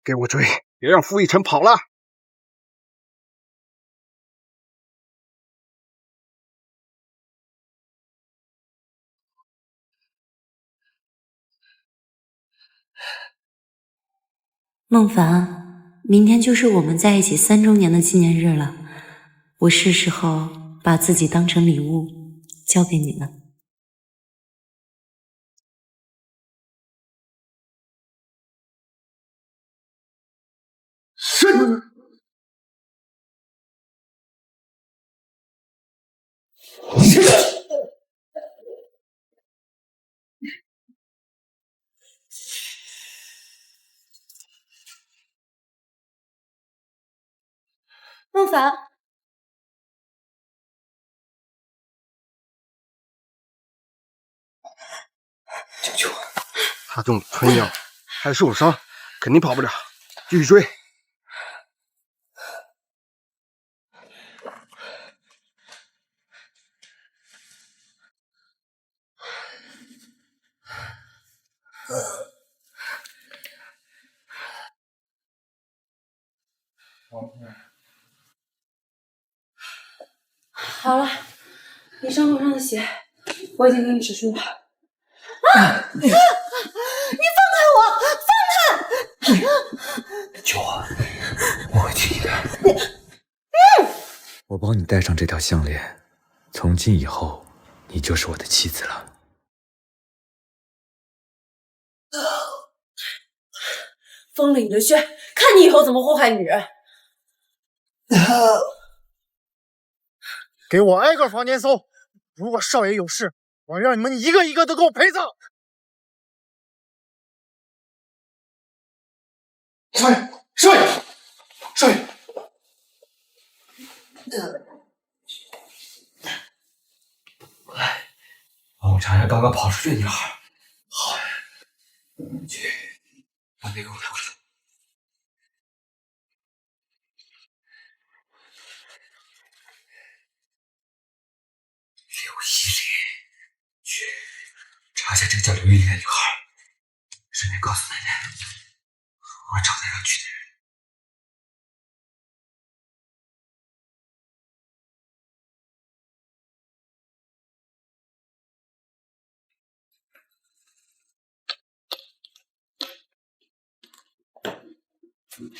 给我追，别让傅逸晨跑了！孟凡，明天就是我们在一起3周年的纪念日了，我是时候把自己当成礼物交给你了。孟凡，救救我！他中了春药，还受伤，肯定跑不了，继续追。好了，你伤口上的血我已经给你止住了。你放开我！放开！救我！我会替你的。我帮你戴上这条项链，从今以后，你就是我的妻子了。疯了你的血，看你以后怎么祸害女人！给我挨个房间搜，如果少爷有事，我让你们一个一个都给我陪葬。少爷，少爷，少爷！帮我查查刚刚跑出去的女孩。好，去，把那个给我拿过来。刘依林，去查下这个叫刘依林的女孩，顺便告诉奶奶，我找他要去的人。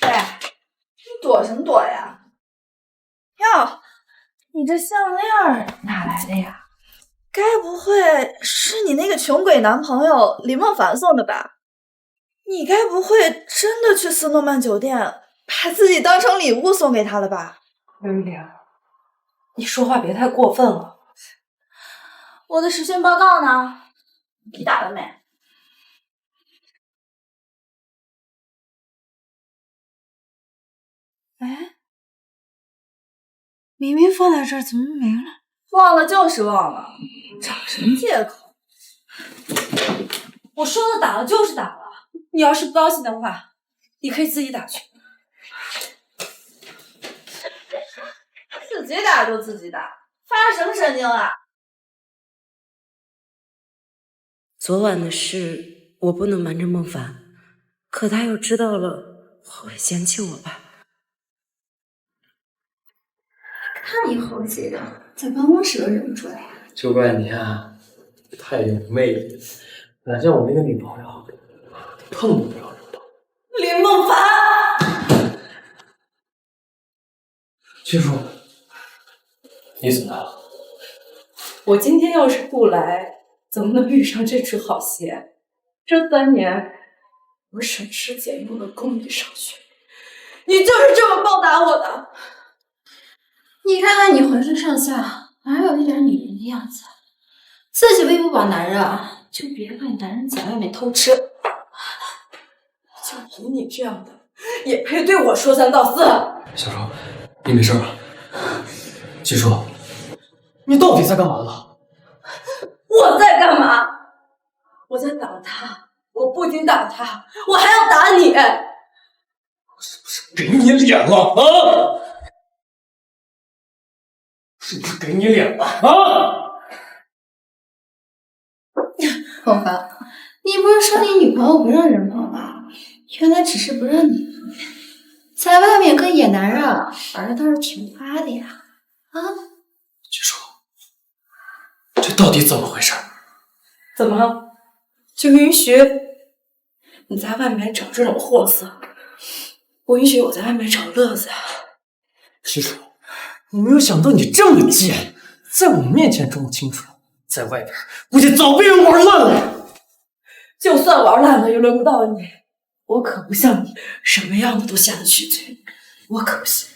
哎，你躲什么躲呀？哟，你这项链哪来的呀？该不会是你那个穷鬼男朋友李梦凡送的吧？你该不会真的去斯诺曼酒店，把自己当成礼物送给他了吧？刘依林，你说话别太过分了。我的实训报告呢？你打了没？哎，明明放在这儿，怎么没了？忘了就是忘了，找什么借口？我说了打了就是打了，你要是不高兴的话，你可以自己打去。自己打就自己打，发什么神经啊？昨晚的事我不能瞒着孟凡，可他要知道了会嫌弃我吧。看你猴急的，在办公室都忍不住了呀。就怪你啊，太有魅力，哪像我那个女朋友，碰都不要碰。林梦凡，七叔，你怎么了？我今天要是不来，怎么能遇上这只好鞋？这3年，我省吃俭用的供你上学，你就是这么报答我的。你看看你浑身上下哪有一点女人的样子？自己喂不饱男人啊，就别怪男人在外面偷吃。就凭你这样的，也配对我说3道4？小周，你没事吧？七叔，你到底在干嘛呢？我在干嘛？我在打他，我不仅打他，我还要打你。我是不是给你脸了啊？是不是给你脸了啊？孟凡，你不是说你女朋友不让人碰吧？原来只是不让你在外面跟野男人玩的倒是挺花的呀。啊，据说，这到底怎么回事？怎么就允许你在外面整这种货色，不允许我在外面找乐子呀？其实我没有想到你这么贱，在我面前装清楚，在外边估计早被人玩烂了。就算玩烂了，也轮不到你。我可不像你，什么样的都下得去嘴。我可不行。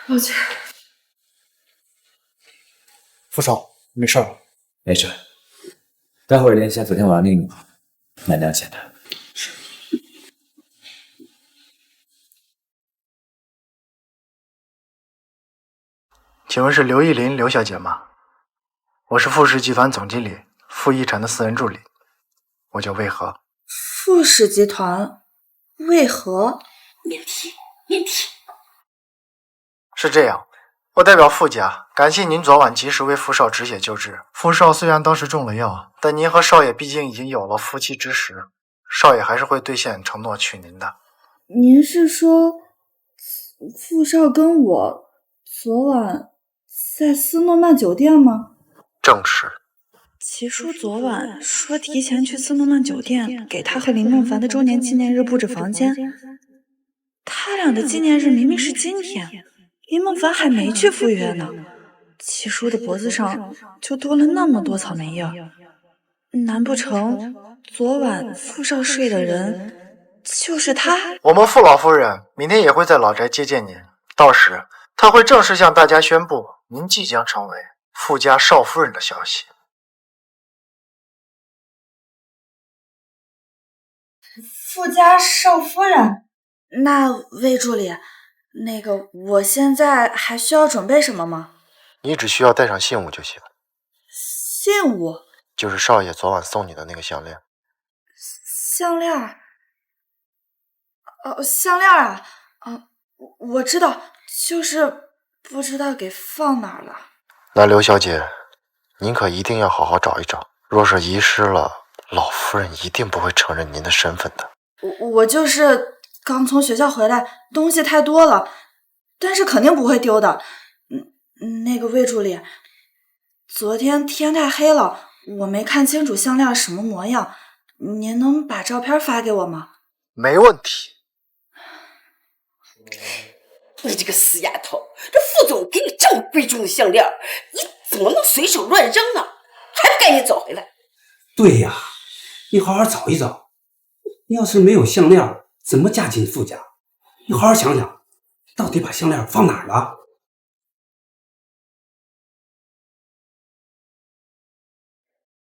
抱歉。傅少，没事吧？没事，待会儿联系下昨天晚上那个女孩，蛮良心的。请问是刘艺林刘小姐吗？我是富氏集团总经理傅一晨的私人助理，我叫魏和。富氏集团为何？免提。是这样，我代表傅家感谢您昨晚及时为傅少止血救治。傅少虽然当时中了药，但您和少爷毕竟已经有了夫妻之实，少爷还是会兑现承诺娶您的。您是说傅少跟我昨晚在斯诺曼酒店吗？正是。齐叔昨晚说提前去斯诺曼酒店给他和林梦凡的周年纪念日布置房间，他俩的纪念日明明是今天，林梦凡还没去赴约呢，齐叔的脖子上就多了那么多草莓叶，难不成昨晚傅少睡的人就是他？我们傅老夫人明天也会在老宅接见您，到时她会正式向大家宣布您即将成为傅家少夫人的消息。傅家少夫人？那魏助理，我现在还需要准备什么吗？你只需要带上信物就行。信物？就是少爷昨晚送你的那个项链。项链？项链啊，我知道，就是不知道给放哪儿了。那刘小姐，您可一定要好好找一找，若是遗失了，老夫人一定不会承认您的身份的。我就是刚从学校回来，东西太多了，但是肯定不会丢的。魏助理，昨天天太黑了，我没看清楚项链什么模样，您能把照片发给我吗？没问题。你这个死丫头，这副总给你这么贵重的项链，你怎么能随手乱扔呢？还不赶紧找回来！对呀，你好好找一找。你要是没有项链，怎么嫁进傅家？你好好想想，到底把项链放哪儿了？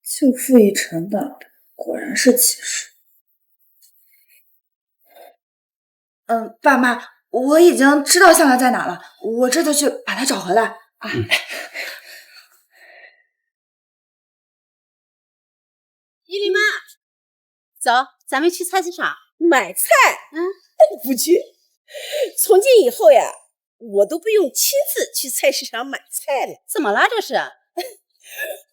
救傅一晨的果然是骑士。爸妈，我已经知道项链在哪了，我这就去把它找回来啊。依琳妈，走，咱们去菜市场买菜。不去。从今以后呀，我都不用亲自去菜市场买菜了。怎么了这是？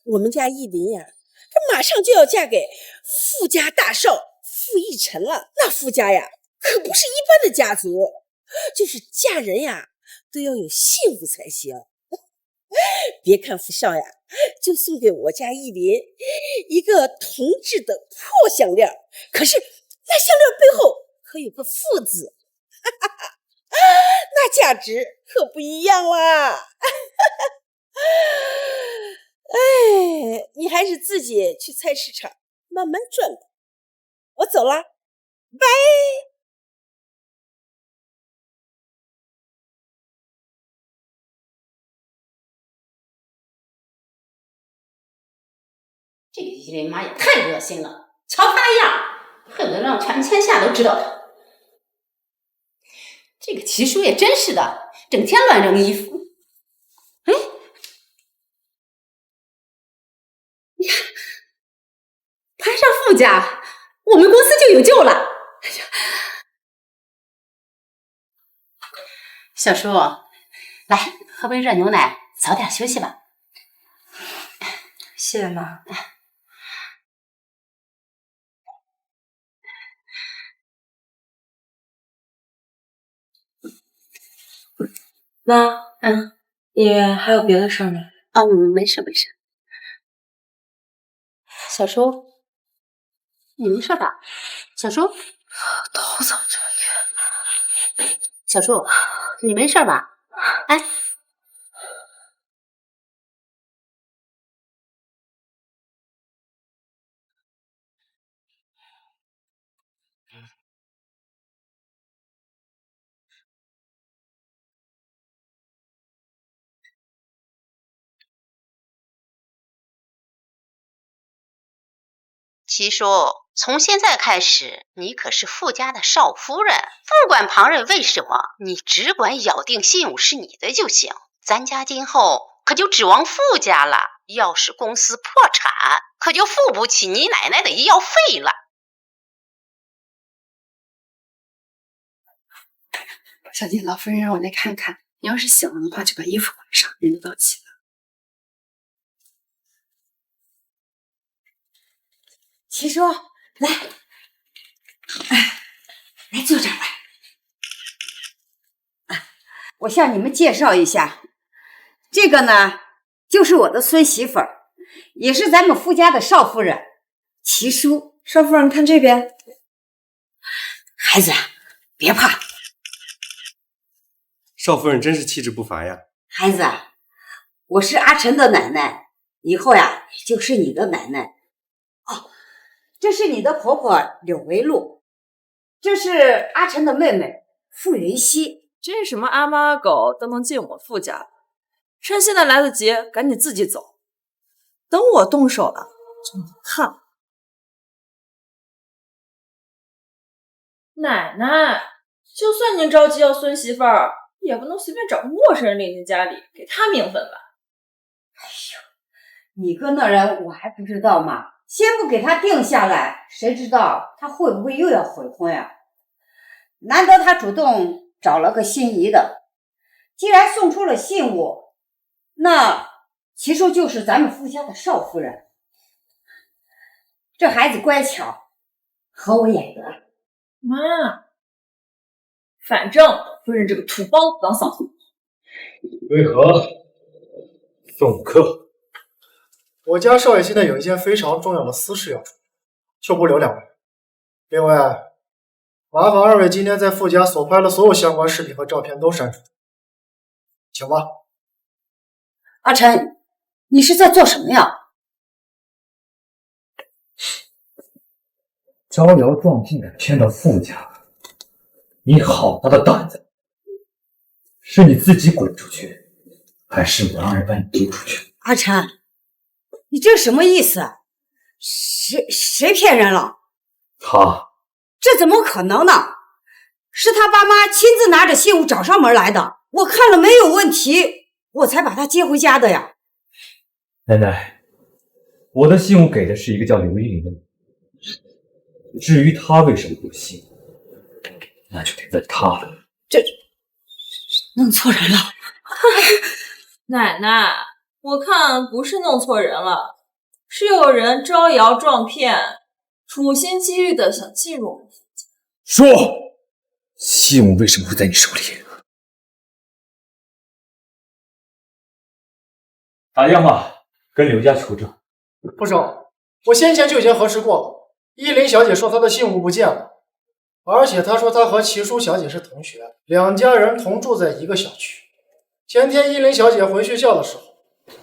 我们家依琳呀，她马上就要嫁给傅家大少傅一晨了。那傅家呀，可不是一般的家族，就是嫁人呀都要有信物才行。别看傅少呀，就送给我家依琳一个铜制的破项链，可是那项链背后可有个傅字，那价值可不一样啦。哎，你还是自己去菜市场慢慢赚吧。我走了，拜。这个依琳妈也太恶心了，瞧她的样，恨不得让全天下都知道她。这个齐叔也真是的，整天乱扔衣服。哎，呀，攀上傅家，我们公司就有救了。哎呀，小叔，来喝杯热牛奶，早点休息吧。谢谢妈。妈，你还有别的事儿吗？啊，没事没事。小叔，你没事吧？小叔，头怎么这么晕？小叔，你没事吧？哎。七叔，从现在开始，你可是傅家的少夫人，不管旁人为什么，你只管咬定信物是你的就行。咱家今后可就指望傅家了，要是公司破产，可就付不起你奶奶的医药费了。小静，老夫人让我来看看，你要是醒了的话，就把衣服换上，人都到齐了。七叔，来，来坐这儿来。我向你们介绍一下，这个呢，就是我的孙媳妇儿，也是咱们傅家的少夫人，齐叔。少夫人，看这边。孩子，别怕。少夫人真是气质不凡呀。孩子，我是阿晨的奶奶，以后呀，也就是你的奶奶。哦。这是你的婆婆柳维露，这是阿晨的妹妹傅云溪。这什么阿猫阿狗都能进我傅家，趁现在来得及，赶紧自己走，等我动手了就能看了。奶奶，就算您着急要孙媳妇儿，也不能随便找个陌生人领进家里，给他名分吧。哎呦，你哥那人我还不知道吗？先不给他定下来，谁知道他会不会又要悔婚呀？难得他主动找了个心仪的，既然送出了信物，那齐叔就是咱们傅家的少夫人。这孩子乖巧，合我眼缘。妈，反正夫人这个土包子当嫂子。为何送客？我家少爷现在有一件非常重要的私事要处理，就不留两位。另外，麻烦二位今天在傅家所拍的所有相关视频和照片都删除，请吧。阿晨，你是在做什么呀？招摇撞骗的骗到傅家，你好大的胆子！是你自己滚出去，还是我让人把你丢出去？阿晨，你这什么意思？谁骗人了？他。这怎么可能呢？是他爸妈亲自拿着信物找上门来的，我看了没有问题，我才把他接回家的呀。奶奶，我的信物给的是一个叫刘依林的人，至于他为什么有信，那就得问他了。这弄错人了。奶奶，我看不是弄错人了，是有人招摇撞骗，处心积虑的想进入我们。说，信物为什么会在你手里？打电话跟刘家求证。不少，我先前就已经核实过了，依林小姐说她的信物不见了，而且她说她和齐淑小姐是同学，两家人同住在一个小区。前天依林小姐回学校的时候，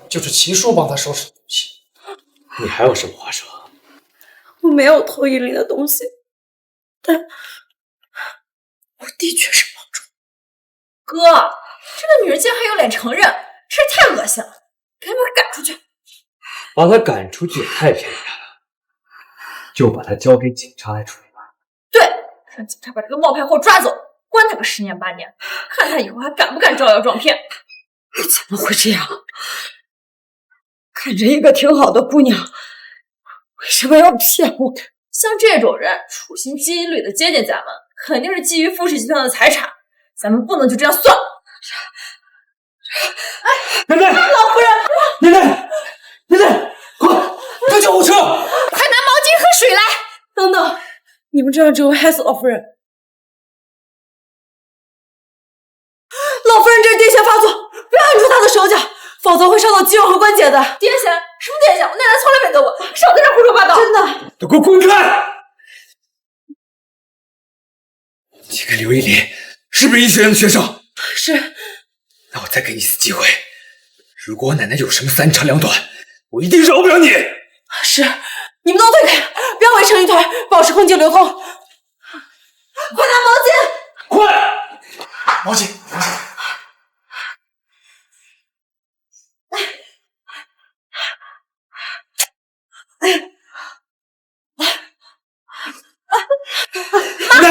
就是齐淑帮她收拾的东西。你还有什么话说？我没有偷依林的东西，但我的确是帮助。哥，这个女人竟然还有脸承认，真是太恶心了，赶紧把她赶出去。把她赶出去也太便宜她了，就把她交给警察来处理吧。对，让警察把这个冒牌货抓走，关他个10年8年，看他以后还敢不敢招摇撞骗。怎么会这样？看着一个挺好的姑娘，为什么要骗我？像这种人处心积虑的接近咱们，肯定是基于傅氏集团的财产，咱们不能就这样算了。奶奶，老夫人，奶奶，奶奶，快！救护车！快拿毛巾和水来！等等，你们这样只会害死老夫人。老夫人这是癫痫发作，不要按住她的手脚，否则会伤到肌肉和关节的。癫痫？什么癫痫？我奶奶从来没得过，少在这胡说八道！真的。都给我滚开！这个刘依林是不是医学院的学生？是。那我再给你一次机会，如果我奶奶有什么三长两短，我一定饶不了你。是，你们都退开，不要围成一团，保持空气流通。快拿毛巾！快！毛巾，毛巾。妈，他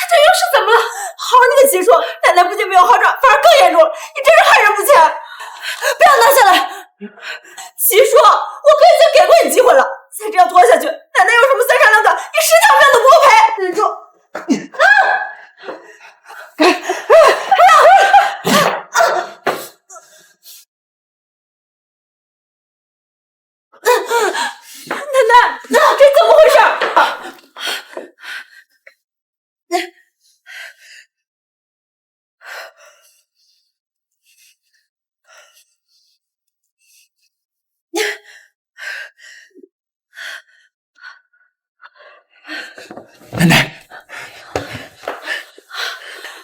这又是怎么了？好好你个齐叔，奶奶不仅没有好转，反而更严重了，你真是害人不浅！不要拿下来！齐叔，我可已经给过你机会了，再这样拖下去，奶奶有什么三长两短，你10条命都不会赔！忍住！奶奶，这怎么回事？奶奶，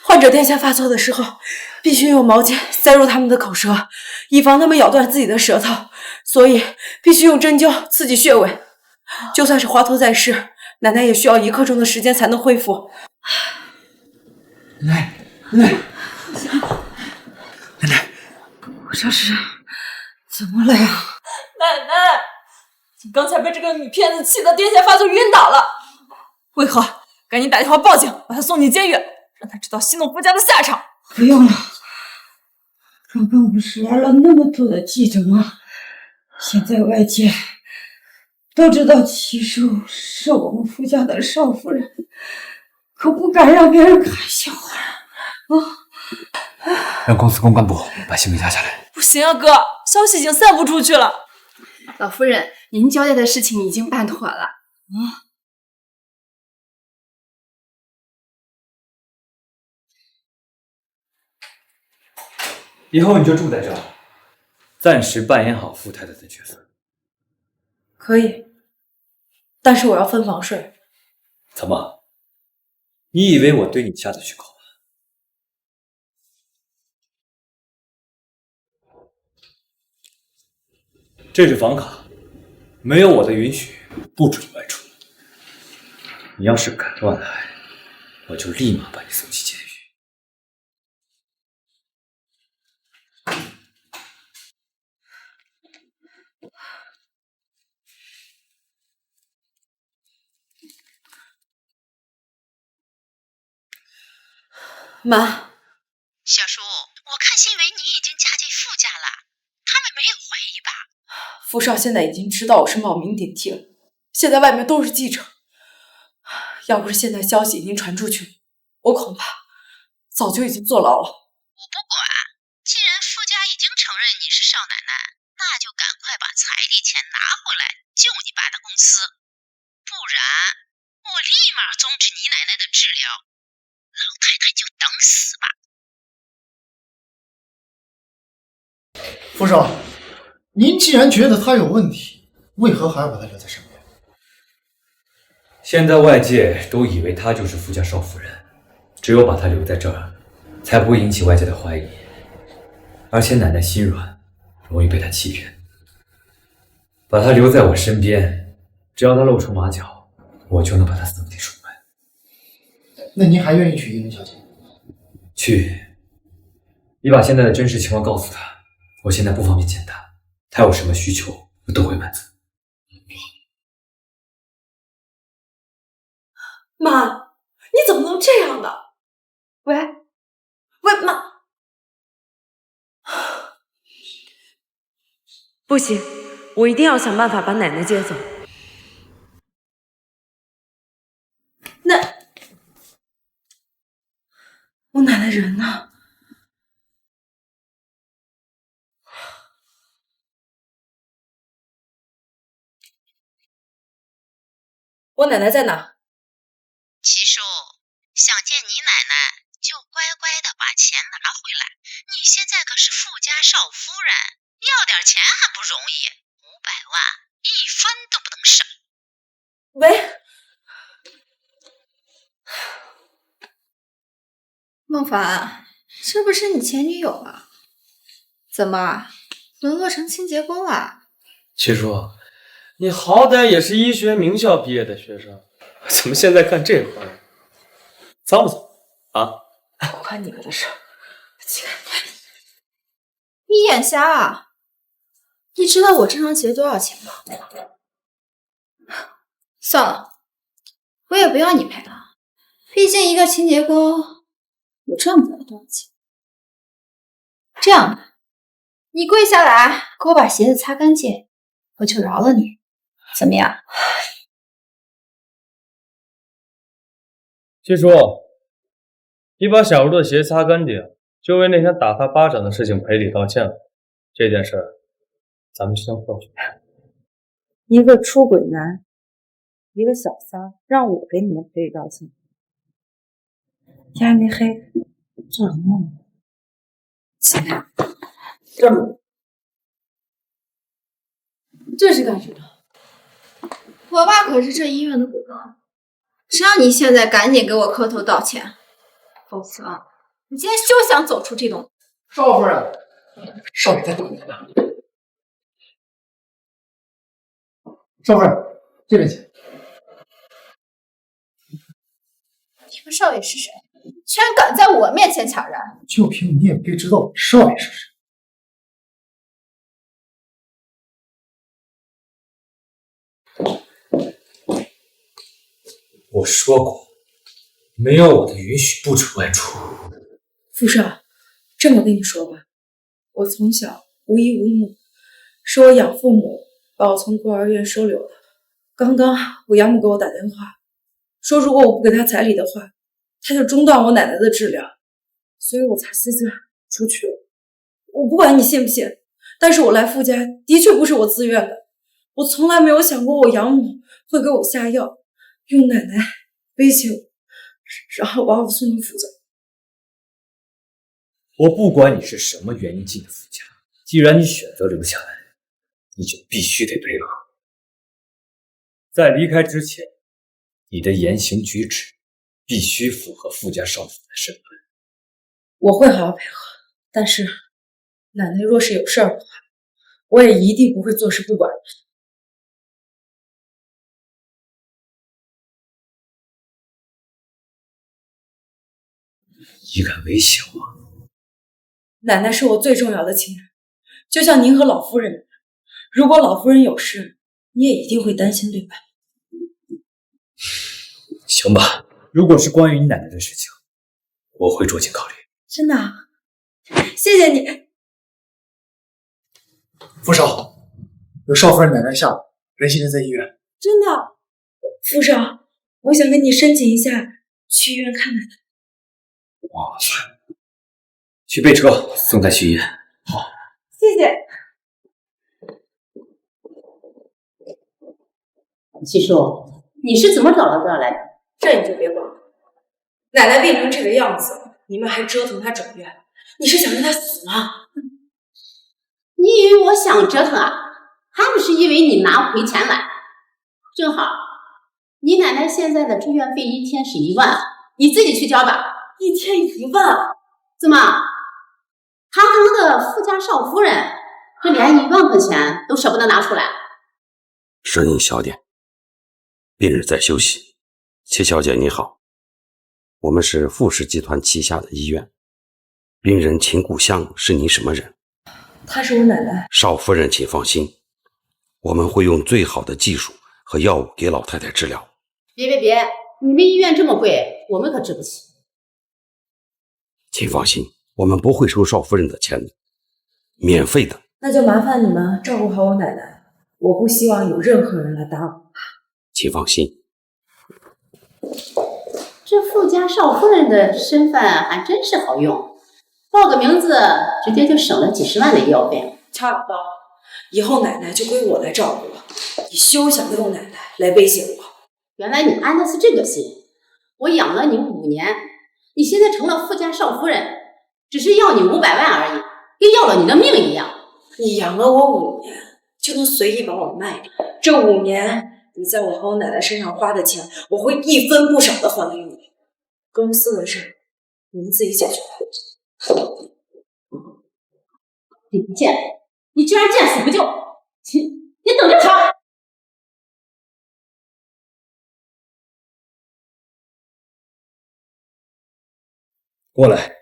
患者癫痫发作的时候，必须用毛巾塞入他们的口舌，以防他们咬断自己的舌头，所以必须用针灸刺激穴位。就算是华佗在世，奶奶也需要1刻钟的时间才能恢复。奶奶，我这是怎么了呀？奶奶，你刚才被这个女骗子气得癫痫发作晕倒了。为何？赶紧打电话报警，把她送进监狱，让她知道戏弄夫家的下场。不用了，刚刚不是来了那么多的记者吗？现在外界都知道齐叔是我们夫家的少夫人，可不敢让别人看笑话啊！让公司公关部把新闻压下来。不行啊，哥，消息已经散布出去了。老夫人，您交代的事情已经办妥了。以后你就住在这儿，暂时扮演好富太太的角色。可以，但是我要分房睡。怎么？你以为我对你下得去口吗？这是房卡，没有我的允许，不准外出。你要是敢乱来，我就立马把你送进监狱。妈，小叔，我看新闻你已经嫁进傅家了，他们没有怀疑吧？傅少现在已经知道我是冒名顶替了，现在外面都是记者，要不是现在消息已经传出去，我恐怕早就已经坐牢了。我不管，既然傅家已经承认你是少奶奶，那就赶快把彩礼钱拿回来救你爸的公司，不然我立马终止你奶奶的治疗，老太太就等死吧。傅少，您既然觉得他有问题，为何还要把他留在身边？现在外界都以为她就是傅家少夫人，只有把她留在这儿，才不会引起外界的怀疑。而且奶奶心软，容易被她欺骗。把她留在我身边，只要她露出马脚，我就能把她扫地出门。那您还愿意娶依林小姐？去，你把现在的真实情况告诉她，我现在不方便见她，她有什么需求，我都会满足。妈，你怎么能这样呢？喂，妈，不行，我一定要想办法把奶奶接走。那我奶奶人呢？我奶奶在哪？七叔，想见你奶奶就乖乖的把钱拿回来。你现在可是富家少夫人，要点钱还不容易，500万1分都不能少。喂，孟凡，这不是你前女友啊？怎么沦落成清洁工了？七叔，你好歹也是医学名校毕业的学生，怎么现在干这活儿？脏不脏啊？不关你们的事。你眼瞎啊？你知道我这双鞋多少钱吗？算了，我也不要你赔了，毕竟一个清洁工也赚不了多少钱。这样吧，你跪下来给我把鞋子擦干净，我就饶了你，怎么样？七叔，你把小茹的鞋擦干净，就为那天打他巴掌的事情赔礼道歉了。这件事咱们就当过去。一个出轨男，一个小三，让我给你们赔礼道歉。天还没黑，做什么梦？起来，这么，这是干什么？我爸可是这医院的股东，只要你现在赶紧给我磕头道歉，否则你今天休想走出这栋。少夫人，少爷在等您呢。少夫人，这边请。你们少爷是谁？居然敢在我面前抢人！就凭你也不知道少爷是谁？我说过，没有我的允许不准外出。傅少，这么跟你说吧，我从小无依无母，是我养父母把我从孤儿院收留的。刚刚我养母给我打电话，说如果我不给她彩礼的话，她就中断我奶奶的治疗，所以我才私自出去了。我不管你信不信，但是我来傅家的确不是我自愿的，我从来没有想过我养母会给我下药，用奶奶威胁我，然后把我送进傅家。我不管你是什么原因进的傅家，既然你选择留下来，你就必须得配合。在离开之前，你的言行举止必须符合傅家少妇的身份。我会好好配合，但是奶奶若是有事儿的话，我也一定不会坐视不管。你敢威胁我？奶奶是我最重要的亲人，就像您和老夫人一样，如果老夫人有事，你也一定会担心，对吧？行吧，如果是关于你奶奶的事情，我会酌情考虑。真的啊？谢谢你。傅少，有少夫人奶奶下了，人现在在医院。真的？傅少，我想跟你申请一下去医院看奶奶。哇塞！去备车，送她去医院。好，谢谢。七叔，你是怎么找到这儿来的？这你就别管了。奶奶病成这个样子，你们还折腾她整院，你是想让她死吗？你以为我想折腾啊？还不是因为你拿不回钱来。正好，你奶奶现在的住院费1天是1万，你自己去交吧。1天1万？怎么？堂堂的富家少夫人，这连1万块钱都舍不得拿出来？声音小点，病人在休息。切小姐你好，我们是富氏集团旗下的医院，病人秦故乡是您什么人？她是我奶奶。少夫人请放心，我们会用最好的技术和药物给老太太治疗。别，你们医院这么贵，我们可治不起。请放心，我们不会收少夫人的钱的，免费的。那就麻烦你们照顾好我奶奶，我不希望有任何人来打扰。请放心。这富家少夫人的身份还真是好用，报个名字直接就省了几10万的医药费。差不多，以后奶奶就归我来照顾了，你休想用奶奶来威胁我。原来你安的是这个心。我养了你5年，你现在成了富家少夫人，只是要你500万而已，跟要了你的命一样。你养了我5年，就能随意把我卖掉？这5年你在我和我奶奶身上花的钱，我会一分不少的还给你。公司的事你们自己解决。李健，你居然见死不救！你等着瞧！过来。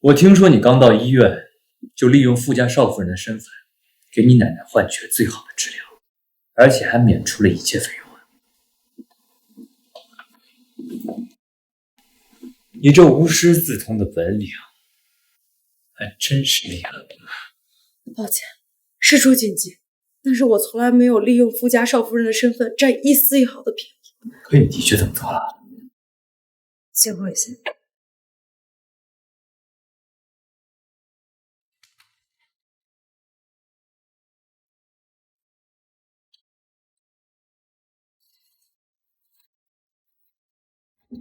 我听说你刚到医院，就利用富家少夫人的身份，给你奶奶换取了最好的治疗，而且还免除了一切费用。你这无师自通的本领，还真是厉害。抱歉，事出禁忌，但是我从来没有利用富家少夫人的身份占一丝一毫的便宜。可你的确这么做了。先跪下。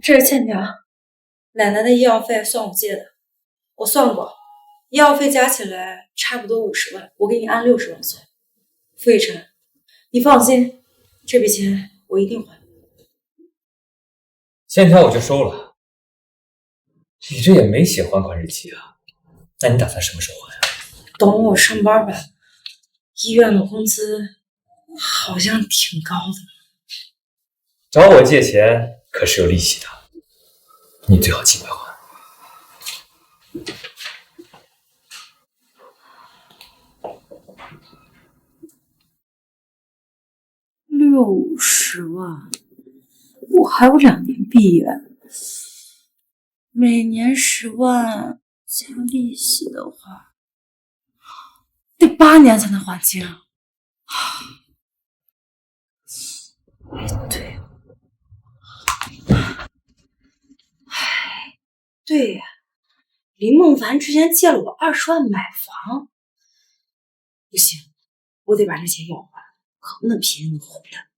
这是欠条，奶奶的医药费算我借的，我算过，医药费加起来差不多50万，我给你按60万算。傅逸晨，你放心，这笔钱我一定还。欠条我就收了，你这也没写还款日期啊？那你打算什么时候还啊？等我上班吧，医院的工资好像挺高的。找我借钱可是有利息的，你最好尽快还。60万，我还有2年毕业，每年10万加利息的话，得8年才能还清。对，对呀，林梦凡之前借了我20万买房，不行，我得把这钱要还，可不能便宜那么回来。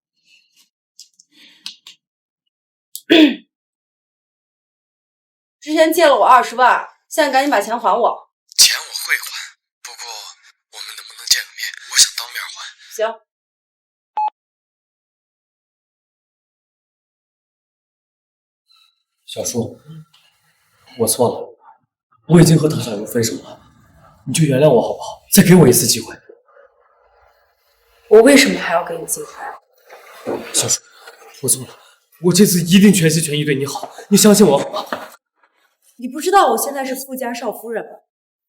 之前借了我20万，现在赶紧把钱还我。钱我会还，不过我们能不能见个面？我想当面还。行。小叔，我错了，我已经和唐小茹分手了，你就原谅我好不好？再给我一次机会。我为什么还要给你机会？小叔，我错了，我这次一定全心全意对你好，你相信我好吗？你不知道我现在是富家少夫人吗？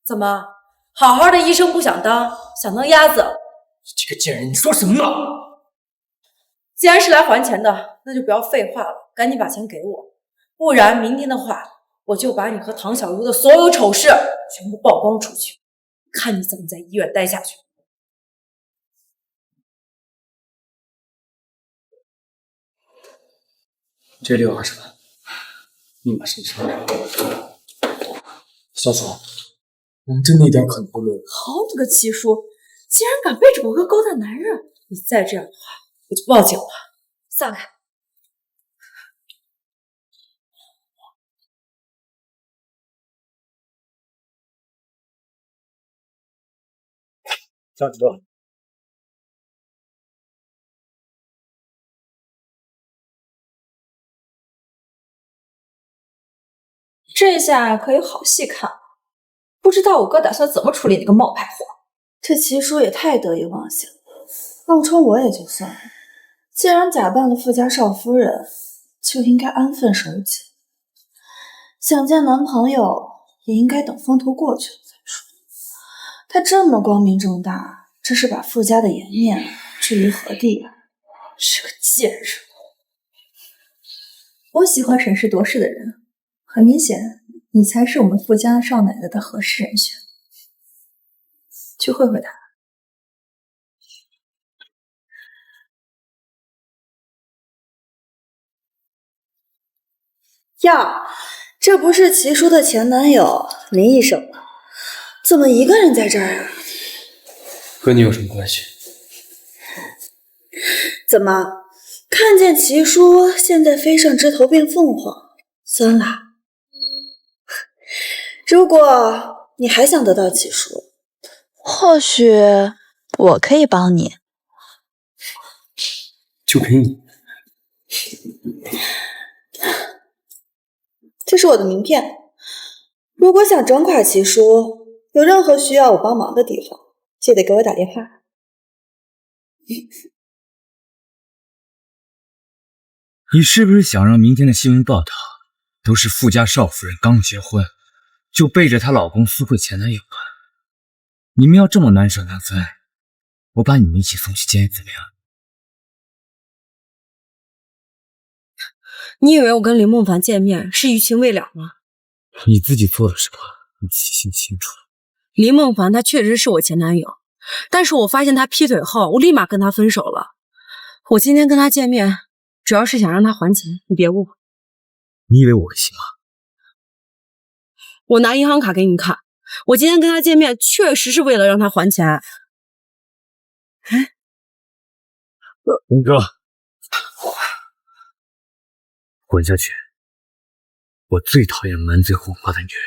怎么，好好的医生不想当，想当鸭子？这个贱人，你说什么呢？既然是来还钱的，那就不要废话了，赶紧把钱给我，不然明天的话，我就把你和唐小茹的所有丑事全部曝光出去，看你怎么在医院待下去。这里有20万，密码是你生日。小叔，我们真的一点可能不论。好你个七叔，竟然敢背着我哥勾搭男人！你再这样的话，我就报警了。散开！张子乐，这下可有好戏看了。不知道我哥打算怎么处理那个冒牌货。这齐叔也太得意忘形了，冒充我也就算了，既然假扮了富家少夫人，就应该安分守己。想见男朋友也应该等风头过去了再说。他这么光明正大，这是把富家的颜面置于何地啊？是个贱人。我喜欢审时度势的人，很明显，你才是我们富家少奶奶的合适人选。去会会他。呀，这不是齐叔的前男友林医生吗？怎么一个人在这儿啊？和你有什么关系？怎么，看见齐叔现在飞上枝头变凤凰，酸啦？如果你还想得到齐叔，或许我可以帮你。就凭你？这是我的名片，如果想整垮齐叔，有任何需要我帮忙的地方，记得给我打电话。你是不是想让明天的新闻报道都是富家少夫人刚结婚就背着她老公私会前男友啊？你们要这么难舍难分，我把你们一起送去监狱怎么样？你以为我跟林梦凡见面是余情未了吗？你自己做了什么？你记性清楚。林梦凡他确实是我前男友，但是我发现他劈腿后，我立马跟他分手了。我今天跟他见面，主要是想让他还钱，你别误会。你以为我会信吗？我拿银行卡给你看，我今天跟他见面确实是为了让他还钱。林哥，滚下去！我最讨厌满嘴谎话的女人。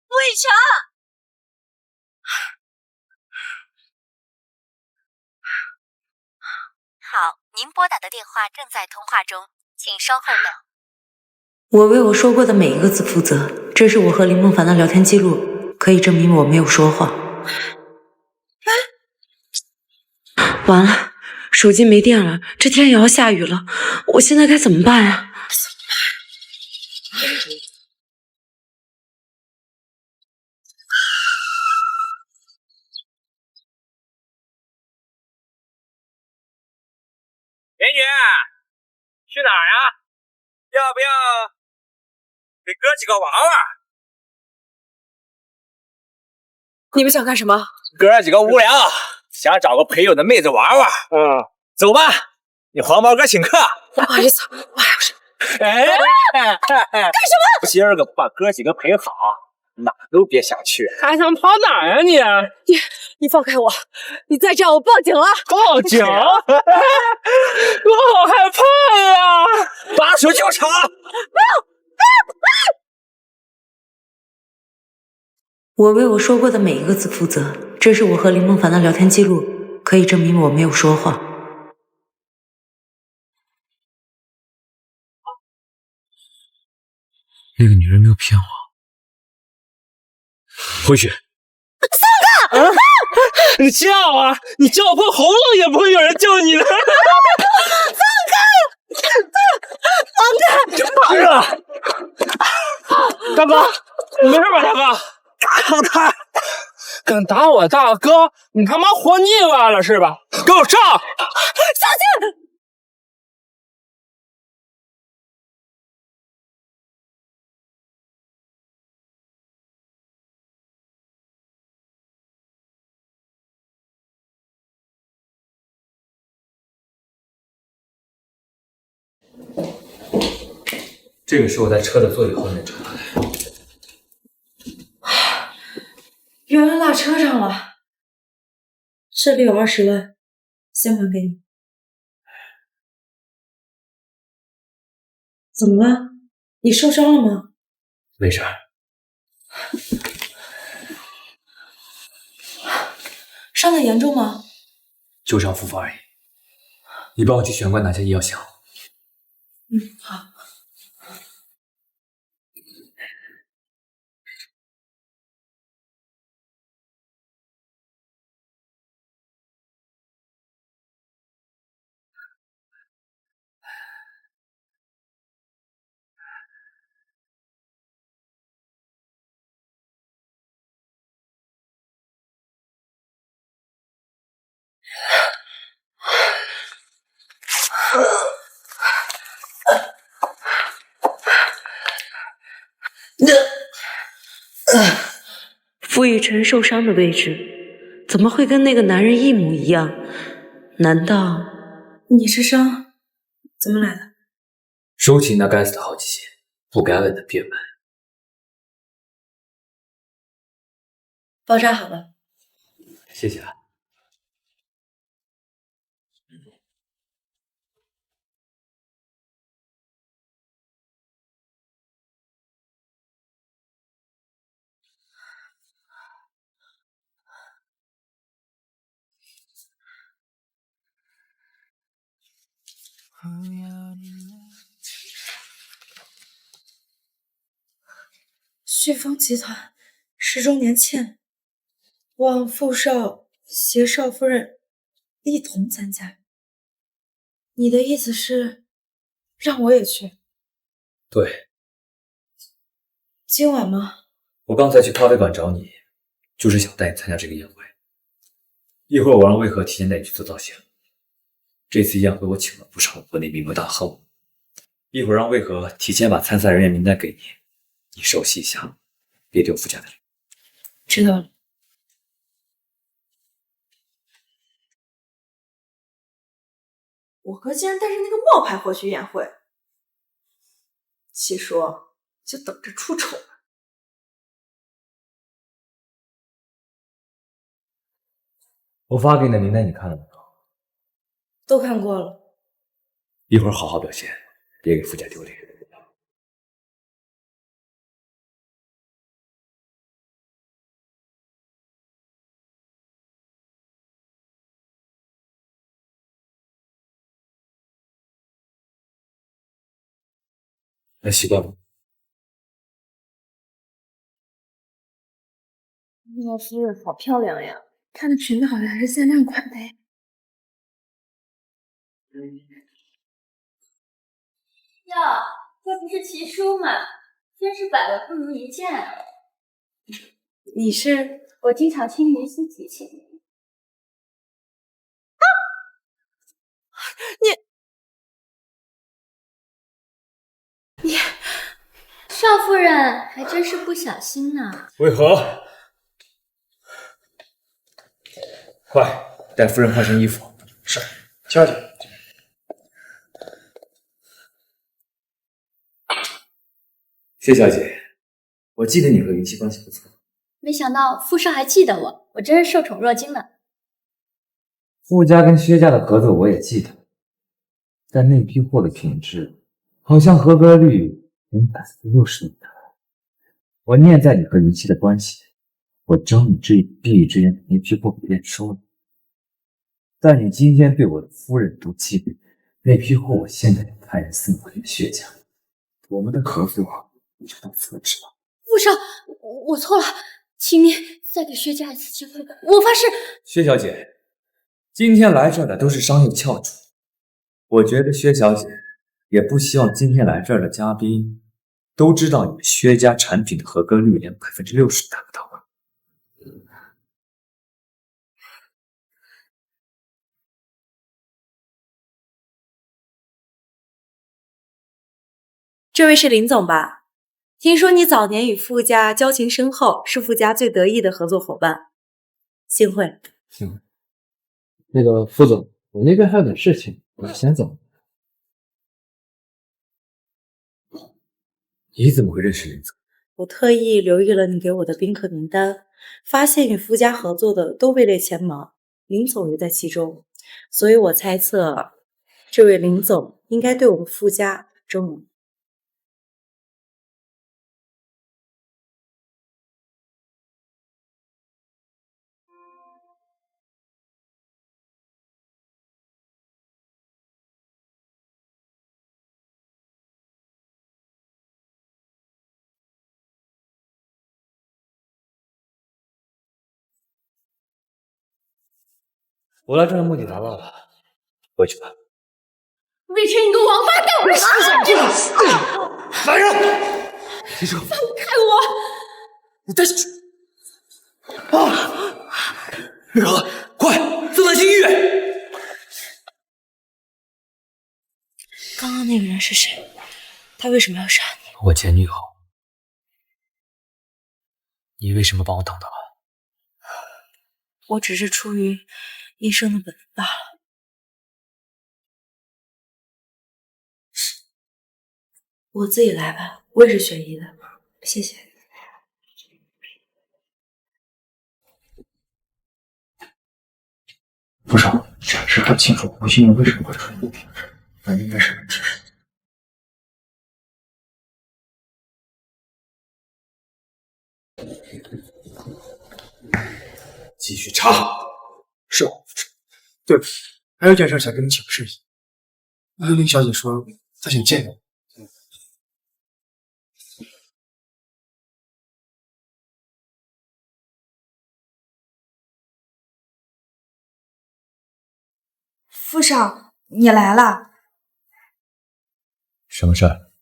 魏强，好，您拨打的电话正在通话中，请稍后等。我为我说过的每一个字负责，这是我和林梦凡的聊天记录，可以证明我没有说谎。完了，手机没电了，这天也要下雨了，我现在该怎么办呀？美女，去哪儿呀？要不要给哥几个玩玩？你们想干什么？哥几个无聊，想找个陪友的妹子玩玩。走吧，你黄毛哥请客。不好意思，我还不是。干什么？今儿个不把哥几个陪好，哪都别想去。还想跑哪儿呀你？你放开我！你再这样，我报警了！报警？我好害怕呀！拔手就吵！我为我说过的每一个字负责，这是我和林梦凡的聊天记录，可以证明我没有说谎。那个女人没有骗我。回去。三哥，你叫啊！你叫破喉咙也不会有人救你的。放开！完了！大哥，你没事吧？大哥，打他！敢打我大哥，你他妈活腻歪了是吧？给我上！小心！这个是我在车的座椅后面找到的。原来落车上了，这里有20万，先还给你。怎么了？你受伤了吗？没事。伤得严重吗？旧伤复发而已。你帮我去玄关拿下医药箱。好。傅雨辰受伤的位置怎么会跟那个男人一模一样？难道你是伤怎么来的？收起那该死的好奇心，不该问的别问。包扎好了。谢谢啊。旭丰集团10周年庆，望傅少携少夫人一同参加。你的意思是让我也去？对，今晚吗？我刚才去咖啡馆找你，就是想带你参加这个宴会。一会儿我让魏和提前带你去做造型。这次宴会我请了不少国内名门大亨，一会儿让魏和提前把参赛人员名单给你，你熟悉一下，别丢傅家的脸。知道了。我哥竟然带着那个冒牌货去宴会，七叔就等着出丑吧。我发给你的名单你看了没有？都看过了。一会儿好好表现，别给傅家丢脸。还习惯吗？老夫人好漂亮呀，她的裙子好像还是限量款的。哟，这不是齐叔吗？真是百闻不如一见啊！你是？我经常听云溪提起你。你少夫人还真是不小心呢。魏和，快带夫人换身衣服。是，小姐。谢小姐，我记得你和云溪关系不错。没想到傅少还记得我，我真是受宠若惊了。傅家跟薛家的合作我也记得，但那批货的品质好像合格率连60%都不到。我念在你和云溪的关系，我睁一只眼闭一只眼，那批货给验收了。但你今天对我的夫人毒气，那批货我现在得派人送回薛家，我们的合作就到此为止了。傅少，我错了，请您再给薛家一次机会，我发誓。薛小姐，今天来这儿的都是商业翘楚，我觉得薛小姐也不希望今天来这儿的嘉宾都知道你们薛家产品的合格率连60%达不到吧？这位是林总吧？听说你早年与傅家交情深厚，是傅家最得意的合作伙伴。幸会。幸会。那个傅总，我那边还有点事情，我先走。你怎么会认识林总？我特意留意了你给我的宾客名单，发现与傅家合作的都位列前茅，林总也在其中，所以我猜测，这位林总应该对我们傅家中用。我来这儿的目的达到了，回去吧。魏晨，你个王八蛋！我想这个来人！林总，放开我！你带下去！瑞和，快送他去医院！刚刚那个人是谁？他为什么要杀你？我前女友。你为什么帮我挡到了？我只是出于医生的本能罢了。我自己来吧，我也是学医的，谢谢。不少，暂时看不清楚吴心怡为什么会出现，但应该是问题。继续查。是，对不起，还有件事想跟你请示一下。幽灵小姐说她想见你。傅少，你来了。什么事儿？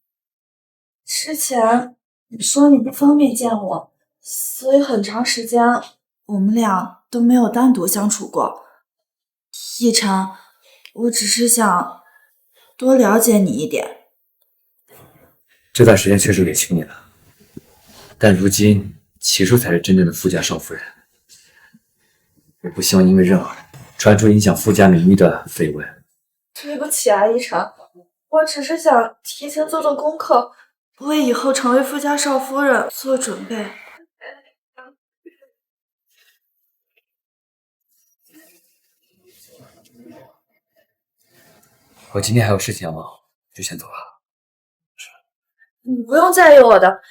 之前你说你不方便见我，所以很长时间我们俩都没有单独相处过。奕晨，我只是想多了解你一点。这段时间确实委屈你了，但如今齐叔才是真正的傅家少夫人，我不希望因为任何人传出影响傅家名誉的绯闻。对不起啊，奕晨，我只是想提前做做功课，为以后成为傅家少夫人做准备。我今天还有事情要忙，就先走了。你不用在意我的。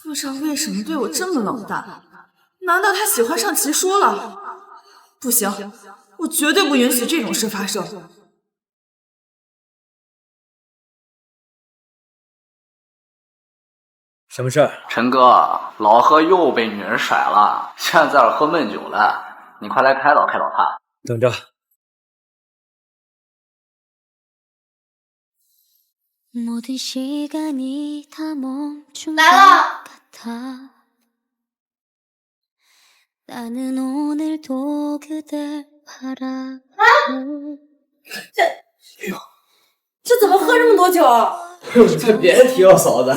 傅少为什么对我这么冷淡？难道他喜欢上齐叔了？不行，我绝对不允许这种事发生。什么事儿？陈哥，老何又被女人甩了，现在在这喝闷酒了，你快来开导开导他。等着。来了。这怎么喝这么多酒？这别提了，嫂子。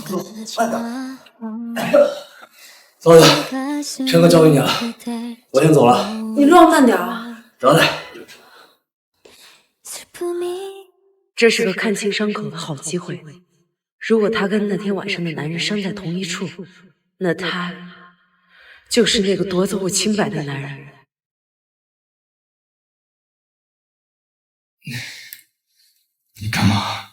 走，慢点。嫂子，陈哥交给你了，我先走了。你路上慢点啊。得嘞。这是个看清伤口的好机会。如果他跟那天晚上的男人伤在同一处，那他就是那个夺走我清白的男人。你干嘛？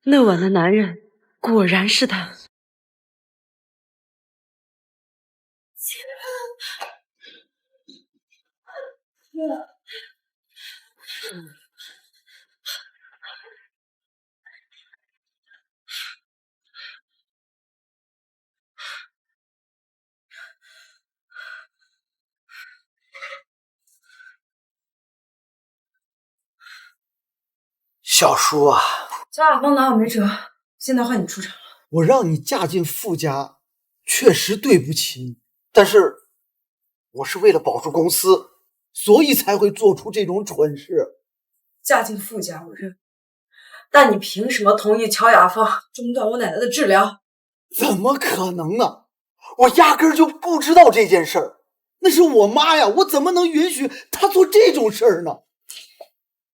那晚的男人果然是他。小叔啊，小雅芳拿我没辙，现在换你出场了。我让你嫁进傅家，确实对不起你，但是我是为了保住公司，所以才会做出这种蠢事。嫁进傅家我认，但你凭什么同意乔雅芳中断我奶奶的治疗？怎么可能呢？我压根儿就不知道这件事儿，那是我妈呀，我怎么能允许她做这种事儿呢？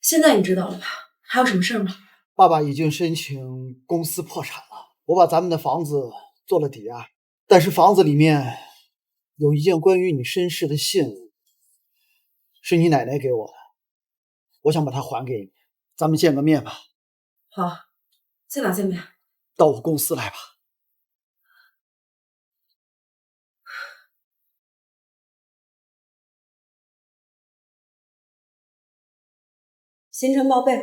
现在你知道了吧？还有什么事儿吗？爸爸已经申请公司破产了，我把咱们的房子做了抵押，但是房子里面有一件关于你身世的信，是你奶奶给我的，我想把它还给你，咱们见个面吧。好，在哪见面？到我公司来吧。行程报备。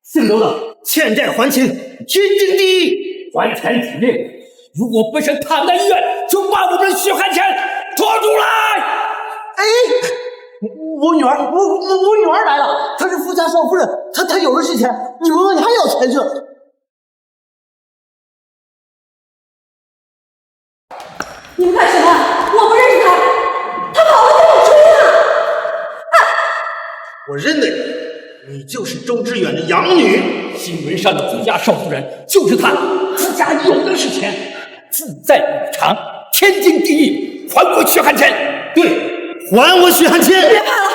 姓刘的欠债还钱，天经地义，还钱指令。如果不是他们的意愿，就把我们的血汗钱拖出来。哎，我女儿来了，她是傅家少夫人，她有的是钱，你们问你还要钱去？你们干什么？我不认识他，他跑了给我追了。我认得你，你就是周知远的养女。新闻上的傅家少夫人就是她。傅家有的是钱，父债女偿，天经地义，还我血汗钱。对，还我血汗钱。别怕了，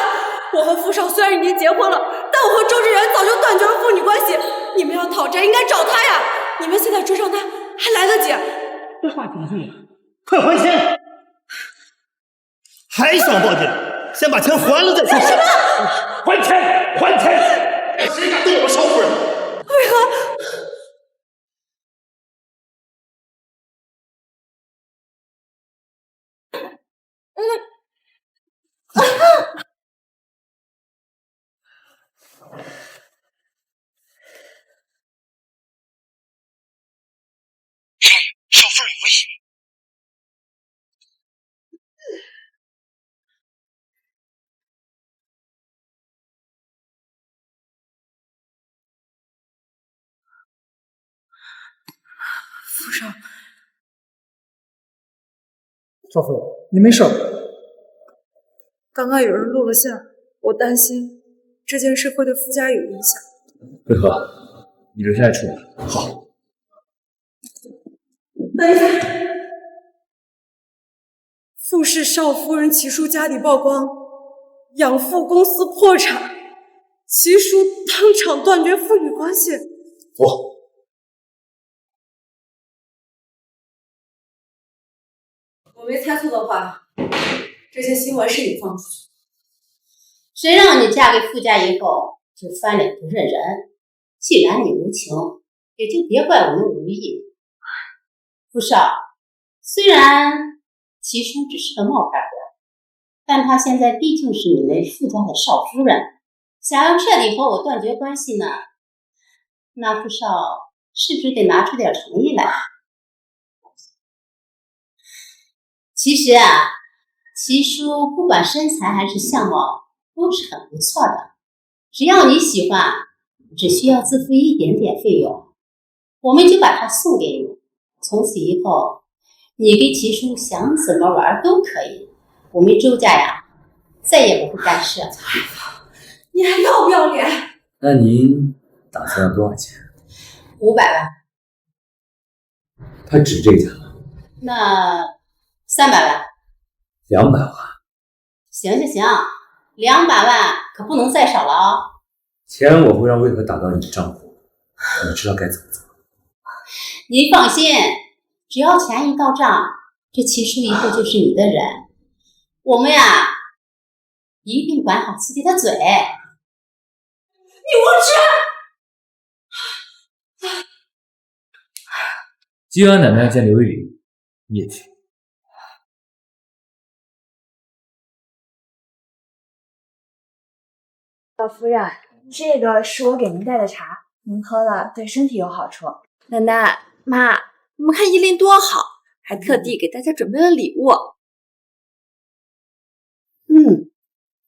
我和傅少虽然已经结婚了，但我和周志远早就断绝了父女关系。你们要讨债应该找他呀，你们现在追上他还来得及。这话怎么说？快还钱！还想报警？先把钱还了再说。还钱！还钱！谁敢动我少夫人？为何？少夫人有危险！傅少，少夫人，你没事吧？刚刚有人录了像，我担心这件事会对傅家有影响。为何？你留下来处理。好。等一下，傅氏少夫人齐叔家底曝光，养父公司破产，齐叔当场断绝父女关系。不。我没猜错的话，这些新闻是你放出去的。谁让你嫁给傅家以后就翻脸不认人？既然你无情，也就别怪我们无义。傅少，虽然齐叔只是个冒牌货，但他现在毕竟是你们傅家的少夫人，想要彻底和我断绝关系呢，那傅少是不是得拿出点诚意来？其实啊，齐叔不管身材还是相貌都是很不错的，只要你喜欢，只需要自付一点点费用，我们就把它送给你。从此以后，你跟齐叔想怎么玩都可以，我们周家呀，再也不会干涉。你还要不要脸？那您打算要多少钱500万。他指这个价吗？那300万。200万。行，200万可不能再少了哦。钱我会让魏和打到你的账户，你知道该怎么做。您放心，只要钱一到账，这齐叔以后就是你的人。我们呀，一定管好自己的嘴。你无耻！姬安奶奶见刘玉玲，你也去。老夫人，这个是我给您带的茶，您喝了对身体有好处。奶奶妈，你们看依林多好，还特地给大家准备了礼物。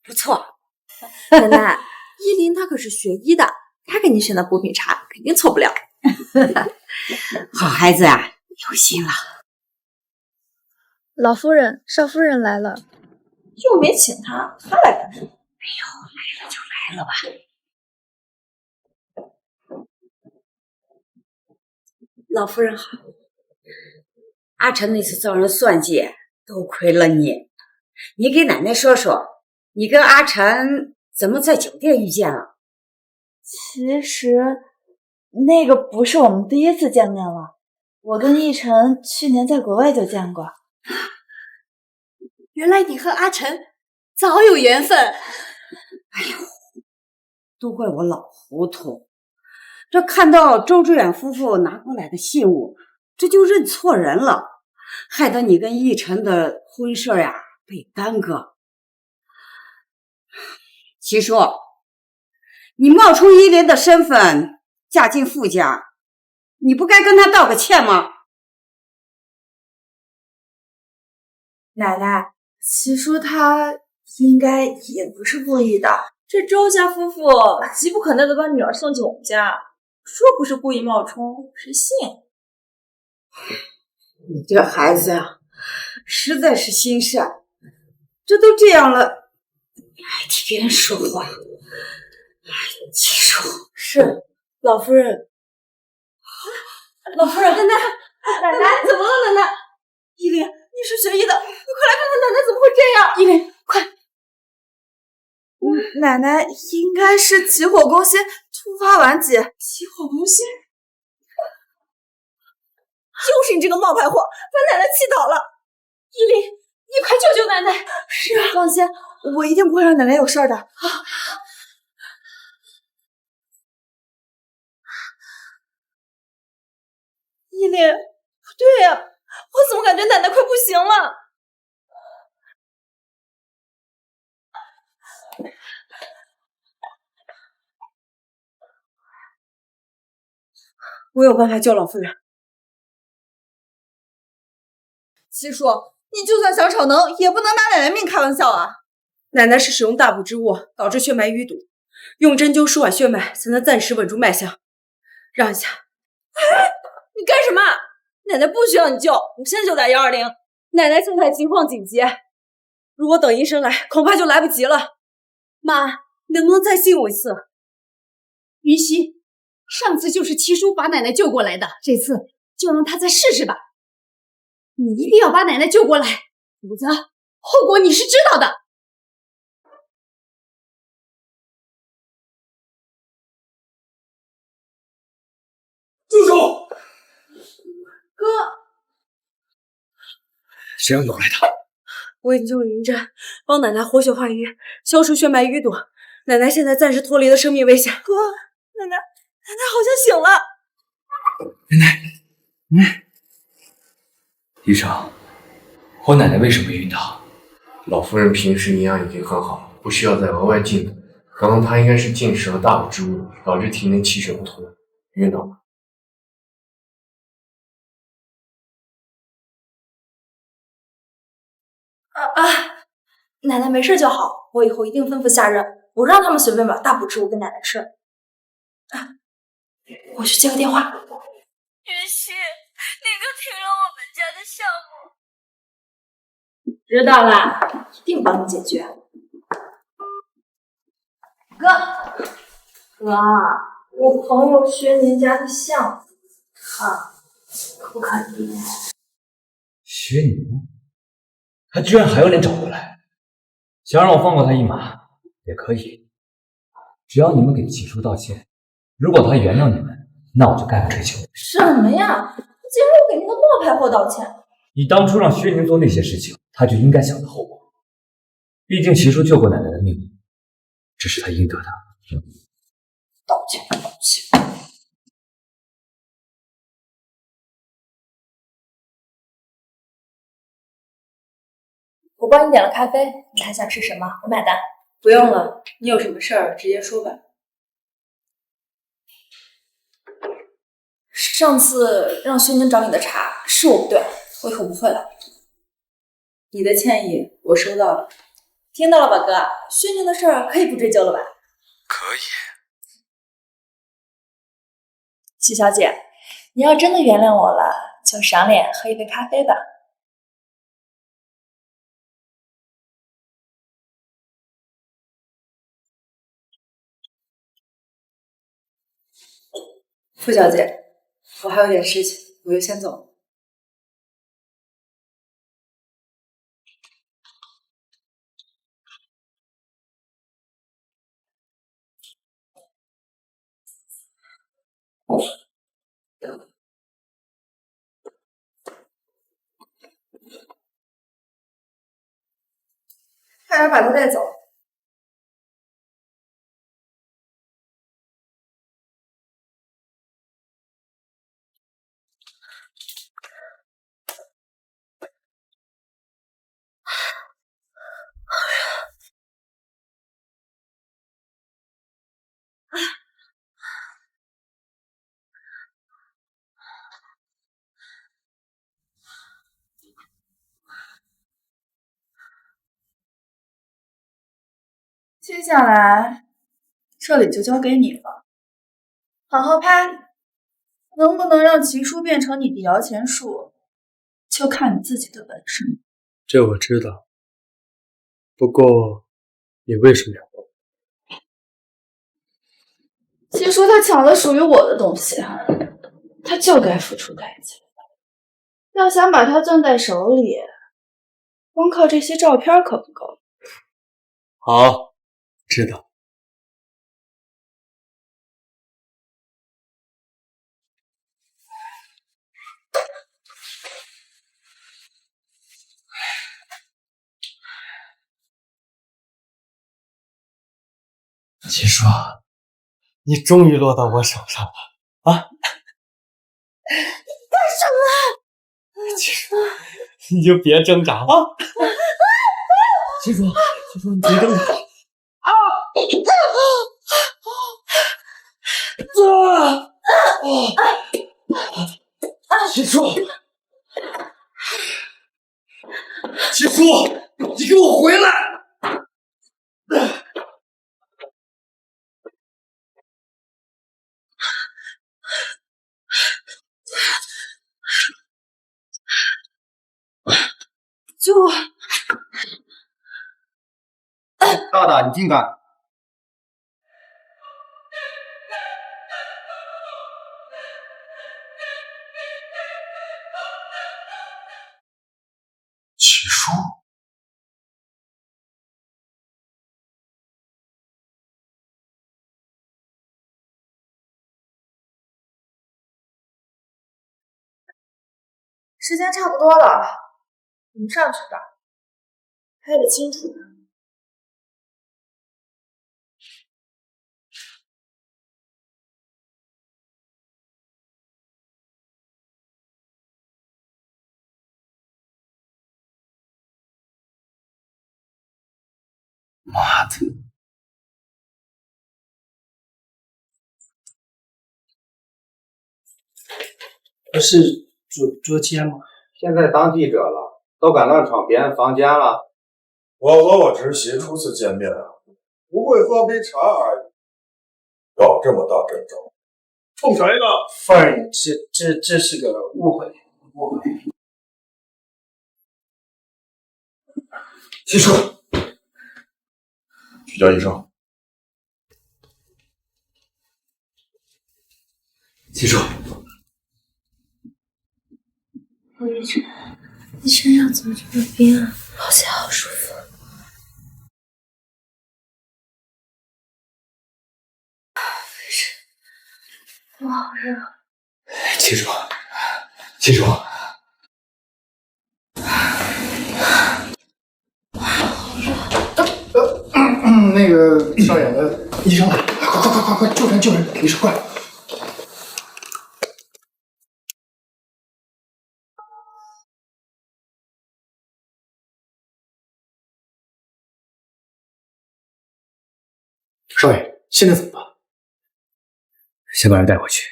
不错。奶奶，依林她可是学医的，她给您选的补品茶肯定错不了。好孩子啊，有心了。老夫人，少夫人来了。又没请她，她来干什么？哎呦，来了就来了吧。老夫人好。阿晨那次遭人算计，多亏了你。你给奶奶说说，你跟阿晨怎么在酒店遇见了？其实那个不是我们第一次见面了，我跟奕晨去年在国外就见过。原来你和阿晨早有缘分。哎呦，都怪我老糊涂。这看到周志远夫妇拿过来的信物，这就认错人了，害得你跟奕晨的婚事呀被耽搁。齐叔，你冒充依林的身份嫁进傅家，你不该跟他道个歉吗？奶奶，齐叔他应该也不是故意的。这周家夫妇极不可能的把女儿送进我们家，说不是故意冒充，谁信？你这孩子呀，实在是心善，这都这样了，你还替别人说话。齐叔，是老夫人。老夫人，奶奶怎么了？奶奶，依林，你是学医的，你快来看看奶奶怎么会这样？依林，快！奶奶应该是起火攻心，突发顽疾。起火攻心，就是你这个冒牌货，把奶奶气倒了。依林，你快救救奶奶！是，放心，我一定不会让奶奶有事儿的。啊，依琳，不对呀，我怎么感觉奶奶快不行了？我有办法救老夫人。七叔，你就算想逞能，也不能拿奶奶命开玩笑啊！奶奶是使用大补之物导致血脉淤堵，用针灸舒缓血脉才能暂时稳住脉象。让一下。哎，你干什么？奶奶不需要你救，我现在就打120。奶奶现在情况紧急，如果等医生来，恐怕就来不及了。妈，你能不能再信我一次？云溪，上次就是七叔把奶奶救过来的，这次就让他再试试吧。你一定要把奶奶救过来，否则后果你是知道的。住手！哥，谁让你弄来的？我已经用银针帮奶奶活血化瘀，消除血脉淤堵。奶奶现在暂时脱离了生命危险。哥，奶奶好像醒了。奶奶，医生，我奶奶为什么晕倒？老夫人平时营养已经很好，不需要再额外进补。可能她应该是进食了大补之物，导致体内气血不通，晕倒了。奶奶没事就好，我以后一定吩咐下人，不让他们随便把大补之物给奶奶吃。我去接个电话。云溪，你可停了我们家的项目。知道啦，一定帮你解决。哥，我朋友薛宁家的项目，看可不可以？薛宁，他居然还有脸找过来，想让我放过他一马也可以，只要你们给齐叔道歉，如果他原谅你们，那我就概不追究。什么呀？既然我给那个冒牌货道歉，你当初让薛宁做那些事情，他就应该想到后果。毕竟齐叔救过奶奶的命，这是他应得的。道歉。我帮你点了咖啡，你还想吃什么？我买单。不用了，你有什么事儿直接说吧。上次让薛宁找你的茬是我不对，我以后不会了。你的歉意我收到了。听到了吧，哥？薛宁的事儿可以不追究了吧？可以。齐小姐，你要真的原谅我了，就赏脸喝一杯咖啡吧。傅小姐，我还有点事情，我就先走了。快点把他带走。接下来，这里就交给你了，好好拍。能不能让齐叔变成你的摇钱树，就看你自己的本事。这我知道，不过你为什么要？齐叔他抢了属于我的东西，他就该付出代价。要想把他攥在手里，光靠这些照片可不够。好，知道。七叔，你终于落到我手上了啊！干什么？七叔，你就别挣扎啊！七叔，你别挣扎啊！七叔，你给我回来！救我！大大，你竟敢！七叔，时间差不多了，你们上去吧，拍得清楚。妈的！不是捉奸吗？现在当记者了，都敢乱闯别人房间了。我和我侄媳初次见面啊，不会喝杯茶而已，搞这么大阵仗，冲谁呢？夫人，这是个误会。七叔，去叫医生。七叔，陆一晨，你身上怎么这么冰啊？抱起来好舒服。我好热。七叔，那个少爷，医生来，快，救人！医生快！少爷，现在怎么办？先把人带回去。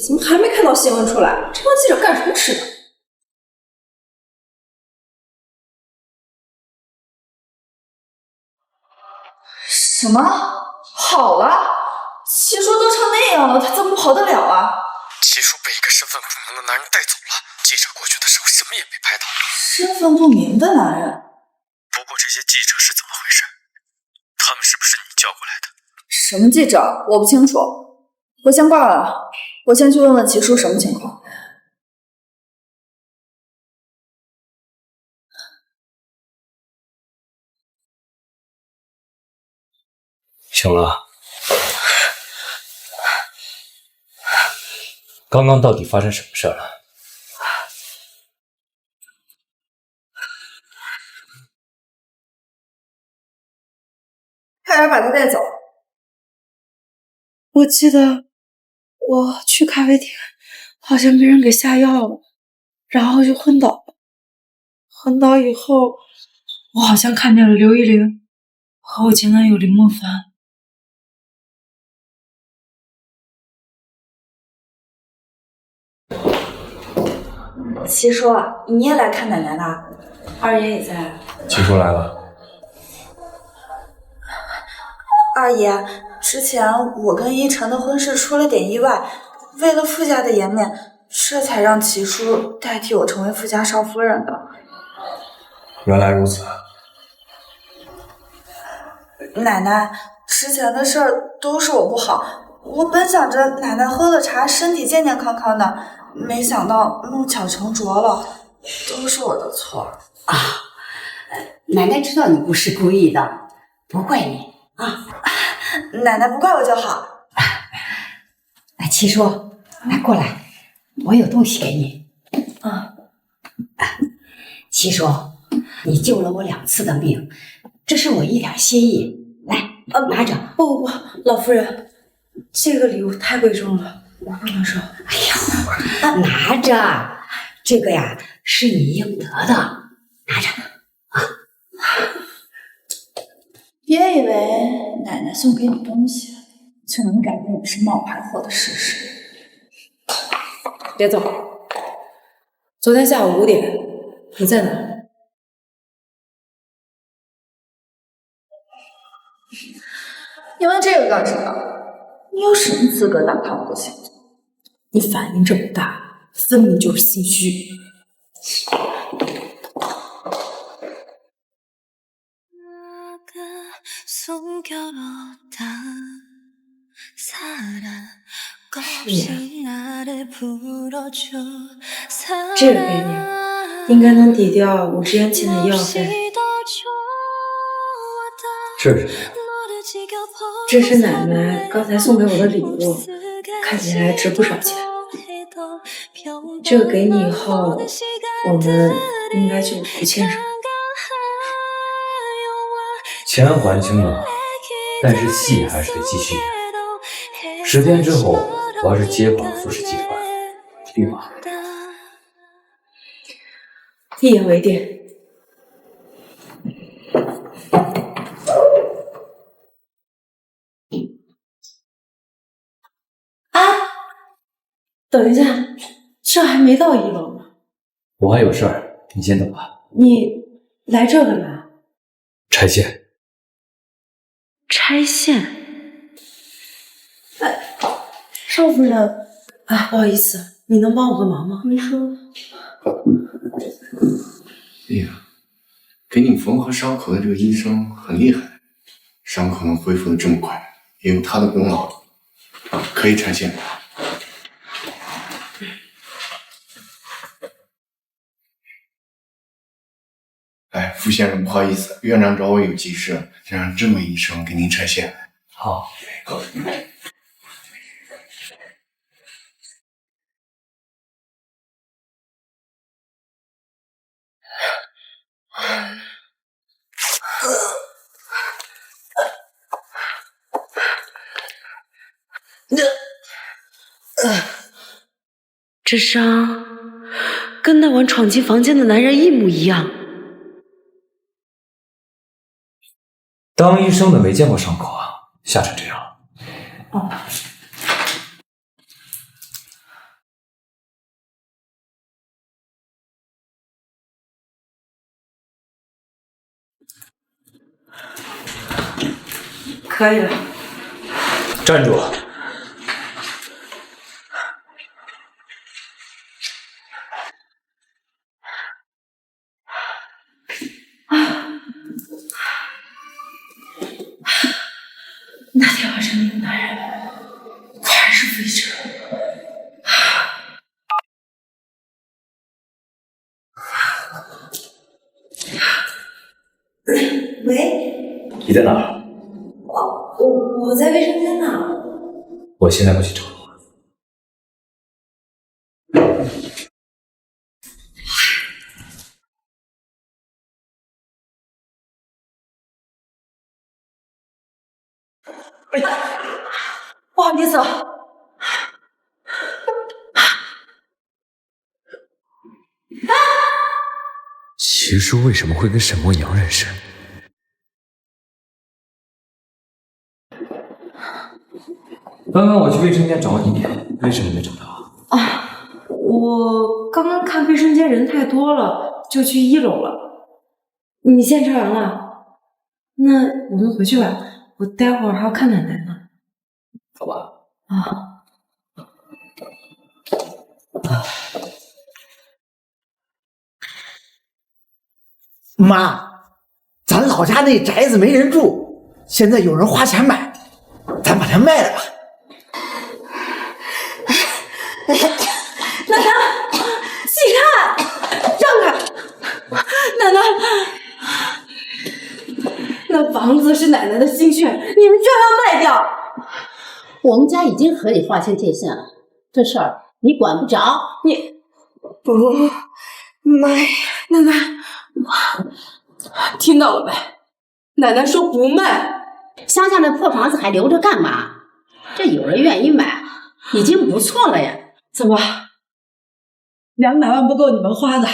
怎么还没看到新闻出来？这帮记者干什么吃的？什么？跑了？七叔都成那样了，他怎么跑得了啊？七叔被一个身份不明的男人带走了，记者过去的时候什么也没拍到。身份不明的男人？不过这些记者是怎么回事？他们是不是你叫过来的？什么记者？我不清楚。我先挂了，我先去问问齐叔什么情况。醒了。刚刚到底发生什么事了？快点把他带走。我记得我去咖啡厅，好像被人给下药了，然后就昏倒了。昏倒以后，我好像看见了刘依玲和我前男友林梦凡。齐叔，你也来看奶奶了？二爷也在。七叔来了。二爷，之前我跟依晨的婚事出了点意外，为了傅家的颜面，这才让齐叔代替我成为傅家少夫人的。原来如此。奶奶，之前的事儿都是我不好，我本想着奶奶喝了茶，身体健健康康的，没想到弄巧成拙了，都是我的错啊！奶奶知道你不是故意的，不怪你啊。奶奶不怪我就好。来，七叔，来过来，我有东西给你。七叔，你救了我2次的命，这是我一点心意。来，拿着。不，老夫人，这个礼物太贵重了，我不能收。哎呦，拿着，这个呀是你应得的，拿着啊。别以为奶奶送给你东西就能改变你是冒牌货的事实。别走，昨天下午5点，你在哪？你问这个干什么？你有什么资格打探我的行踪？你反应这么大，分明就是心虚。这个给你，应该能抵掉5支烟钱的医药费。这是什么？这是奶奶刚才送给我的礼物，看起来值不少钱。这个给你以后，我们应该就不欠什么。钱还清了，但是戏还是得继续演。10天之后，我要是接管富氏集团，立马。一言为定。等一下，这还没到1楼呢。我还有事儿，你先走吧。你来这干嘛？拆线。拆线？少夫人，不好意思，你能帮我个忙吗？你说。哎呀，给你缝合伤口的这个医生很厉害，伤口能恢复的这么快，也有他的功劳。可以拆线。哎，傅先生，不好意思，院长找我有急事，想让这位医生给您拆线。好。这伤跟那晚闯进房间的男人一模一样。当医生的没见过伤口啊，吓成这样。可以了。站住！那天晚上那个男人果然是飞车。喂，你在哪儿？我在卫生间呢。我现在过去找你。不好意思。齐叔为什么会跟沈墨阳认识？刚刚我去卫生间找你，为什么没找到？我刚刚看卫生间人太多了，就去1楼了。你现在查完了？那我们回去吧，我待会儿还要看奶奶呢。走吧。妈，咱老家那宅子没人住，现在有人花钱买，咱把它卖了吧。奶奶，细看，让开！奶奶，那房子是奶奶的心血，你们居然要卖掉！我们家已经和你划清界限了，这事儿你管不着。不，妈呀，奶奶，听到了没？奶奶说不卖。乡下那破房子还留着干嘛？这有人愿意买，已经不错了呀。怎么，200万不够你们花的？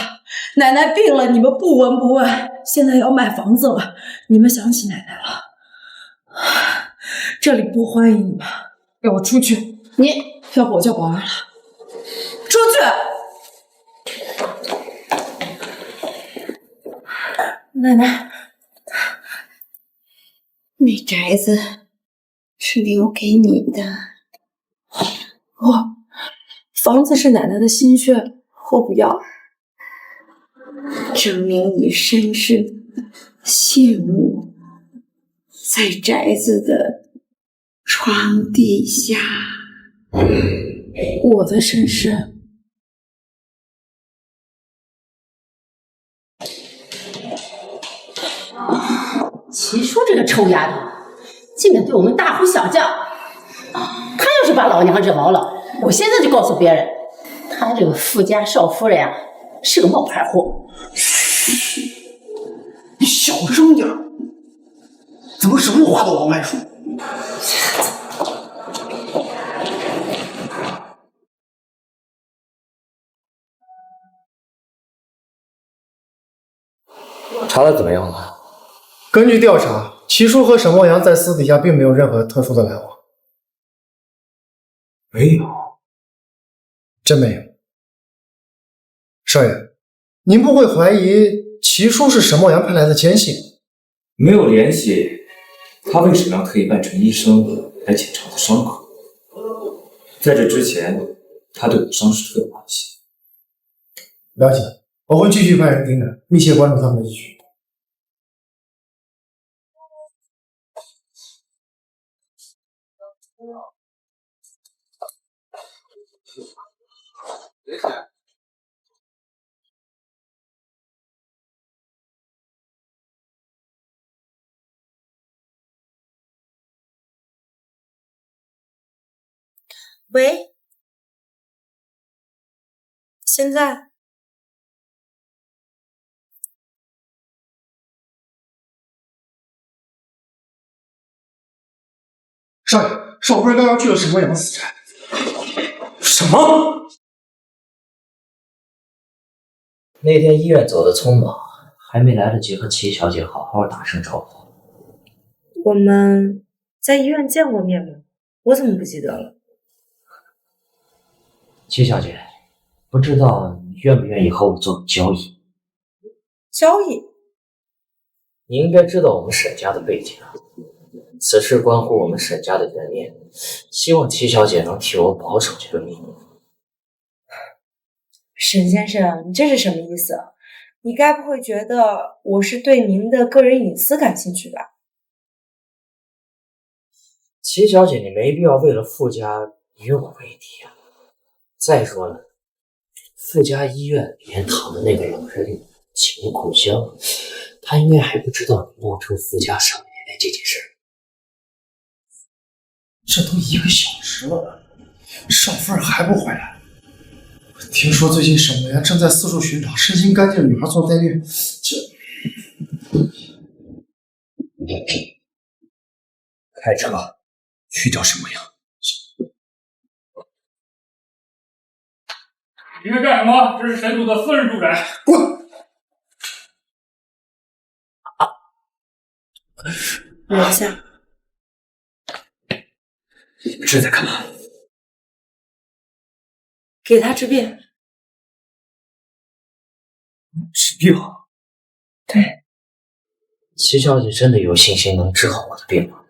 奶奶病了，你们不闻不问，现在要卖房子了，你们想起奶奶了？这里不欢迎你们，给我出去！你，要不我叫保安了。出去！奶奶，那宅子是留给你的。房子是奶奶的心血，我不要。证明你身世姓武，在宅子的床底下。我的身世。齐叔这个臭丫头，竟敢对我们大呼小叫！她要是把老娘惹毛了，我现在就告诉别人，她这个富家少夫人啊，是个冒牌货。你小声点，怎么什么话都往外说？查的怎么样了？根据调查，齐叔和沈梦阳在私底下并没有任何特殊的来往。没有，真没有。少爷，您不会怀疑齐叔是沈梦阳派来的奸细？没有联系，他为什么要特意扮成医生来检查我的伤口？在这之前，他对我伤势特有关系。了解，我会继续派人盯着，密切关注他们的一举。喂，现在少爷，少夫人刚刚去了沈梦阳的死宅。什么？那天医院走得匆忙，还没来得及和齐小姐好好打声招呼。我们在医院见过面吗？我怎么不记得了？齐小姐，不知道你愿不愿意和我做个交易？交易？你应该知道我们沈家的背景啊，此事关乎我们沈家的颜面，希望齐小姐能替我保守这个秘密。沈先生，你这是什么意思？你该不会觉得我是对您的个人隐私感兴趣吧？齐小姐，你没必要为了傅家与我为敌啊。再说了，傅家医院里面躺的那个老人秦苦香，他应该还不知道你冒充傅家少爷爷这件事。这都1个小时了，少夫人还不回来。听说最近沈梦阳正在四处寻找身心干净的女孩做代孕，开车去找沈梦阳。你在干什么？这是沈总的私人住宅。滚！留下。你们这在干嘛？给他治病。治病？对。齐小姐真的有信心能治好我的病吗？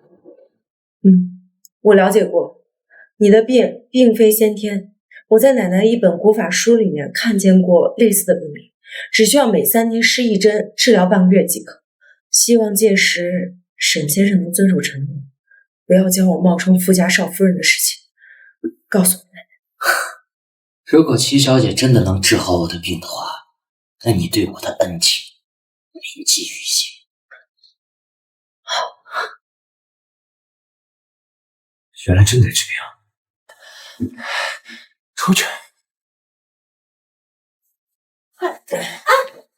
我了解过，你的病并非先天。我在奶奶一本古法书里面看见过类似的病例，只需要每3天施1针，治疗半个月即可。希望届时沈先生能遵守承诺，不要将我冒充傅家少夫人的事情告诉我奶奶。如果齐小姐真的能治好我的病的话，那你对我的恩情铭记于心。原来真在治病。出去。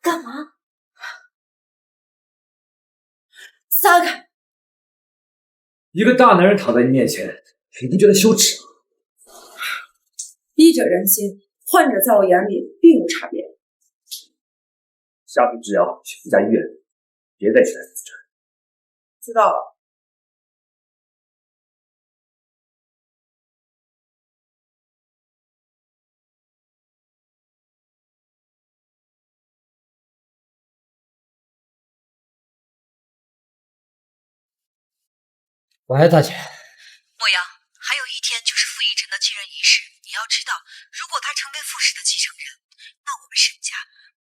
干嘛？撒开！一个大男人躺在你面前，你不觉得羞耻吗？医者仁心，患者在我眼里并无差别。下次只要去附家医院，别再去来复诊。知道了。喂，大姐。莫阳，还有1天就是傅逸尘的继任仪式，你要知道，如果他成为傅氏的继承人，那我们沈家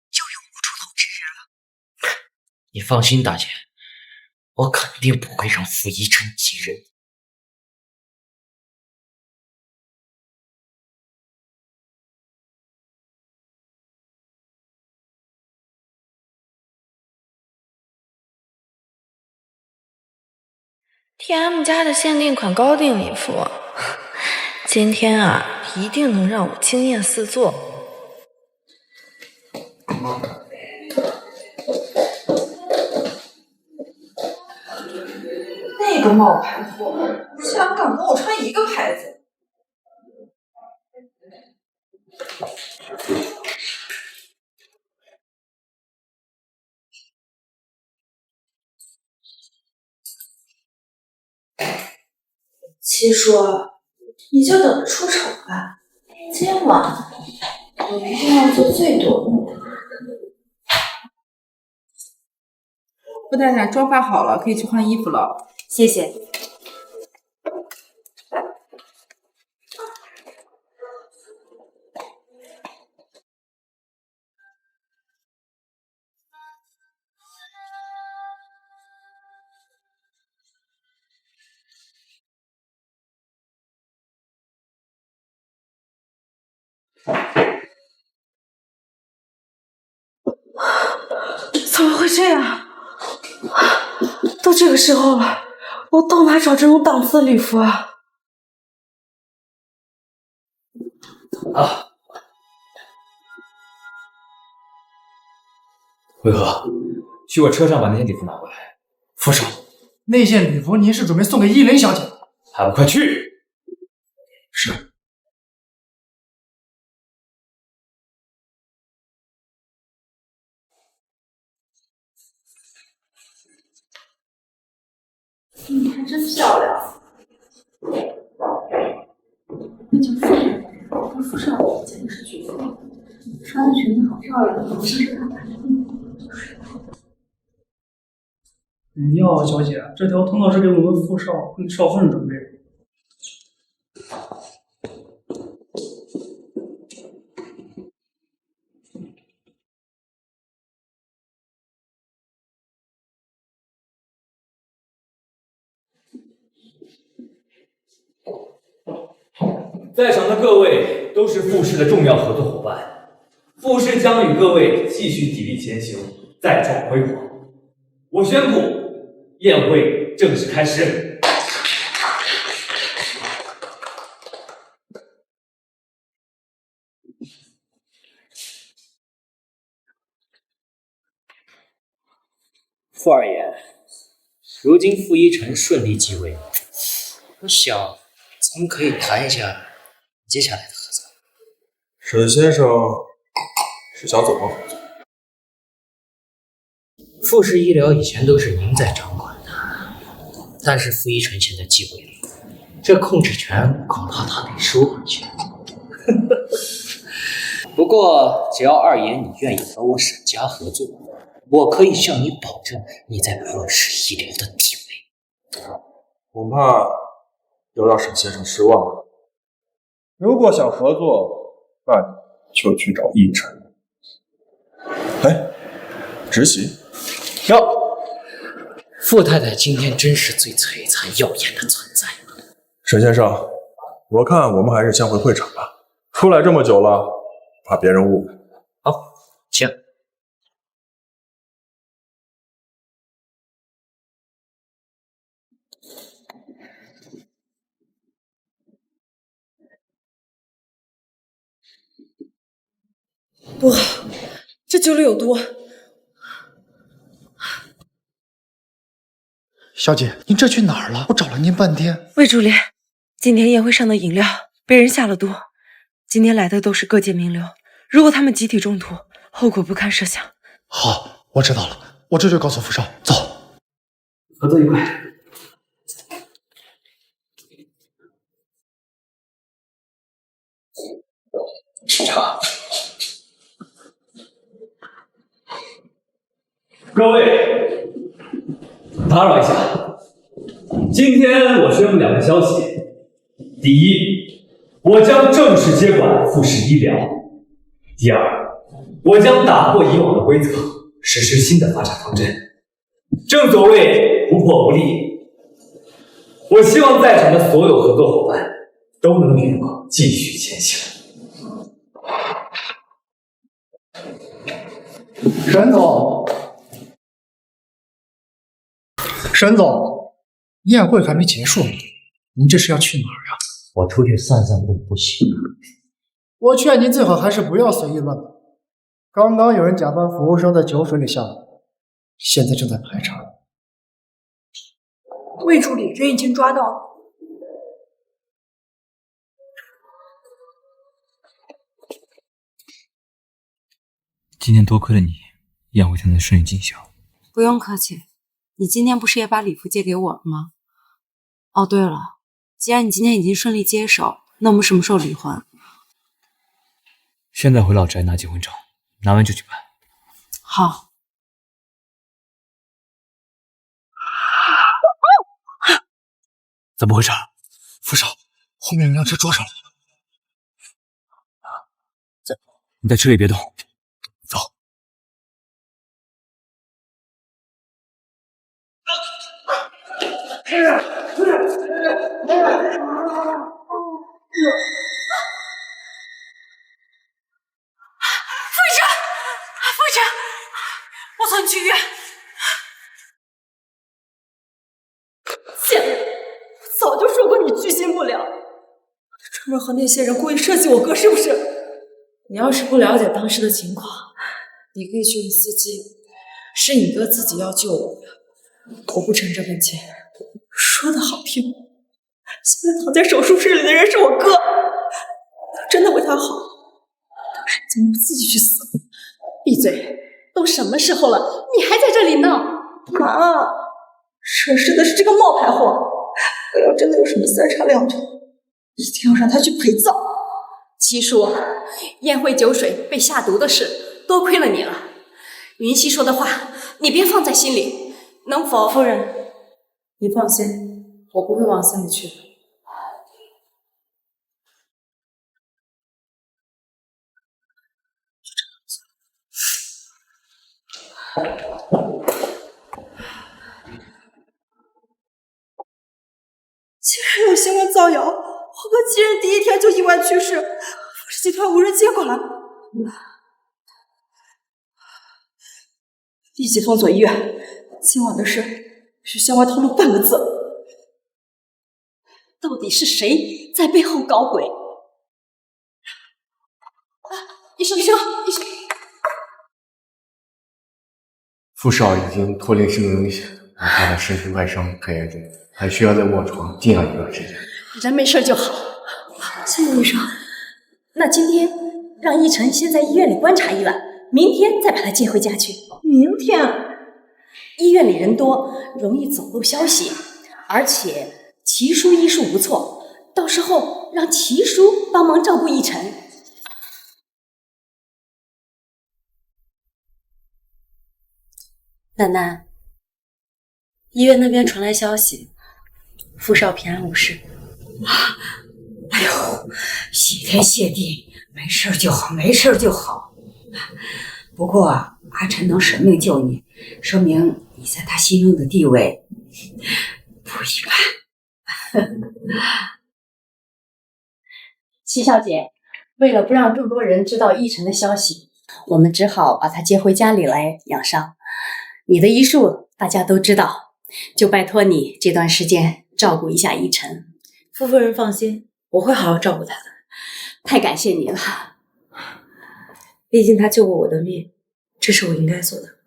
就永无出头之日了。你放心，大姐，我肯定不会让傅逸尘继任。TM 家的限定款高定礼服，今天啊，一定能让我惊艳四座。那个冒牌货，竟然敢跟我穿一个牌子！七叔，你就等着出丑吧！今晚我一定要做最夺目的。傅太太，妆发好了，可以去换衣服了。谢谢。怎么会这样？都这个时候了，我到哪找这种档次的礼服啊？回纥，去我车上把那件礼服拿过来。副手，那件礼服您是准备送给依林小姐的？还不快去！是。你还真漂亮。那件富太太跟傅少爷简直是绝配，穿的裙子好漂亮，好像是她买的。你好，小姐，这条通道是给我们傅少跟少夫人准备的。在场的各位都是傅氏的重要合作伙伴，傅氏将与各位继续砥砺前行，再创辉煌。我宣布，宴会正式开始。傅二爷，如今傅逸尘顺利继位，我想咱们可以谈一下接下来的合作。沈先生是想怎么合作？傅氏医疗以前都是您在掌管的，但是傅逸尘现在继位了，这控制权恐怕他得收回去。不过只要二爷你愿意和我沈家合作，我可以向你保证你在傅氏医疗的地位。恐怕要让沈先生失望了。如果想合作，那就去找逸尘。哎，执行。哟，傅太太今天真是最璀璨耀眼的存在。沈先生，我看我们还是先回会场吧。出来这么久了，怕别人误会。好，请。不好，这酒里有毒。小姐，您这去哪儿了？我找了您半天。魏助理，今天宴会上的饮料被人下了毒，今天来的都是各界名流，如果他们集体中毒，后果不堪设想。好，我知道了，我这就告诉傅少。走，合作愉快。茶。各位，打扰一下，今天我宣布2个消息：第一，我将正式接管富士医疗；第二，我将打破以往的规则，实施新的发展方针。正所谓不破不立，我希望在场的所有合作伙伴都能与我继续前行。沈总，沈总，宴会还没结束呢，您这是要去哪儿啊？我出去散散步不行吗？我劝您最好还是不要随意乱跑。刚刚有人假扮服务生在酒水里下毒，现在正在排查。魏助理，人已经抓到了。今天多亏了你，宴会才能顺利进行。不用客气，你今天不是也把礼服借给我了吗？哦，对了，既然你今天已经顺利接手，那我们什么时候离婚？现在回老宅拿结婚证，拿完就去办。好。怎么回事？傅少，后面有辆车撞上了。你在车里别动，走。傅医生，我送你去医院。贱人，我早就说过你居心不良，专门和那些人故意设计我哥，是不是？你要是不了解当时的情况，你可以去问司机，是你哥自己要救我的，我不承这份钱。说的好听，现在躺在手术室里的人是我哥，真的为他好，当时怎么不自己去死？闭嘴！都什么时候了，你还在这里闹？妈，惹事的是这个冒牌货，我要真的有什么三长两短，一定要让他去陪葬。七叔，宴会酒水被下毒的事，多亏了你了。云溪说的话，你别放在心里，能否？夫人，你放心，我不会往心里去的。竟然有新闻造谣，我哥继任第1天就意外去世，富士集团无人接管，立即封锁医院。今晚的事需向外透露半个字。到底是谁在背后搞鬼？医生！傅少已经脱离生命危险，而他的身体外伤还严重，还需要在卧床静养1段时间。人没事就好。谢谢医生。那今天让奕晨先在医院里观察1晚，明天再把他接回家去。明天？医院里人多，容易走漏消息，而且齐叔医术不错，到时候让齐叔帮忙照顾奕晨。楠楠，医院那边传来消息，傅少平安无事。哎呦，谢天谢地，没事就好，没事就好。不过阿晨能舍命救你，说明你在他心中的地位不一般。齐小姐，为了不让更多人知道奕晨的消息，我们只好把他接回家里来养伤。你的医术大家都知道，就拜托你这段时间照顾一下奕晨。傅夫人放心，我会好好照顾他的。太感谢你了，毕竟他救过我的命，这是我应该做的。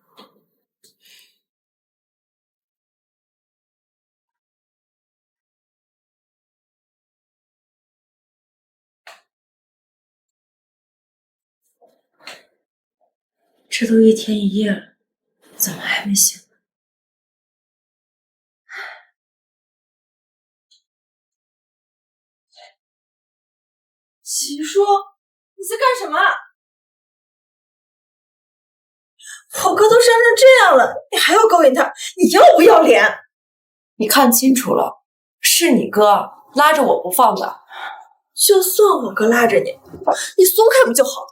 这都1天1夜了，怎么还没醒？齐叔，你在干什么？我哥都伤成这样了，你还要勾引他，你要不要脸？你看清楚了，是你哥拉着我不放的。就算我哥拉着你，你松开不就好？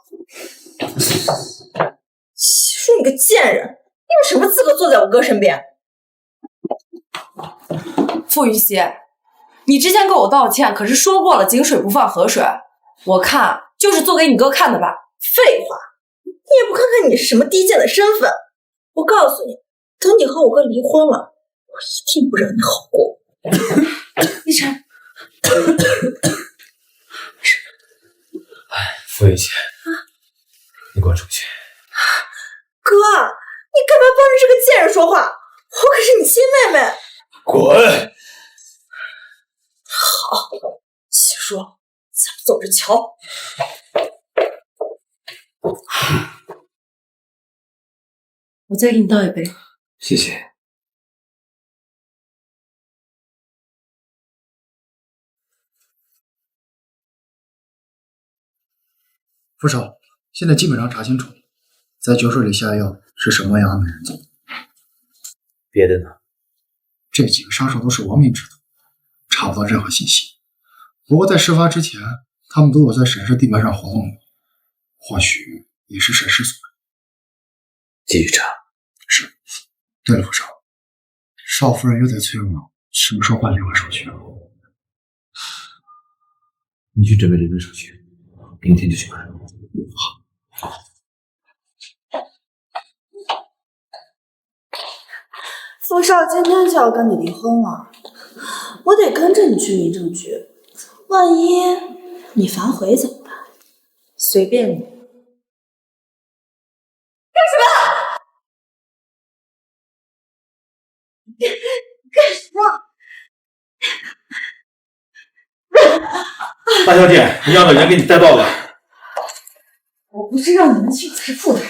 齐叔，你个贱人，你有什么资格坐在我哥身边？傅雨熙，你之前给我道歉，可是说过了井水不犯河水，我看就是做给你哥看的吧。废话，你也不看看你是什么低贱的身份。我告诉你，等你和我哥离婚了，我一定不让你好过。一晨，傅雨姐，你给我出去！哥，你干嘛帮着这个贱人说话？我可是你亲妹妹。滚！好，齐叔，咱们走着瞧。我再给你倒一杯。谢谢。副手，现在基本上查清楚，在酒水里下药是什么样的人做的？别的呢？这几个杀手都是亡命之徒，查不到任何信息。不过在事发之前，他们都有在沈氏地盘上活动过，或许也是沈氏所为。继续查。是。对了，副手，邵夫人又在催我什么时候办离婚手续？你去准备离婚手续，明天就去办。好。傅少今天就要跟你离婚了，我得跟着你去民政局，万一你反悔怎么办？随便你。干什么？干什么？大小姐，你让的人给你带到了。我不是让你们请的是傅太太，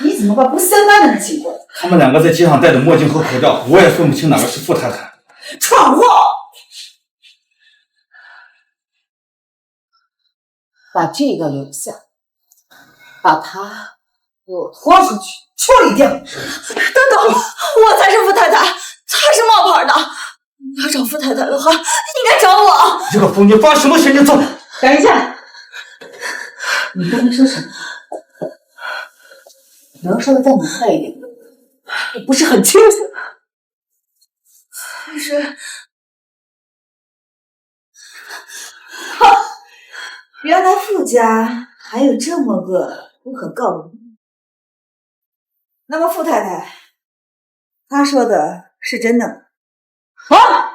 你怎么把不相干的人请过来？他们两个在街上戴着墨镜和口罩，我也分不清哪个是傅太太。闯祸！把这个留下，把他给我拖出去处理掉。等等，我才是傅太太，他是冒牌的。你要找傅太太的话，应该找我。这个疯女发什么神经疯？等一下，你刚才说什么？能说的再明白一点吗？我不是很清楚。但是，原来傅家还有这么个不可告的秘密。那么傅太太，她说的是真的吗？啊！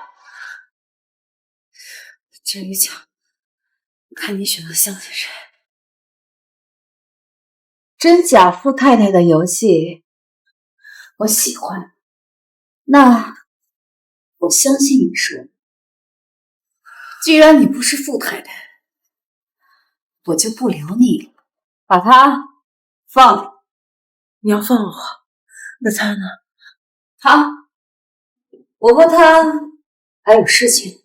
这一枪，看你选择相信谁。真假傅太太的游戏，我喜欢。那我相信你说，既然你不是傅太太，我就不留你了，把他放了。你要放我，那他呢？我和他还有事情。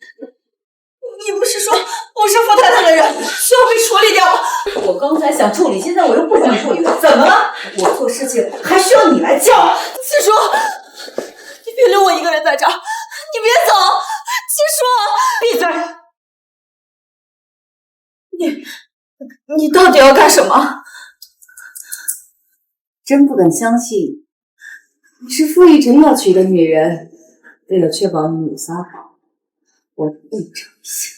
你不是说我是傅太太的人，需要被处理掉吗？我刚才想处理，现在我又不想处理，怎么了？我做事情还需要你来教？七叔，你别留我一个人在这儿，你别走，七叔，闭嘴！你到底要干什么？真不敢相信，你是傅逸晨要娶的女人。为了确保你有撒谎，我应承一下。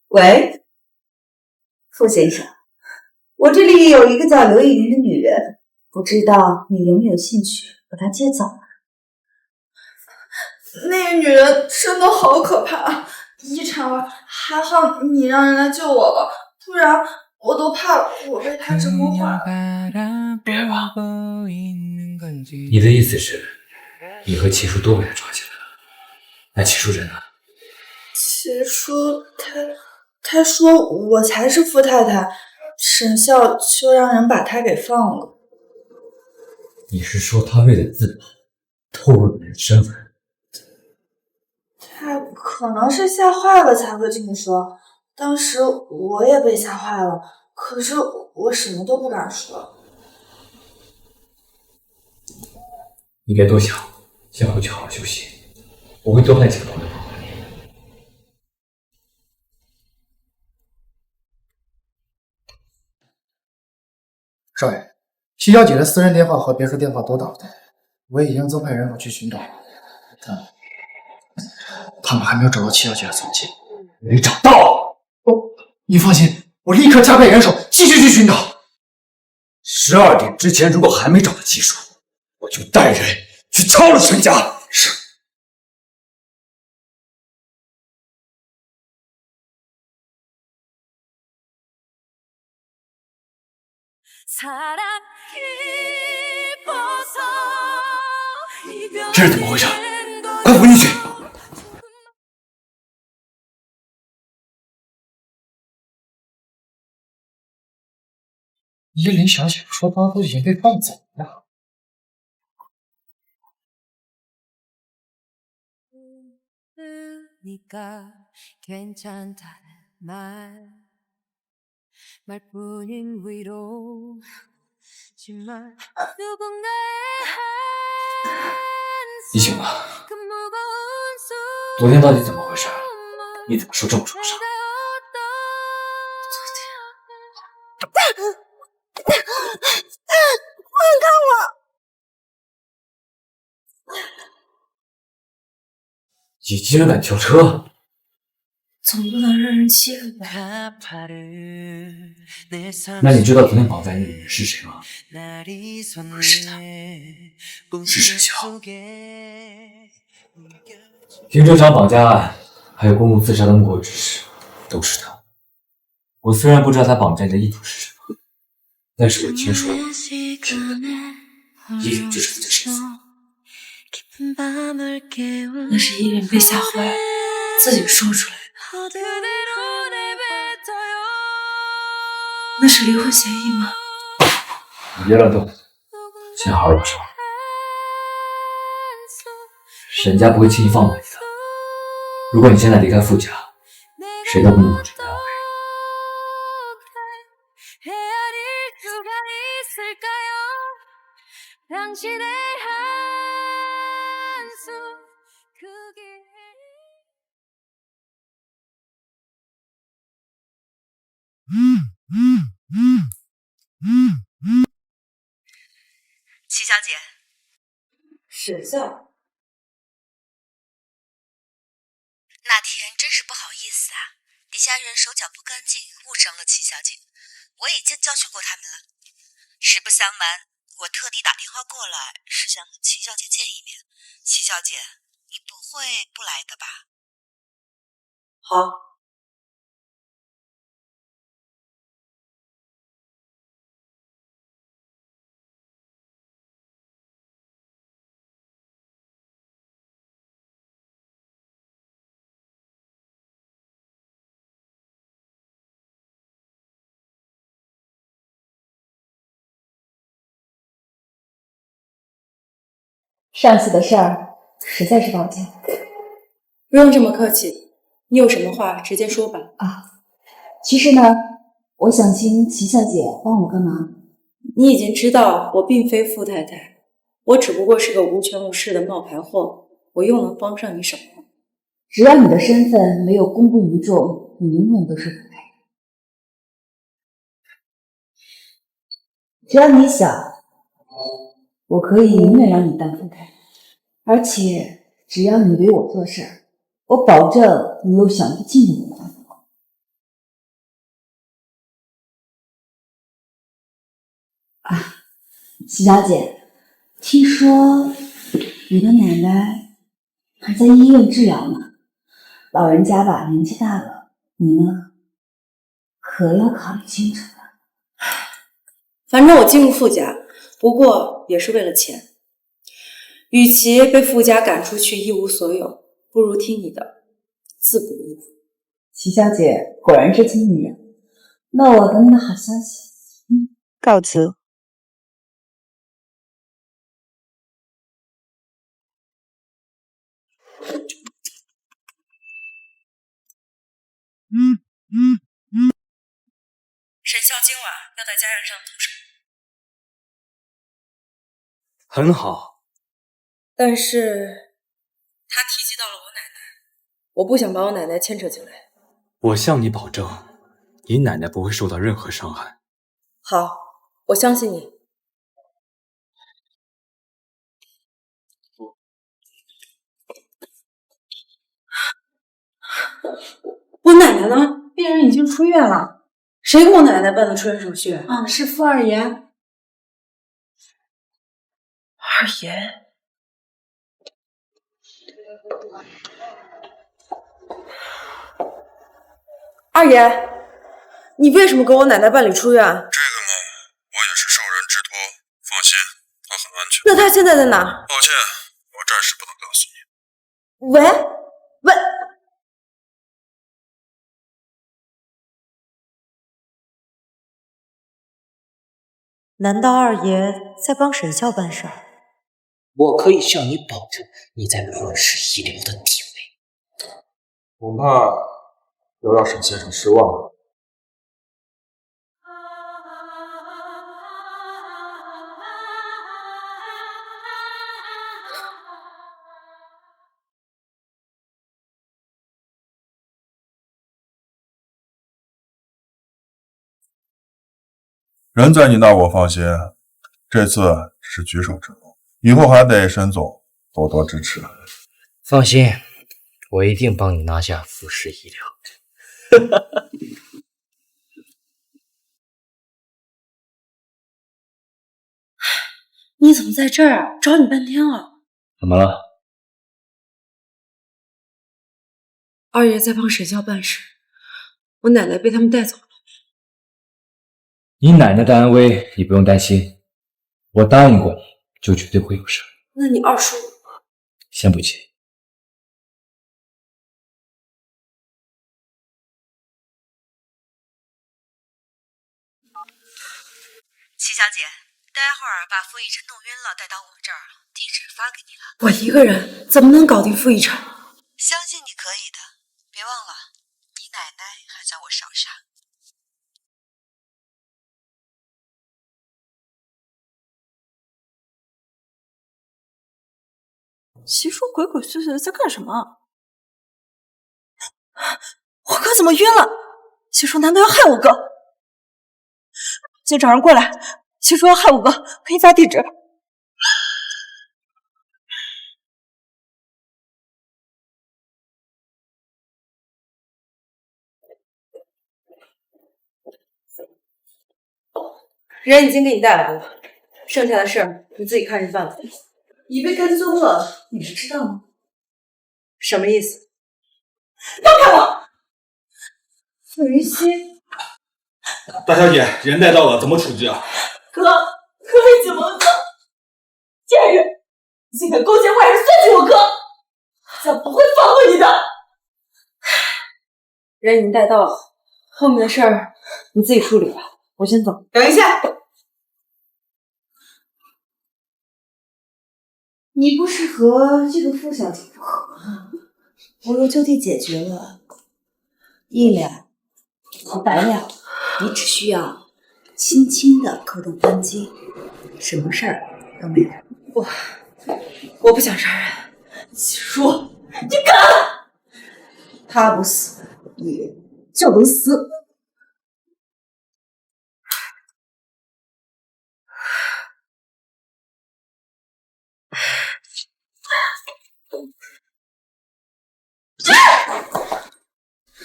喂，傅先生，我这里有一个叫刘艺云的女人，不知道你有没有兴趣把她接走？那个女人真的好可怕，一晨儿，还好你让人来救我了，不然我都怕我被他折磨坏了。别忘，你的意思是，你和齐叔都被他抓起来了？那齐叔人呢？齐叔他说我才是富太太，沈笑就让人把他给放了。你是说他为了自保，透露你的身份？他可能是吓坏了才会这么说，当时我也被吓坏了，可是我什么都不敢说。你别多想，先回去好好休息，我会多派几个朋友帮帮你。少爷，齐小姐的私人电话和别墅电话都打不通，我已经增派人手去寻找了，他们还没有找到齐小姐的踪迹。没找到？你放心，我立刻加派人手继续去寻找。12点之前如果还没找到齐叔，我就带人去抄了全家。是。这是怎么回事？快扶进去！依林小姐说她都已经被放走了。你醒了？昨天到底怎么回事？你怎么受这么重伤？放开我！你竟然敢跳车！总不能让人欺负吧？那你知道昨天绑在你的人是谁吗？不是他，是沈潇。停车场绑架案，还有公共自杀的幕后指使，都是他。我虽然不知道他绑架你的意图是什么，但是我听说，依林就是负责审死。那是依林被吓坏了，自己说出来的。那是离婚协议吗？你别乱动，先好好养伤。沈家不会轻易放过你的。如果你现在离开傅家，谁都不能保证你的安危。齐小姐，沈笑，那天真是不好意思啊，底下人手脚不干净，误伤了齐小姐。我已经教训过他们了。实不相瞒，我特地打电话过来，是想和齐小姐见一面。齐小姐，你不会不来的吧？好。上次的事儿实在是抱歉。不用这么客气，你有什么话直接说吧。其实呢，我想请齐小姐帮我个忙。你已经知道我并非傅太太，我只不过是个无权无势的冒牌货，我又能帮上你什么？只要你的身份没有公布于众，你永远都是傅太太。只要你想，我可以永远让你当傅太太，而且只要你为我做事，我保证你有享不尽的荣耀。齐小姐，听说你的奶奶还在医院治疗呢，老人家吧，年纪大了，你呢，可要考虑清楚了。反正我进入傅家，不过也是为了钱。与其被傅家赶出去一无所有，不如听你的，自不如。齐小姐果然是聪明人，那我等你的好消息。告辞。沈笑今晚要带家人上通城，很好。但是他提及到了我奶奶，我不想把我奶奶牵扯进来。我向你保证，你奶奶不会受到任何伤害。好，我相信你。我奶奶呢？病人已经出院了。谁给我奶奶办的出院手续？是傅二爷。二爷。二爷，你为什么给我奶奶办理出院？这个嘛，我也是受人之托，放心，她很安全。那她现在在哪？抱歉，我暂时不能告诉你。喂，难道二爷在帮沈笑办事儿？我可以向你保证，你在傅氏一流的地位。恐怕又让沈先生失望了。人在你那我放心，这次只是举手之劳，以后还得沈总多多支持。放心，我一定帮你拿下傅氏医疗。你怎么在这儿？找你半天了。怎么了？二爷在帮沈笑办事，我奶奶被他们带走了。你奶奶的安危你不用担心，我答应过你，就绝对不会有事。那你二叔？先不急。齐小姐，待会儿把傅逸晨弄晕了带到我这儿，地址发给你了。我一个人怎么能搞定傅逸晨？相信你可以的，别忘了，你奶奶还在我手上。齐叔鬼鬼祟祟的在干什么？我哥怎么晕了？齐叔难道要害我哥？先找人过来，齐叔要害我哥，可以发地址。人已经给你带来了，剩下的事儿你自己看着办吧。一被跟踪了，你是知道吗？什么意思？放开我！傅云熙，大小姐，人带到了，怎么处置啊？哥已经蒙了，贱人，你竟敢勾结坏人算计我哥，咱不会放过你的。人已经带到了，后面的事儿你自己处理吧，我先走。等一下。你不是和这个傅小姐不和吗？我若就地解决了1两和100两，你只需要轻轻的扣动扳机，什么事儿都没有。我不想杀人。齐叔，你敢！他不死，你就能死。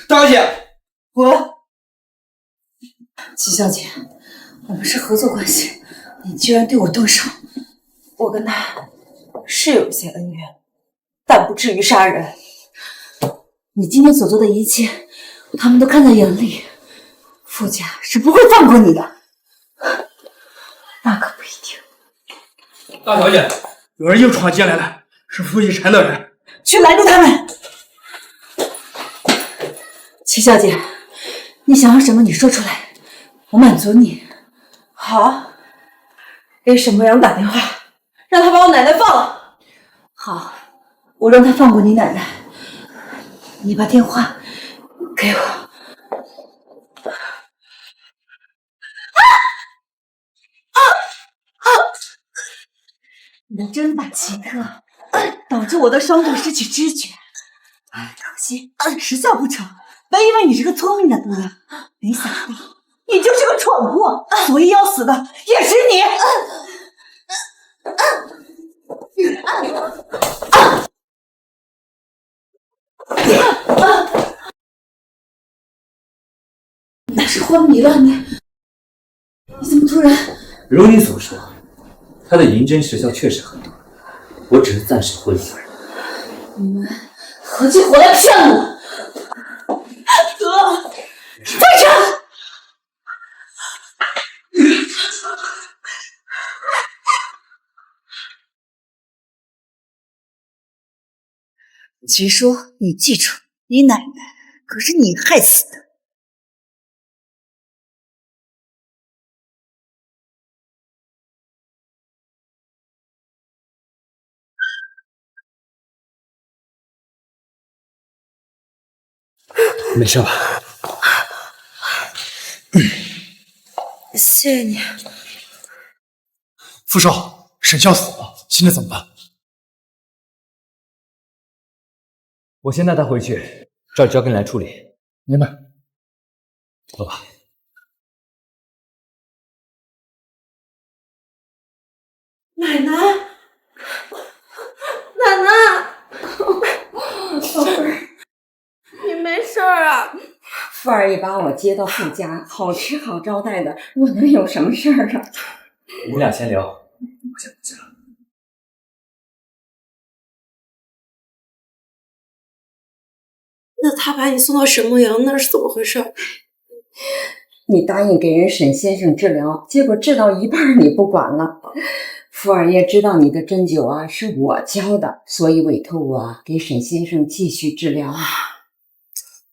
大小姐，齐小姐，我们是合作关系，你居然对我动手，我跟他是有一些恩怨，但不至于杀人。你今天所做的一切，他们都看在眼里。傅家是不会放过你的。那可不一定。大小姐，有人又闯进来了，是傅一晨的人。去拦住他们！齐小姐，你想要什么？你说出来，我满足你。好，给沈博阳打电话，让他把我奶奶放了。好，我让他放过你奶奶。你把电话给我。你的针法奇特，导致我的双腿失去知觉。可惜时效不成。本以为你是个聪明的姑娘，没想到你就是个蠢货，所以要死的也是你。你是昏迷了？你怎么突然？如你所说，他的银针时效确实很短，我只是暂时昏迷而已。你们合起伙来骗我！哥，费城！直说，你记住，你奶奶可是你害死的。没事吧？谢谢你。傅少，沈笑死了，现在怎么办？我先带他回去，这儿交给你来处理。明白。走吧。奶奶，奶奶，宝贝儿，你没事儿啊？富二爷把我接到傅家，好吃好招待的，我能有什么事儿啊？你俩先聊，我先回去了。那他把你送到沈梦阳那是怎么回事？你答应给人沈先生治疗，结果治到一半你不管了。傅二爷知道你的针灸啊是我教的，所以委托我给沈先生继续治疗。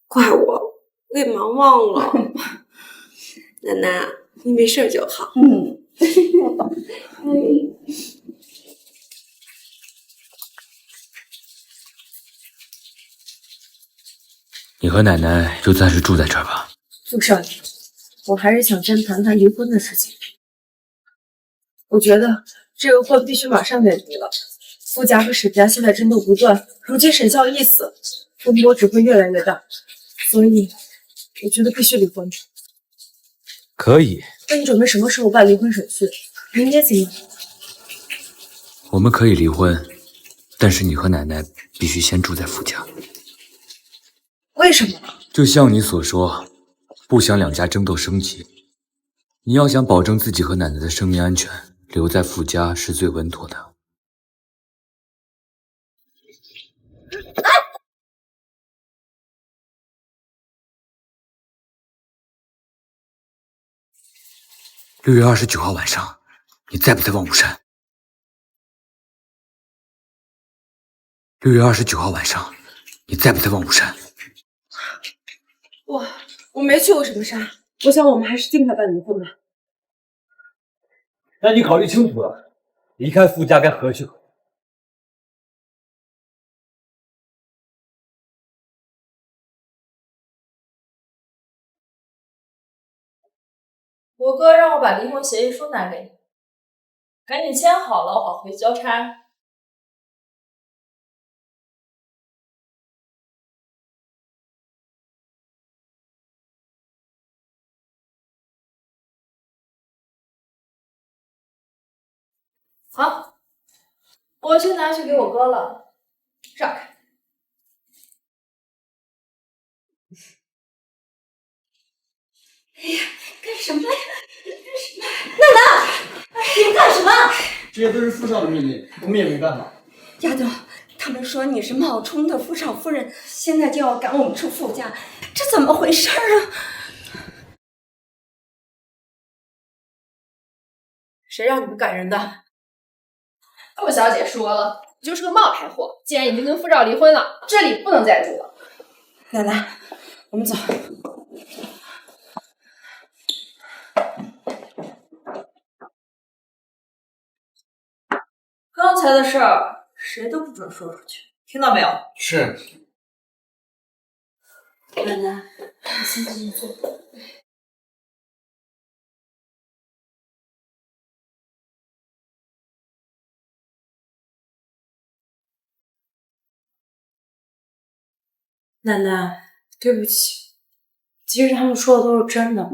怪我给忙忘了。奶奶，你没事就好。你和奶奶就暂时住在这儿吧。傅少爷，我还是想先谈谈离婚的事情。我觉得这个婚必须马上给离了。傅家和沈家现在争斗不断，如今沈笑一死，风波只会越来越大，所以我觉得必须离婚。可以。那你准备什么时候办离婚手续？明天行吗？我们可以离婚，但是你和奶奶必须先住在傅家。为什么？就像你所说，不想两家争斗升级。你要想保证自己和奶奶的生命安全，留在傅家是最稳妥的。6月29号晚上，你在不在望武山？6月29号晚上，你在不在望武山？我没去过什么山，我想我们还是尽快办离婚吧。那你考虑清楚了，离开傅家该何去何从？我哥让我把离婚协议书拿给你，赶紧签好了，我好回去交差。好，我去拿去给我哥了。让开。哎呀，干什么呀？奶奶，你们干什么？这些都是傅少的命令，我们也没办法。丫头，他他们说你是冒充的傅少夫人，现在就要赶我们出傅家，这怎么回事啊？谁让你们赶人的？傅小姐说了，你就是个冒牌货。既然已经跟傅少离婚了，这里不能再住了。奶奶，我们走。刚才的事儿，谁都不准说出去，听到没有？是。奶奶，你先进去坐。奶奶，对不起，其实他们说的都是真的，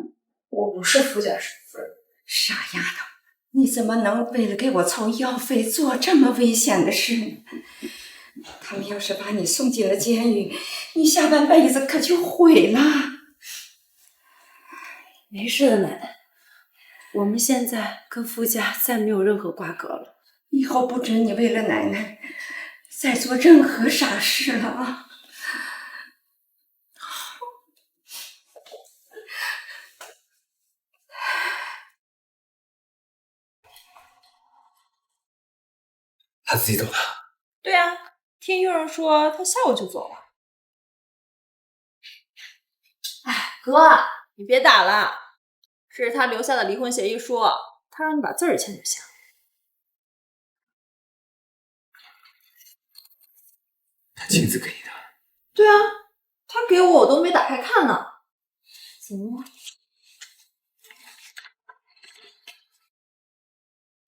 我不是傅家少夫人。傻丫头，你怎么能为了给我凑医药费做这么危险的事呢？他们要是把你送进了监狱，你下半辈子可就毁了。没事的，奶奶，我们现在跟傅家再没有任何瓜葛了。以后不准你为了奶奶再做任何傻事了啊！他自己走的。对啊，听佣人说他下午就走了。哎，哥，你别打了，这是他留下的离婚协议书，他让你把字儿签就行。他亲自给你的？对啊，他给我都没打开看呢。行吗？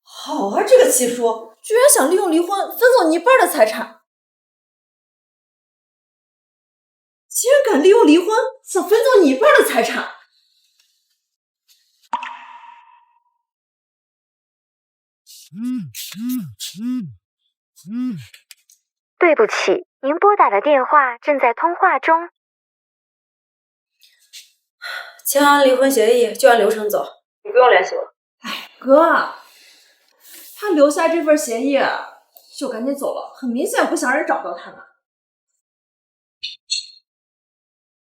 好啊，这个七叔居然想利用离婚分走你一半的财产，竟然敢利用离婚想分走你一半的财产！对不起，您拨打的电话正在通话中。签完离婚协议就按流程走，你不用联系我。哎，哥。他留下这份协议就赶紧走了，很明显不想让人找到他们。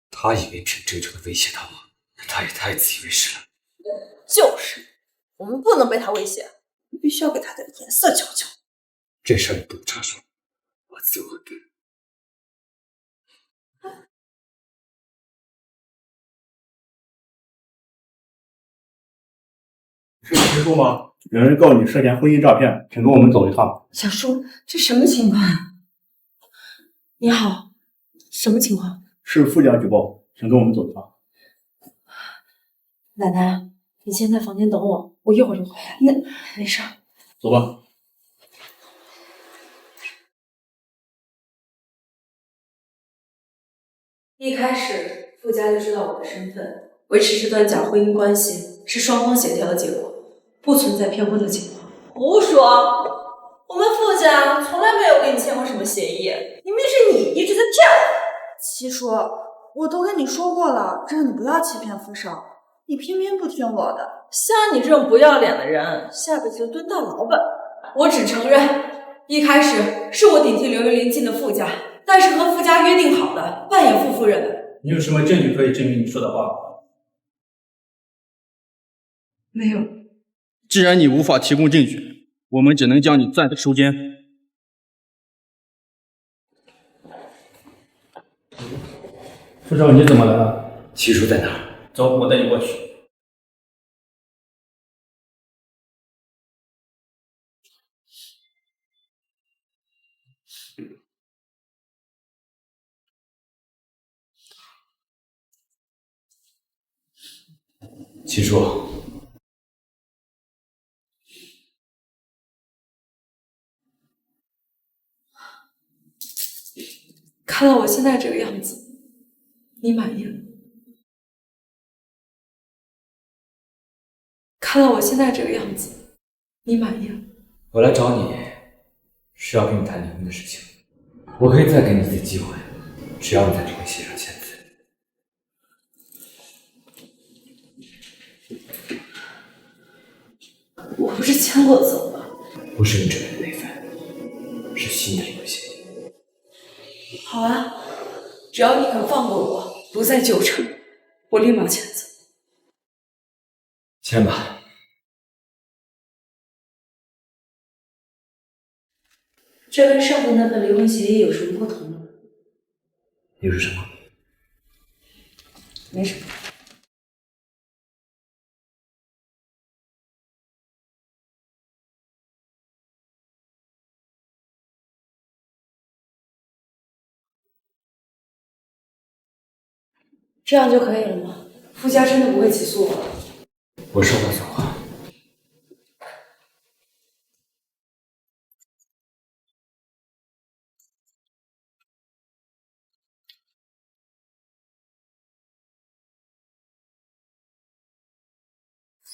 他以为凭这种的威胁他，他也太自以为是了。就是，我们不能被他威胁，必须要给他点颜色瞧瞧。这事儿你不能插手，我自会给。是徐叔吗？有人告你涉嫌婚姻诈骗，请跟我们走一趟。小叔，这什么情况？你好，什么情况？是傅家举报，请跟我们走一趟。奶奶，你先在房间等我，我一会儿就回来。那没事。走吧。一开始，傅家就知道我的身份，维持这段假婚姻关系是双方协调的结果，不存在骗婚的情况。胡说！我们傅家从来没有跟你签过什么协议，明明是你一直在骗我。七叔，我都跟你说过了，让你不要欺骗傅少，你偏偏不听我的。像你这种不要脸的人，下辈子就蹲大牢吧。我只承认，一开始是我顶替刘玉玲进的傅家，但是和傅家约定好的，扮演傅夫人的。你有什么证据可以证明你说的话？没有。既然你无法提供证据，我们只能将你暂时收监。傅少，你怎么来了？七叔在哪儿？走，我带你过去。七叔，看到我现在这个样子，你满意了？看到我现在这个样子，你满意了？我来找你是要跟你谈离婚的事情，我可以再给你一次机会，只要你在离婚协议上签字。我不是签过字吗？不是你准备的那份，是新的离婚协议。好啊，只要你肯放过我，不再纠缠，我立马签字。签吧。这跟上次那份离婚协议有什么不同呢？又是什么？没什么。这样就可以了吗？傅家真的不会起诉我？我说过算话。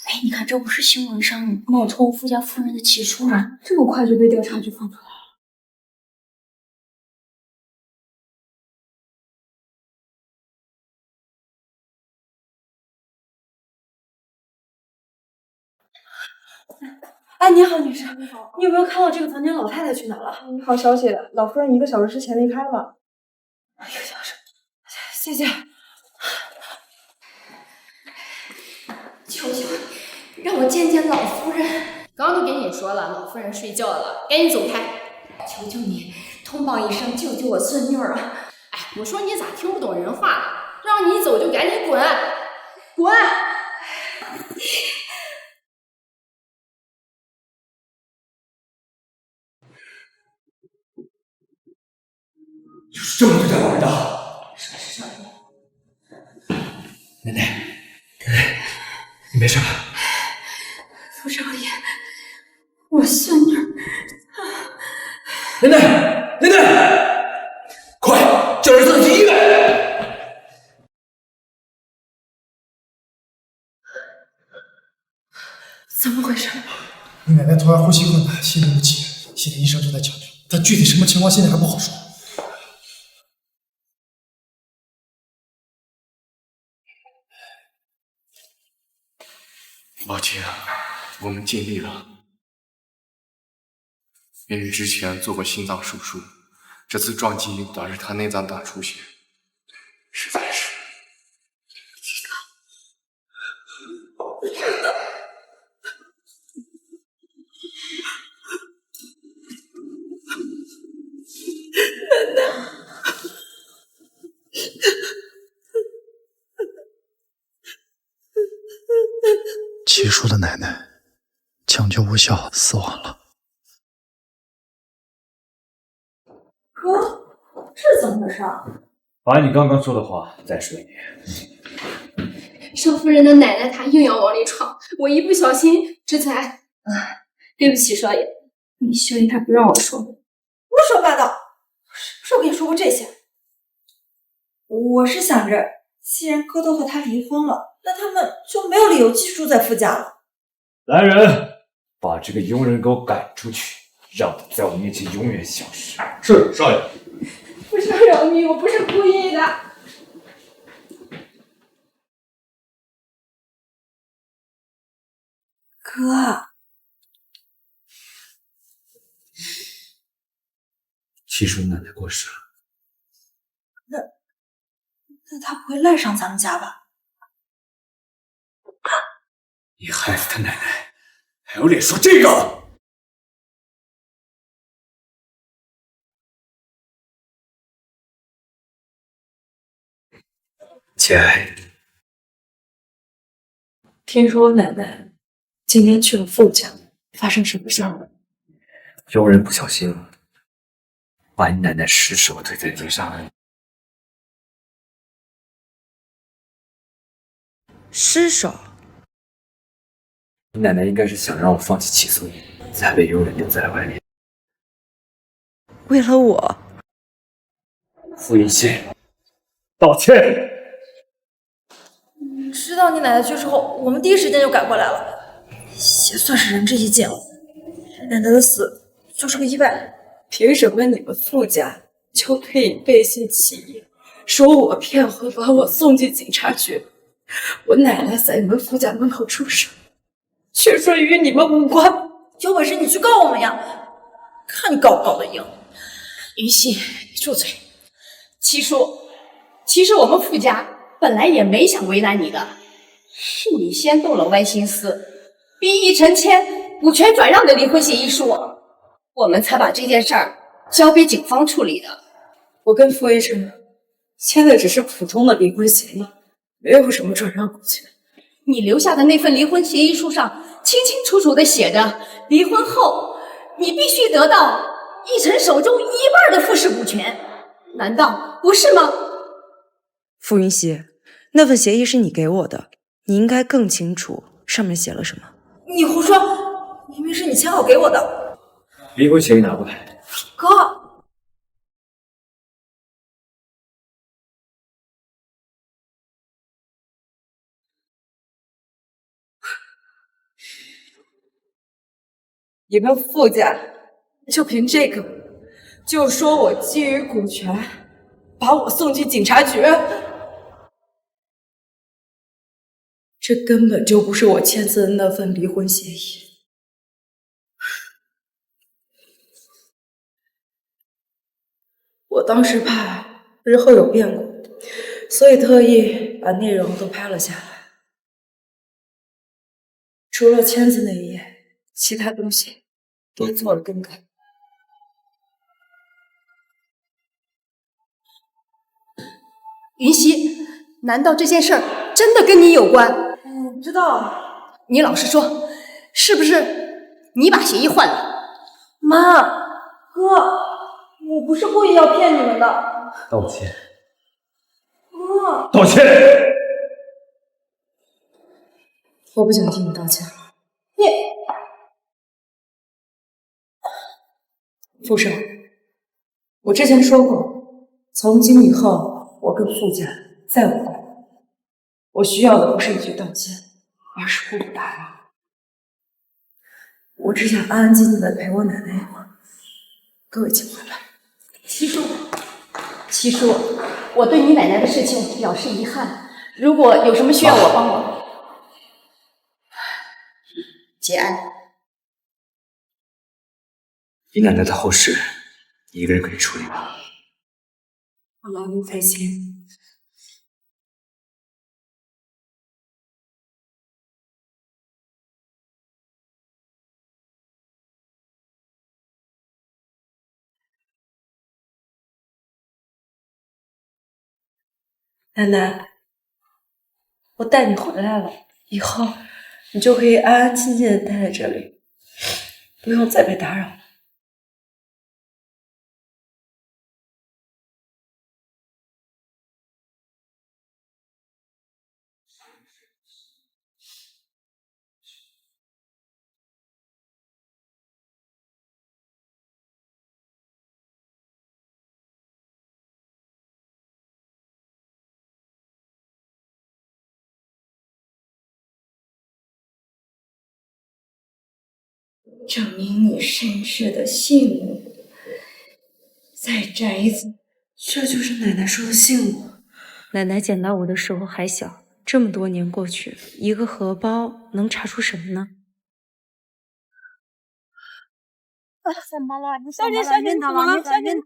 哎，你看，这不是新闻上冒充傅家夫人的起诉吗？这么快就被调查局放出来了。哎，你好，女士，你好，你有没有看到这个房间老太太去哪了？你好，小姐，老夫人1个小时之前离开了。1个小时，谢谢。求求你，让我见见老夫人。刚刚都给你说了，老夫人睡觉了，赶紧走开。求求你，通报一声，救救我孙女儿啊！哎，我说你咋听不懂人话呢？让你走就赶紧滚，滚！就是这么对待老人的。少爷，奶奶，你没事吧？傅少爷，我孙女儿。奶奶，奶奶，快叫人送去医院！怎么回事？你奶奶突然呼吸困难，心律不齐，现在医生正在抢救，但具体什么情况现在还不好说。抱歉，我们尽力了。因为之前做过心脏手术，这次撞击导致他内脏大出血，实在是。奶奶，齐叔的奶奶抢救无效死亡了。哥，这怎么回事？把你刚刚说的话再说一遍。少夫人的奶奶她硬要往里闯，我一不小心，这才……对不起，少爷，你修理她不让我说。胡说八道！什么时候跟你说过这些？我是想着，既然哥都和他离婚了，那他们就没有理由寄住在傅家了。来人，把这个佣人给我赶出去，让他在我面前永远消失。是，少爷。不是饶命，我不是故意的。哥，七叔奶奶过世了，那他不会赖上咱们家吧？你害死他奶奶，还有脸说这个？亲爱的，听说我奶奶今天去了傅家，发生什么事了？佣人不小心把你奶奶尸首推在地上。尸首？你奶奶应该是想让我放弃起诉你，才被佣人留在了外面。为了我？傅一信，道歉。知道你奶奶去世后，我们第一时间就赶过来了，也算是仁至义尽了。奶奶的死就是个意外。凭什么你们傅家就可以背信弃义，说我骗婚，把我送进警察局？我奶奶在你们傅家门口出事，却说与你们无关。有本事你去告我们呀！看你告不告得赢。云溪，你住嘴！七叔，其实我们傅家本来也没想为难你的，是你先动了歪心思，逼奕晨签股权转让的离婚协议书，我们才把这件事儿交给警方处理的。我跟傅奕晨签的只是普通的离婚协议，没有什么转让股权。你留下的那份离婚协议书上清清楚楚的写着，离婚后你必须得到奕晨手中1半的傅氏股权，难道不是吗？傅云熙，那份协议是你给我的，你应该更清楚上面写了什么。你胡说，明明是你签好给我的。离婚协议拿过来。哥，你们傅家就凭这个，就说我觊觎股权，把我送进警察局？这根本就不是我签字的那份离婚协议。我当时怕日后有变故，所以特意把内容都拍了下来。除了签字那一页，其他东西都做了更改。云溪，难道这件事儿真的跟你有关？不知道。你老实说，是不是你把协议换了？妈，哥，我不是故意要骗你们的。道歉。哥，道歉。我不想听你道歉了。傅少，我之前说过，从今以后我跟傅家再无关。我需要的不是一句道歉，而是互不打扰。我只想安安静静的陪我奶奶一会儿。各位请回来。七叔，我对你奶奶的事情表示遗憾，如果有什么需要我帮忙，节哀。你奶奶的后事，你一个人可以处理吧？我劳您费心。奶奶，我带你回来了，以后你就可以安安静静的待在这里，不用再被打扰了。证明你身世的姓母，在宅子，这就是奶奶说的姓母。奶奶捡到我的时候还小，这么多年过去，一个荷包能查出什么呢？怎么了？你小姐，小姐，晕倒了，小姐。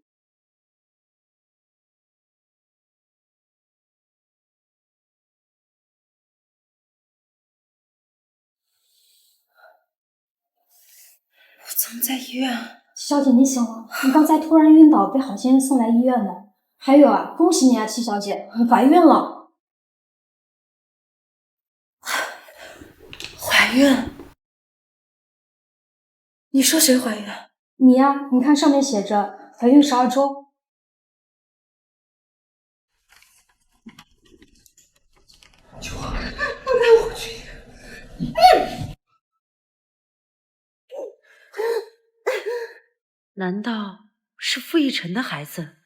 我怎么在医院？小姐，你醒了！你刚才突然晕倒，被好心人送来医院的。还有啊，恭喜你啊，戚小姐，你怀孕了！怀孕？你说谁怀孕？你呀，你看上面写着怀孕12周。我带我去。难道是傅奕晨的孩子？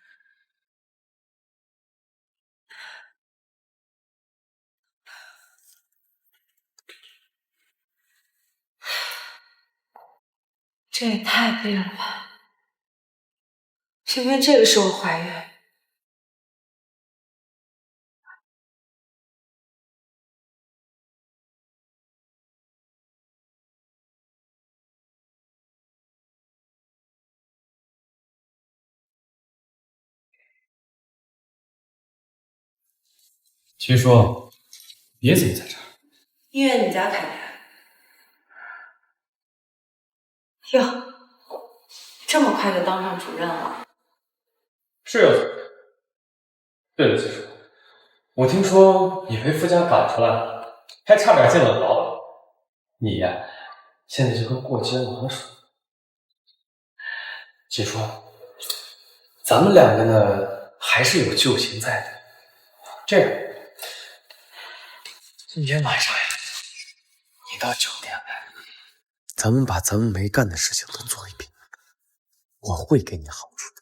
这也太悲了吧！偏偏这个时候怀孕。七叔，别自己在这儿。医院你家凯凯。哟，这么快就当上主任了？是有责任。对了，七叔，我听说你被傅家赶出来了，还差点进冷牢了。你呀，现在就跟过街王似的。七叔，咱们两个呢，还是有旧情在的。这样，今天晚上呀，你到酒店来，咱们把咱们没干的事情都做一遍，我会给你好处的。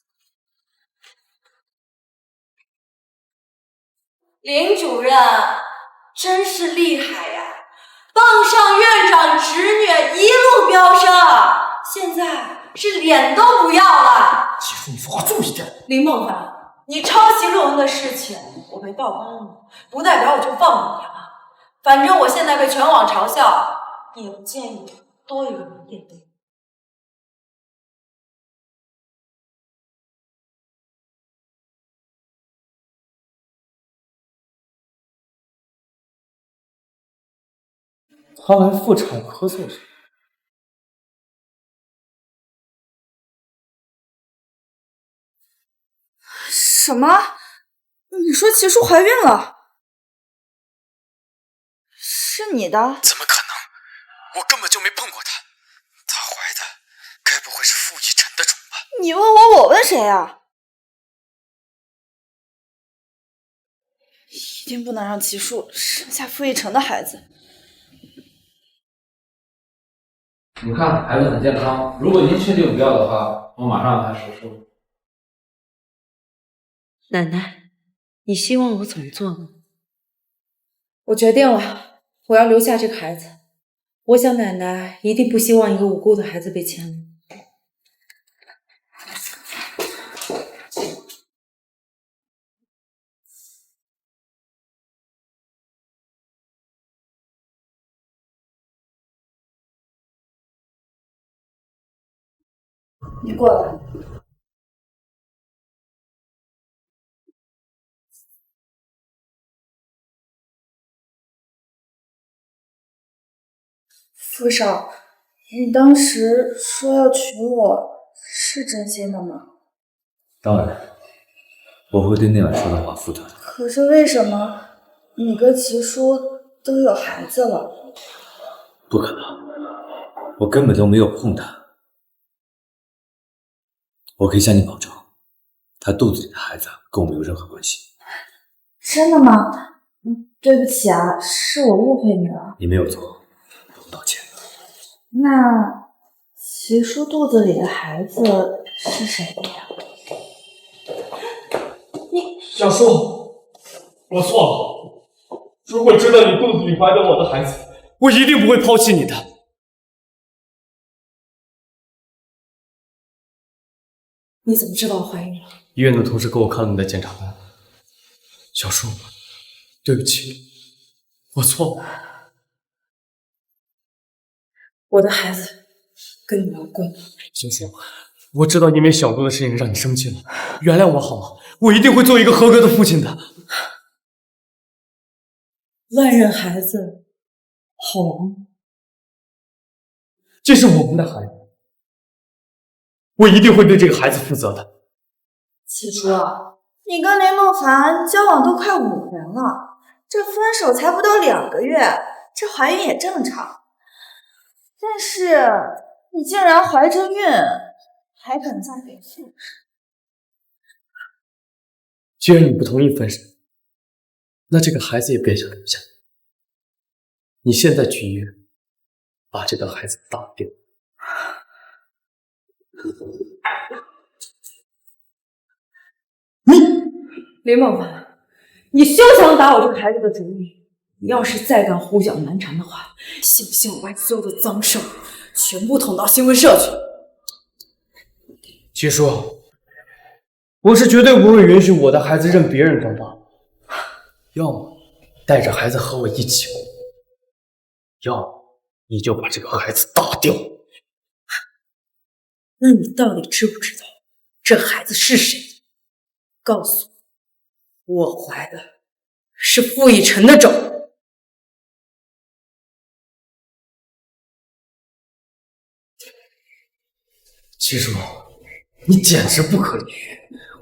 林主任真是厉害呀，傍上院长侄女一路飙升，现在是脸都不要了。七叔，你说话注意点。林梦凡，你抄袭论文的事情我被曝光了，不代表我就放你了。反正我现在被全网嘲笑，也不建议多一个人垫背。他来妇产科做什么？什么？你说齐叔怀孕了？是你的？怎么可能？我根本就没碰过她。她怀的该不会是傅一晨的种吧？你问我，我问谁啊？一定不能让齐叔生下傅一晨的孩子。你看，孩子很健康。如果您确定不要的话，我马上让他手术。奶奶，你希望我怎么做呢？我决定了，我要留下这个孩子。我想奶奶一定不希望一个无辜的孩子被牵连。你过来。傅少，你当时说要娶我，是真心的吗？当然，我会对那晚说的话负责的。可是为什么你跟齐叔都有孩子了？不可能，我根本都没有碰他。我可以向你保证，他肚子里的孩子跟我没有任何关系。真的吗？对不起啊，是我误会你了。你没有错，不用道歉。那齐叔肚子里的孩子是谁的呀？小叔，我错了。如果知道你肚子里怀着我的孩子，我一定不会抛弃你的。你怎么知道我怀孕了？医院的同事给我看了你的检查单。小叔，对不起，我错了。我的孩子跟你无关。星星，我知道因为小杜的事情让你生气了，原谅我好吗？我一定会做一个合格的父亲的。乱认孩子，好玩？这是我们的孩子，我一定会对这个孩子负责的。齐叔，你跟林梦凡交往都快5年了，这分手才不到2个月，这怀孕也正常。但是你竟然怀着孕，还敢嫁给傅氏？既然你不同意分手，那这个孩子也别想留下。你现在去医院，把这个孩子打掉。林梦凡，你休想打我这个孩子的主意！你要是再敢胡搅蛮缠的话，信不信我把你所有的脏事全部捅到新闻社去？七叔，我是绝对不会允许我的孩子任别人当爸爸，要么带着孩子和我一起，要么你就把这个孩子打掉。那你到底知不知道这孩子是谁的？告诉我，我怀的是傅以晨的种。齐叔，你简直不可理喻！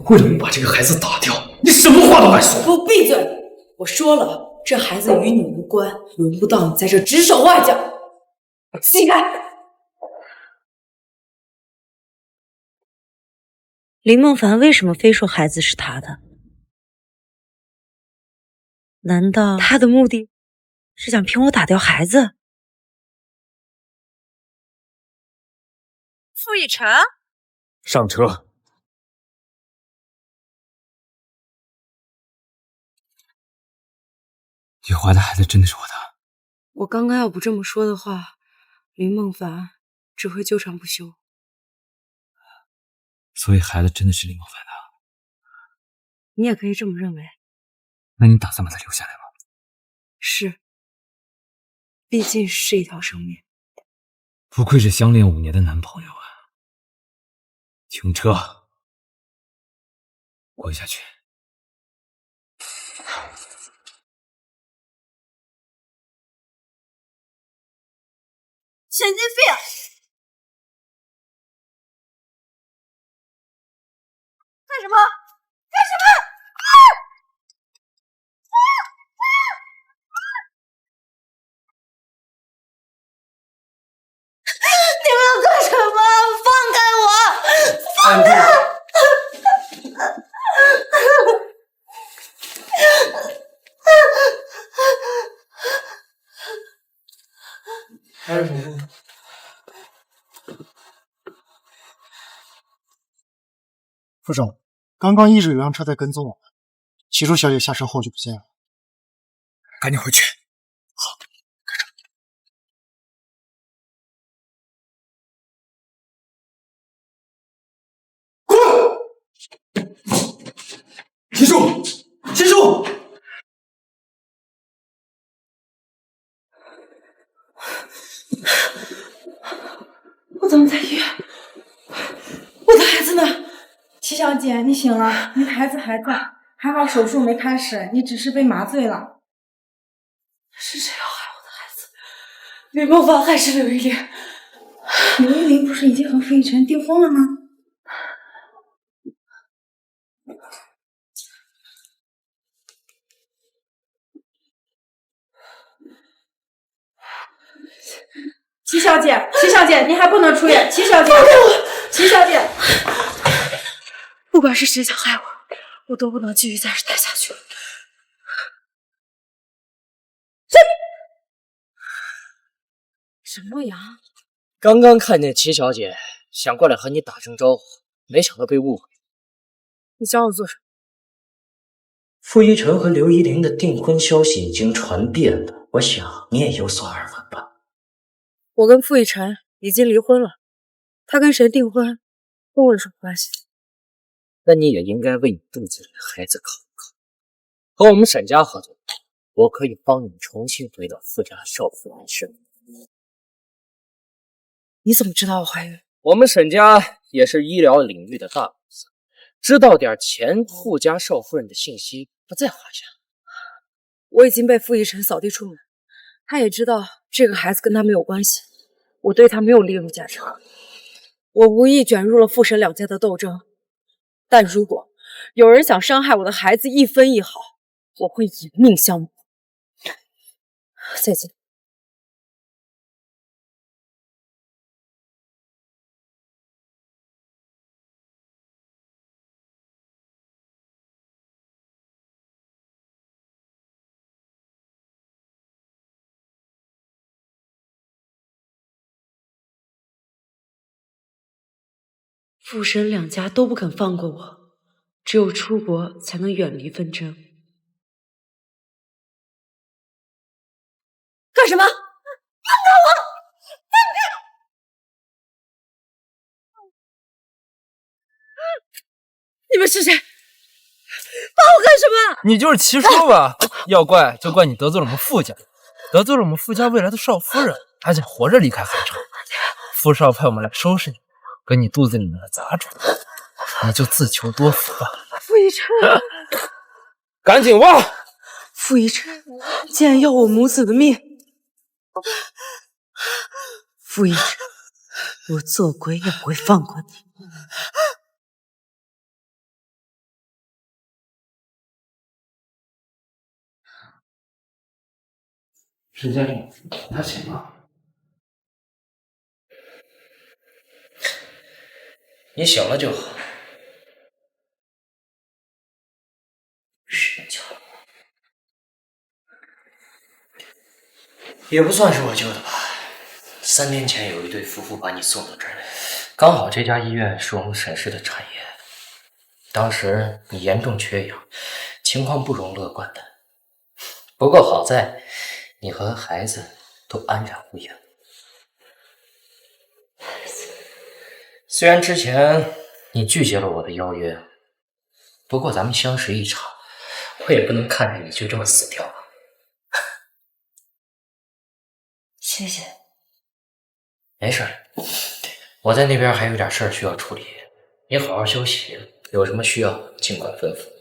为了你把这个孩子打掉，你什么话都敢说！给我闭嘴！我说了，这孩子与你无关，轮不到你在这指手画脚。起开！林梦凡为什么非说孩子是他的？难道他的目的是想骗我打掉孩子？傅以晨，上车。你怀的孩子真的是我的。我刚刚要不这么说的话，林梦凡只会纠缠不休。所以孩子真的是林梦凡的。你也可以这么认为。那你打算把他留下来吗？是，毕竟是一条生命。不愧是相恋5年的男朋友啊！停车，滚下去！神经病！干什么？干什么？你们要干什么？放开我！放开！还有什么？副手，刚刚一直有辆车在跟踪我们，齐楚小姐下车后就不见了。赶紧回去。齐楚，齐楚！我怎么在医院？我的孩子呢？齐小姐，你醒了，你的孩子还在，还好手术没开始，你只是被麻醉了。是谁要害我的孩子？林梦凡还是刘玉玲？刘玉玲不是已经和傅以晨订婚了吗？齐小姐，齐小姐，你还不能出院！齐小姐，放开我！齐小姐，不管是谁想害我，我都不能继续在这待下去。什么呀？刚刚看见齐小姐想过来和你打声招呼，没想到被误会。你找我做什么？傅一晨和刘依玲的订婚消息已经传遍了，我想你也有所耳闻吧？我跟傅以晨已经离婚了，他跟谁订婚跟我有什么关系？那你也应该为你肚子里的孩子考虑考虑。和我们沈家合作，我可以帮你重新回到傅家少妇人身份。你怎么知道我怀孕？我们沈家也是医疗领域的大公司，知道点前傅家少夫人的信息不在话下。我已经被傅一晨扫地出门，他也知道这个孩子跟他没有关系，我对他没有利用价值。我无意卷入了傅沈两家的斗争，但如果有人想伤害我的孩子一分一毫，我会以命相搏。再见。傅沈两家都不肯放过我，只有出国才能远离纷争。干什么？放开我！你们是谁？把我干什么？你就是齐叔吧？要怪就怪你得罪了我们傅家，得罪了我们傅家未来的少夫人，还想活着离开海城。傅少派我们来收拾你，跟你肚子里面的杂种，你就自求多福吧。傅一晨，赶紧挖！傅一晨竟然要我母子的命！傅一晨，我做鬼也不会放过你！沈经理，他醒了。你醒了就好。是你救了我，也不算是我救的吧。3年前有一对夫妇把你送到这儿来，刚好这家医院是我们沈氏的产业。当时你严重缺氧，情况不容乐观的。不过好在你和孩子都安然无恙。虽然之前你拒绝了我的邀约，不过咱们相识一场，我也不能看着你就这么死掉啊！谢谢。没事，我在那边还有点事儿需要处理，你好好休息，有什么需要尽管吩咐。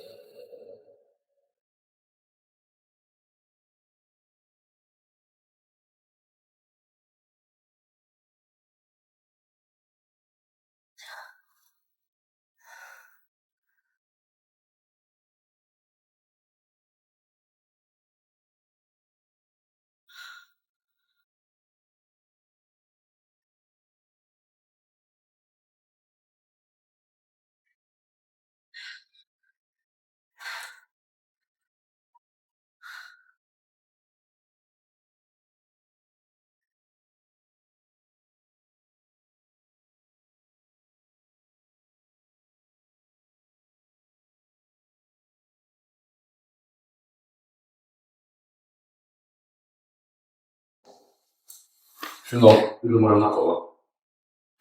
沈总，为什么让他走了？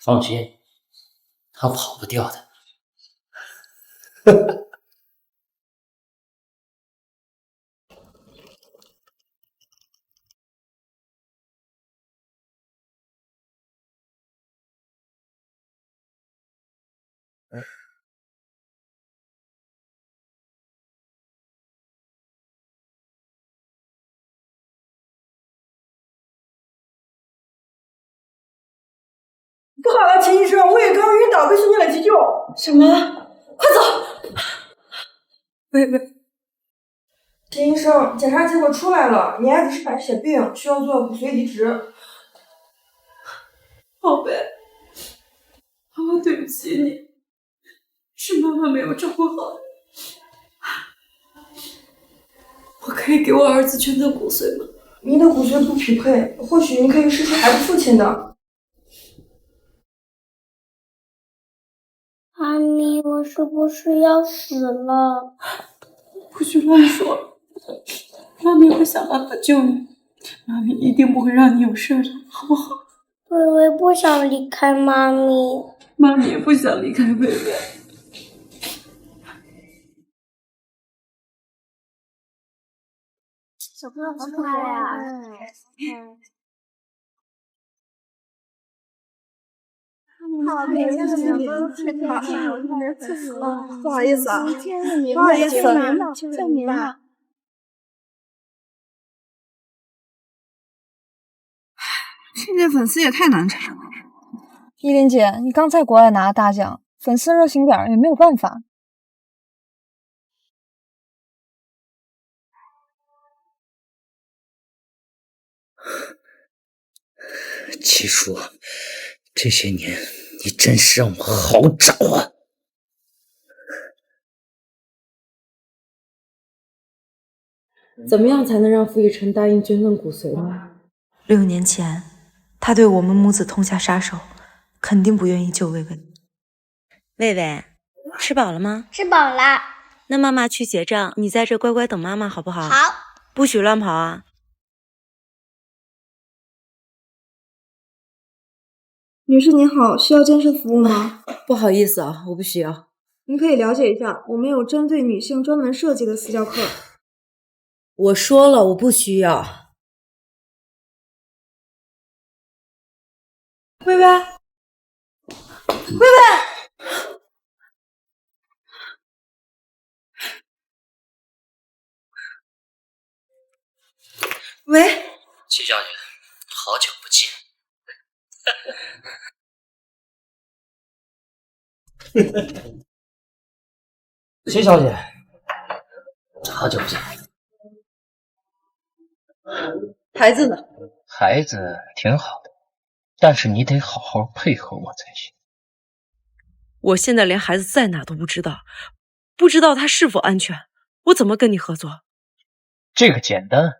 放心，他跑不掉的。不好了，秦医生，我也刚晕倒，被送进了急救。什么？快走！喂，秦医生，检查结果出来了，你儿子是白血病，需要做骨髓移植。宝贝，妈妈对不起你，是妈妈没有照顾好你。我可以给我儿子捐赠骨髓吗？您的骨髓不匹配，或许您可以试试孩子父亲的。妈咪，我是不是要死了？不许乱说，妈咪会想办法救你，妈咪一定不会让你有事的，好不好？微微不想离开妈咪，妈咪也不想离开微微。小朋友好可爱呀！好美呀！不好意思啊，不好意思，证明了。这届粉丝也太难缠了。依林姐，你刚在国外拿了大奖，粉丝热情点也没有办法。七叔，这些年你真是让我好找啊！怎么样才能让傅雨辰答应捐赠骨髓呢？6年前，他对我们母子痛下杀手，肯定不愿意救薇薇。薇薇，吃饱了吗？吃饱啦。那妈妈去结账，你在这乖乖等妈妈，好不好？好。不许乱跑啊！女士您好，需要健身服务吗？不好意思啊，我不需要。您可以了解一下，我们有针对女性专门设计的私教课。我说了，我不需要。薇薇，薇薇。喂，齐小姐，好久不见。齐小姐，好久不见。孩子呢？孩子挺好的，但是你得好好配合我才行。我现在连孩子在哪都不知道，不知道他是否安全，我怎么跟你合作？这个简单。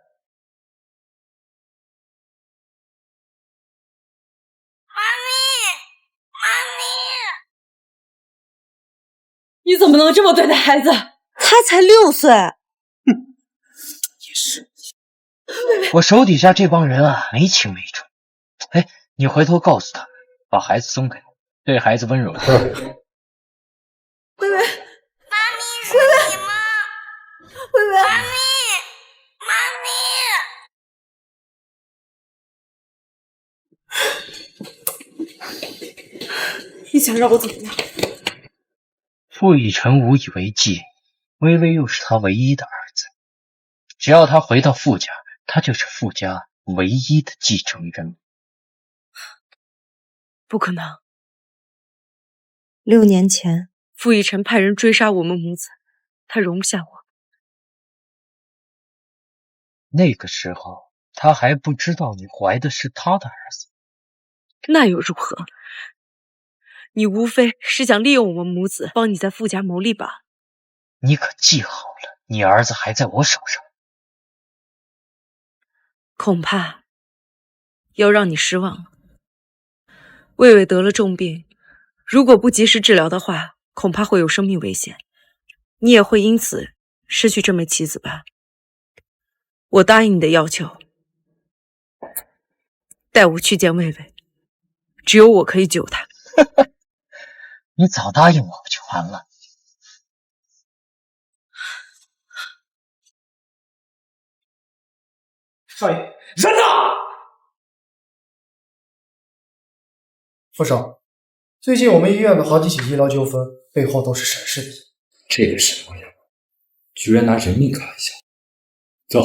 你怎么能这么对待孩子？他才6岁。也是。我手底下这帮人啊，没轻没重。哎，你回头告诉他，把孩子送给我，对孩子温柔点。微微，妈咪是你吗？微微，妈咪，你想让我怎么样？傅逸尘无以为继，微微又是他唯一的儿子，只要他回到傅家，他就是傅家唯一的继承人。不可能！6年前，傅逸尘派人追杀我们母子，他容不下我。那个时候，他还不知道你怀的是他的儿子。那又如何？你无非是想利用我们母子，帮你在傅家谋利罢了。你可记好了，你儿子还在我手上。恐怕要让你失望了。魏魏得了重病，如果不及时治疗的话，恐怕会有生命危险。你也会因此失去这枚棋子吧？我答应你的要求，带我去见魏魏，只有我可以救她。你早答应我不就完了？少爷，人呢？副手，最近我们医院的好几起医疗纠纷背后都是沈氏的。这个沈王爷居然拿人命开玩笑！走，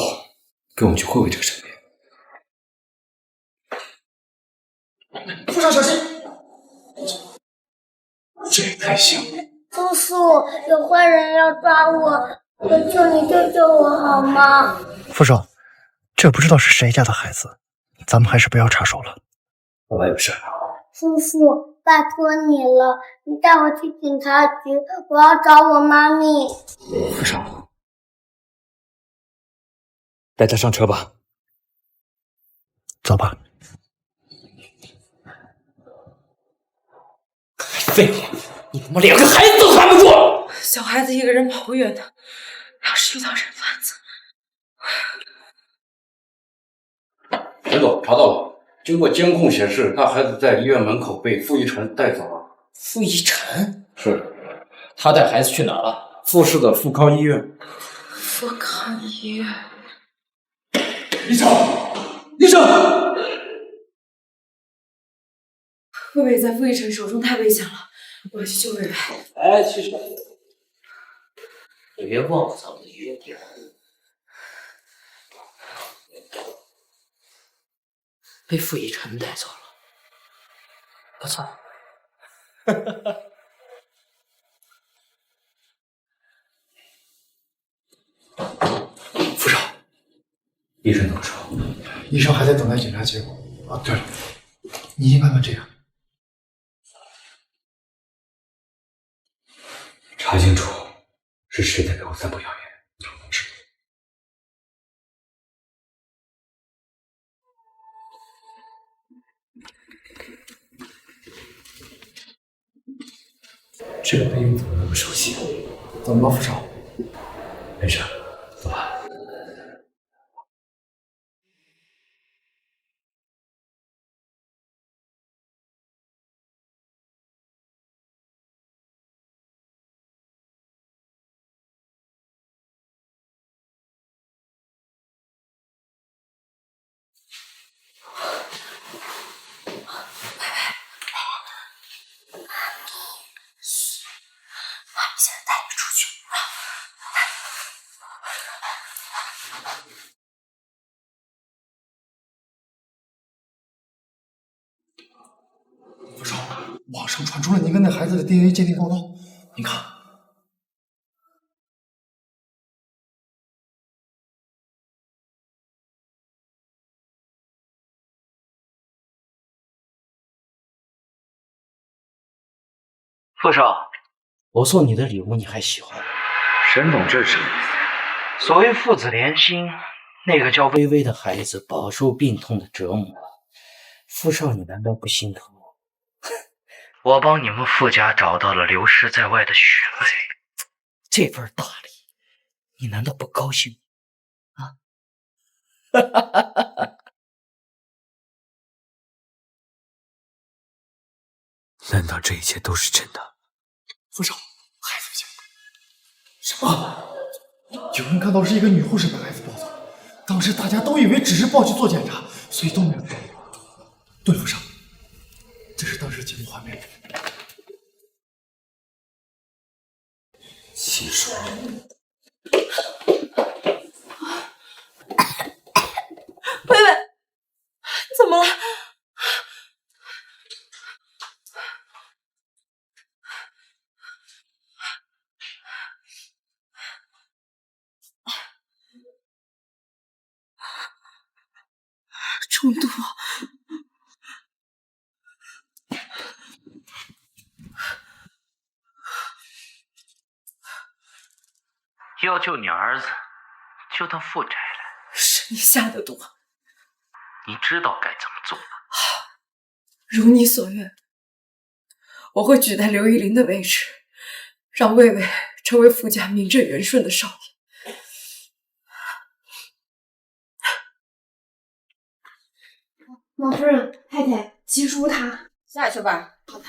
跟我去会会这个沈爷。副手小心！这也太像了。叔叔，有坏人要抓我，求求你救救我好吗？副手，这不知道是谁家的孩子，咱们还是不要插手了。爸爸有事。叔叔，拜托你了，你带我去警察局，我要找我妈咪。副手，带他上车吧。走吧。废话，你他妈连个孩子都拦不住！小孩子一个人跑不远的，要是遇到人贩子……陈总查到了，经过监控显示，那孩子在医院门口被傅逸尘带走了。傅逸尘是，他带孩子去哪儿了？富市的富康医院。富康医院。医生，医生！魏魏在傅逸尘手中太危险了，我要去救魏魏。哎，其实你别忘了咱们的约定。被傅逸尘带走了，不错。副手，医生怎么说？医生还在等待检查结果。啊，对了，你应该问这样。查清楚是谁在给我散布谣言。这个背影怎么那么熟悉？怎么了，副手？没事，走吧。妈咪现在带你出去。网上传出了您跟那孩子的 DNA 鉴定报道，您看。傅少，我送你的礼物你还喜欢吗？沈总，这是什么意思？所谓父子连心，那个叫微微的孩子饱受病痛的折磨，傅少你难道不心疼吗？我帮你们傅家找到了流失在外的血脉，这份大礼，你难道不高兴啊？难道这一切都是真的？傅少，孩子不见了。什么？有人看到是一个女护士把孩子抱走，当时大家都以为只是抱去做检查，所以都没有注意。对，傅少，这是当时节目画面。七叔，薇薇，怎么了？中毒。要救你儿子，就到傅宅来。是你下的毒，你知道该怎么做吗？如你所愿，我会取代刘玉玲的位置，让魏魏成为傅家名正言顺的少爷。王夫人、太太，七叔他下去吧。好的。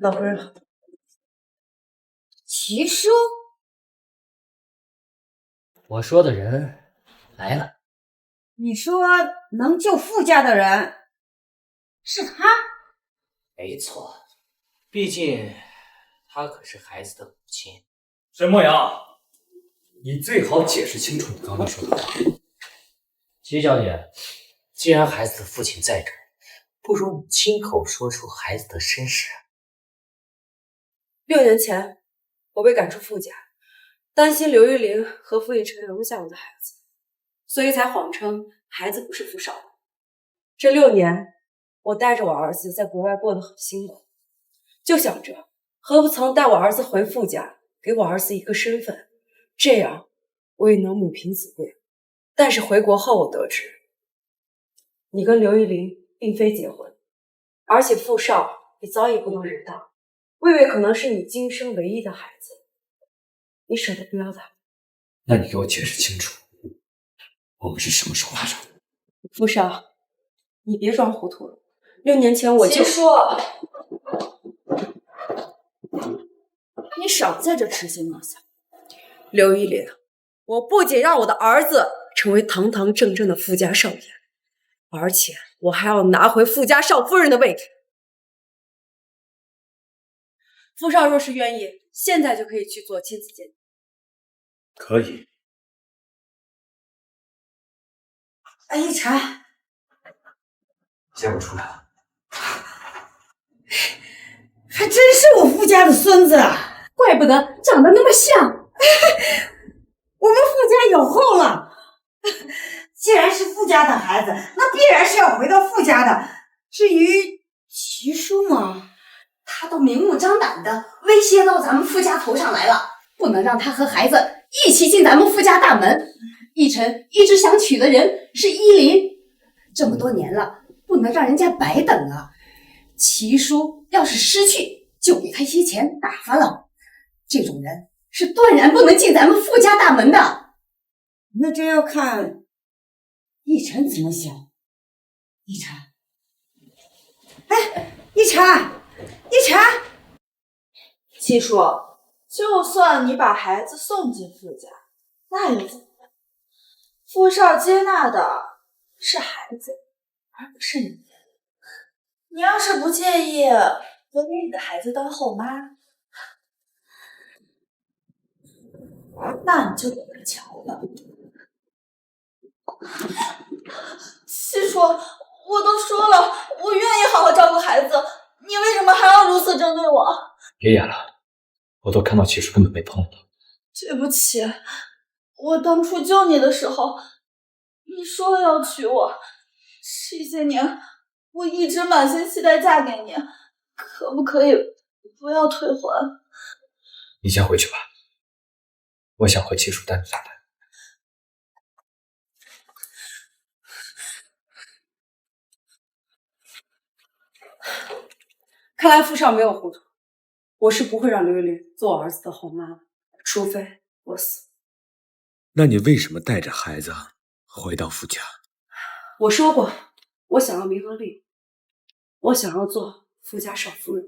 老夫人，齐叔，我说的人来了。你说能救傅家的人是他？没错，毕竟他可是孩子的母亲。沈墨阳，你最好解释清楚你刚才说的话。齐小姐，既然孩子的父亲在这儿，不如你亲口说出孩子的身世。6年前，我被赶出傅家，担心刘玉玲和傅逸晨留不下我的孩子，所以才谎称孩子不是傅少的。这6年，我带着我儿子在国外过得很辛苦，就想着何不曾带我儿子回傅家，给我儿子一个身份，这样我也能母凭子贵。但是回国后，我得知你跟刘玉玲并非结婚，而且傅少也早已不能人道，魏魏可能是你今生唯一的孩子，你舍得不要他？那你给我解释清楚，我们是什么时候发生的？傅少，你别装糊涂了。6年前我就说，你少在这痴心妄想。刘玉玲，我不仅让我的儿子成为堂堂正正的傅家少爷，而且我还要拿回傅家少夫人的位置。傅少若是愿意，现在就可以去做亲子鉴定。可以。逸晨，见不出来了，还真是我傅家的孙子，怪不得长得那么像。我们傅家有后了。既然是傅家的孩子，那必然是要回到傅家的。至于齐叔嘛，他都明目张胆的威胁到咱们傅家头上来了，不能让他和孩子一起进咱们傅家大门。逸晨一直想娶的人是依林，这么多年了，不能让人家白等啊。齐叔要是失去，就给他一些钱打发了。这种人是断然不能进咱们傅家大门的。那这要看逸晨怎么想。逸晨，哎，逸晨，逸晨，七叔，就算你把孩子送进傅家，那又怎么样？傅少接纳的是孩子，而不是你。你要是不介意，我给你的孩子当后妈，那你就等着瞧吧。七叔，我都说了，我愿意好好照顾孩子，你为什么还要如此针对我？别演了，我都看到齐叔根本没碰你。对不起，我当初救你的时候，你说了要娶我，这些年我一直满心期待嫁给你，可不可以不要退婚？你先回去吧，我想和齐叔单独谈谈。看来傅少没有糊涂，我是不会让刘玉玲做我儿子的后妈，除非我死。那你为什么带着孩子回到傅家？我说过，我想要名和利，我想要做傅家少夫人。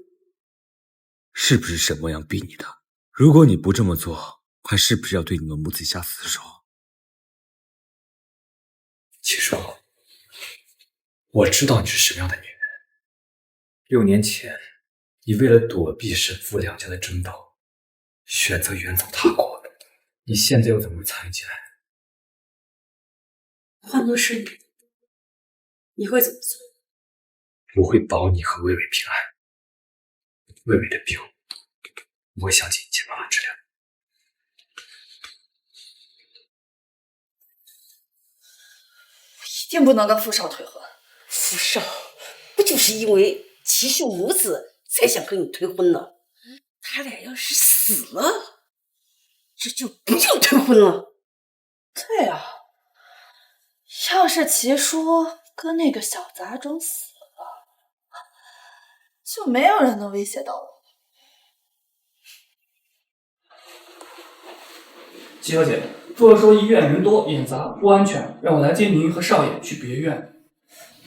是不是沈墨阳逼你的？如果你不这么做，还是不是要对你们母子下死手？齐叔，我知道你是什么样的女人。6年前，你为了躲避沈傅两家的争斗，选择远走他国。你现在又怎么会参与进来？换作是你，你会怎么做？我会保你和魏魏平安。魏魏的病，我会想尽一切办法治疗。我一定不能跟傅少退婚。傅少，不就是因为齐氏母子才想和你退婚呢？他俩要是死了，这就不叫退婚了。对啊，要是齐叔跟那个小杂种死了，就没有人能威胁到我。齐小姐，傅儿说医院人多眼杂不安全，让我来接您和少爷去别院。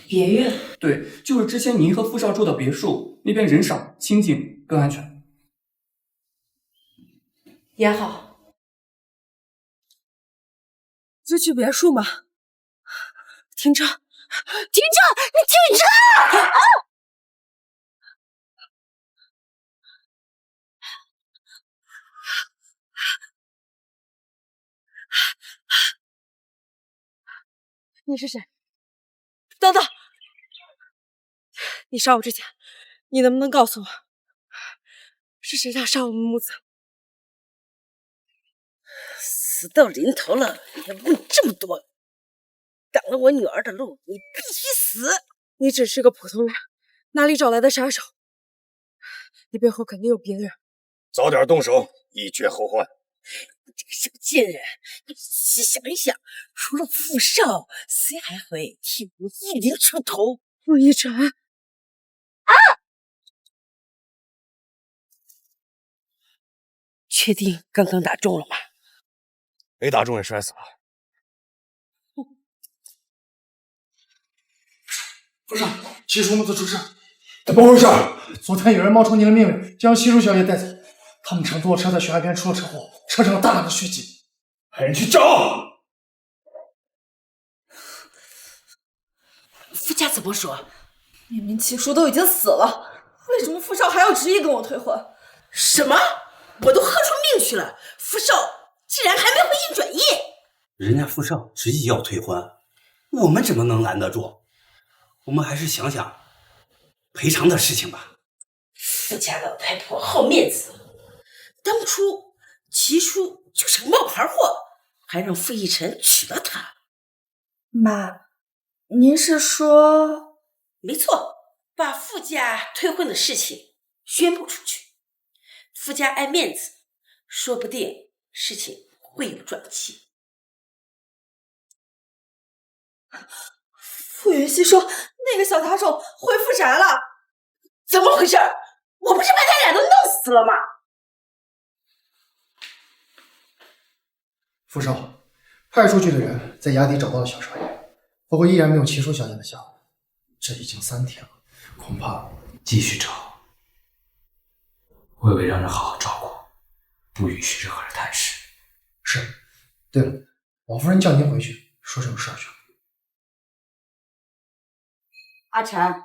别院？对，就是之前您和傅少住的别墅，那边人少、清静，更安全。也好，就去别墅嘛。停车！停车！你停车！啊！你是谁？等等！你杀我之前，你能不能告诉我，是谁想杀我们母子？死到临头了，也问这么多，挡了我女儿的路，你必须死！你只是个普通人，哪里找来的杀手？你背后肯定有别人。早点动手，以绝后患。你这个小贱人，你仔细想一想，除了傅少，谁还会替吴依林出头？傅一晨啊！确定刚刚打中了吗？没打中也摔死了。傅少，齐叔母子出事，怎么回事？昨天有人冒充您的命令，将齐叔小姐带走。他们乘坐车在悬崖边出了车祸，车上有大量的血迹。派人去找。傅家怎么说？明明齐叔都已经死了，为什么傅少还要执意跟我退婚？什么？我都喝出命去了，傅少竟然还没回心转意。人家傅少执意要退婚，我们怎么能拦得住？我们还是想想赔偿的事情吧。傅家老太婆好面子，当初齐叔就是个冒牌货，还让傅一晨娶了她。妈，您是说？没错，把傅家退婚的事情宣布出去。傅家爱面子，说不定事情会有转机。傅云熙说那个小杂种回傅宅了，怎么回事？我不是把他俩都弄死了吗？傅少，派出去的人在崖底找到了小少爷，不过依然没有齐叔小姐的下落。这已经3天了，恐怕继续找。魏魏让人好好照顾，不允许任何人探视。是。对了，王夫人叫您回去说这种事儿去。阿晨，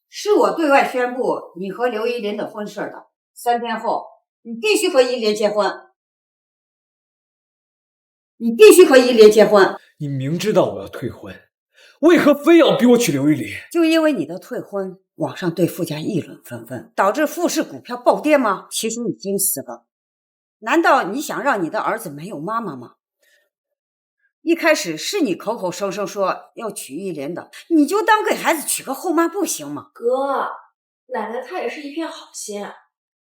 是我对外宣布你和刘依林的婚事的。3天后，你必须和依林结婚。你必须和依林结婚。你明知道我要退婚，为何非要逼我娶刘玉玲？就因为你的退婚，网上对傅家议论纷纷，导致傅氏股票暴跌吗？齐叔已经死了，难道你想让你的儿子没有妈妈吗？一开始是你口口声声说要娶玉莲的，你就当给孩子娶个后妈不行吗？哥，奶奶她也是一片好心，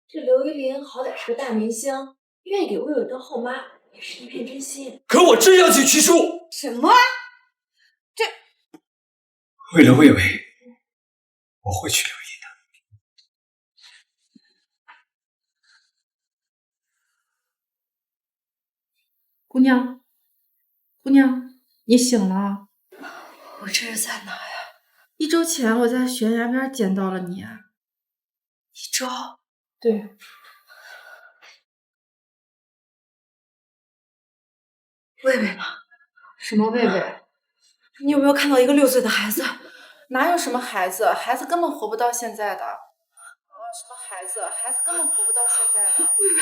这刘玉玲好歹是个大明星，愿意给魏伟当后妈也是一片真心。可我真要娶齐叔！什么？为了魏伟，我会娶刘毅的。姑娘，姑娘，你醒了？我这是在哪呀1周前我在悬崖边捡到了你。？1周？对。魏魏呢？什么魏魏？你有没有看到一个6岁的孩子？哪有什么孩子？孩子根本活不到现在的。什么孩子？孩子根本活不到现在的。魏魏。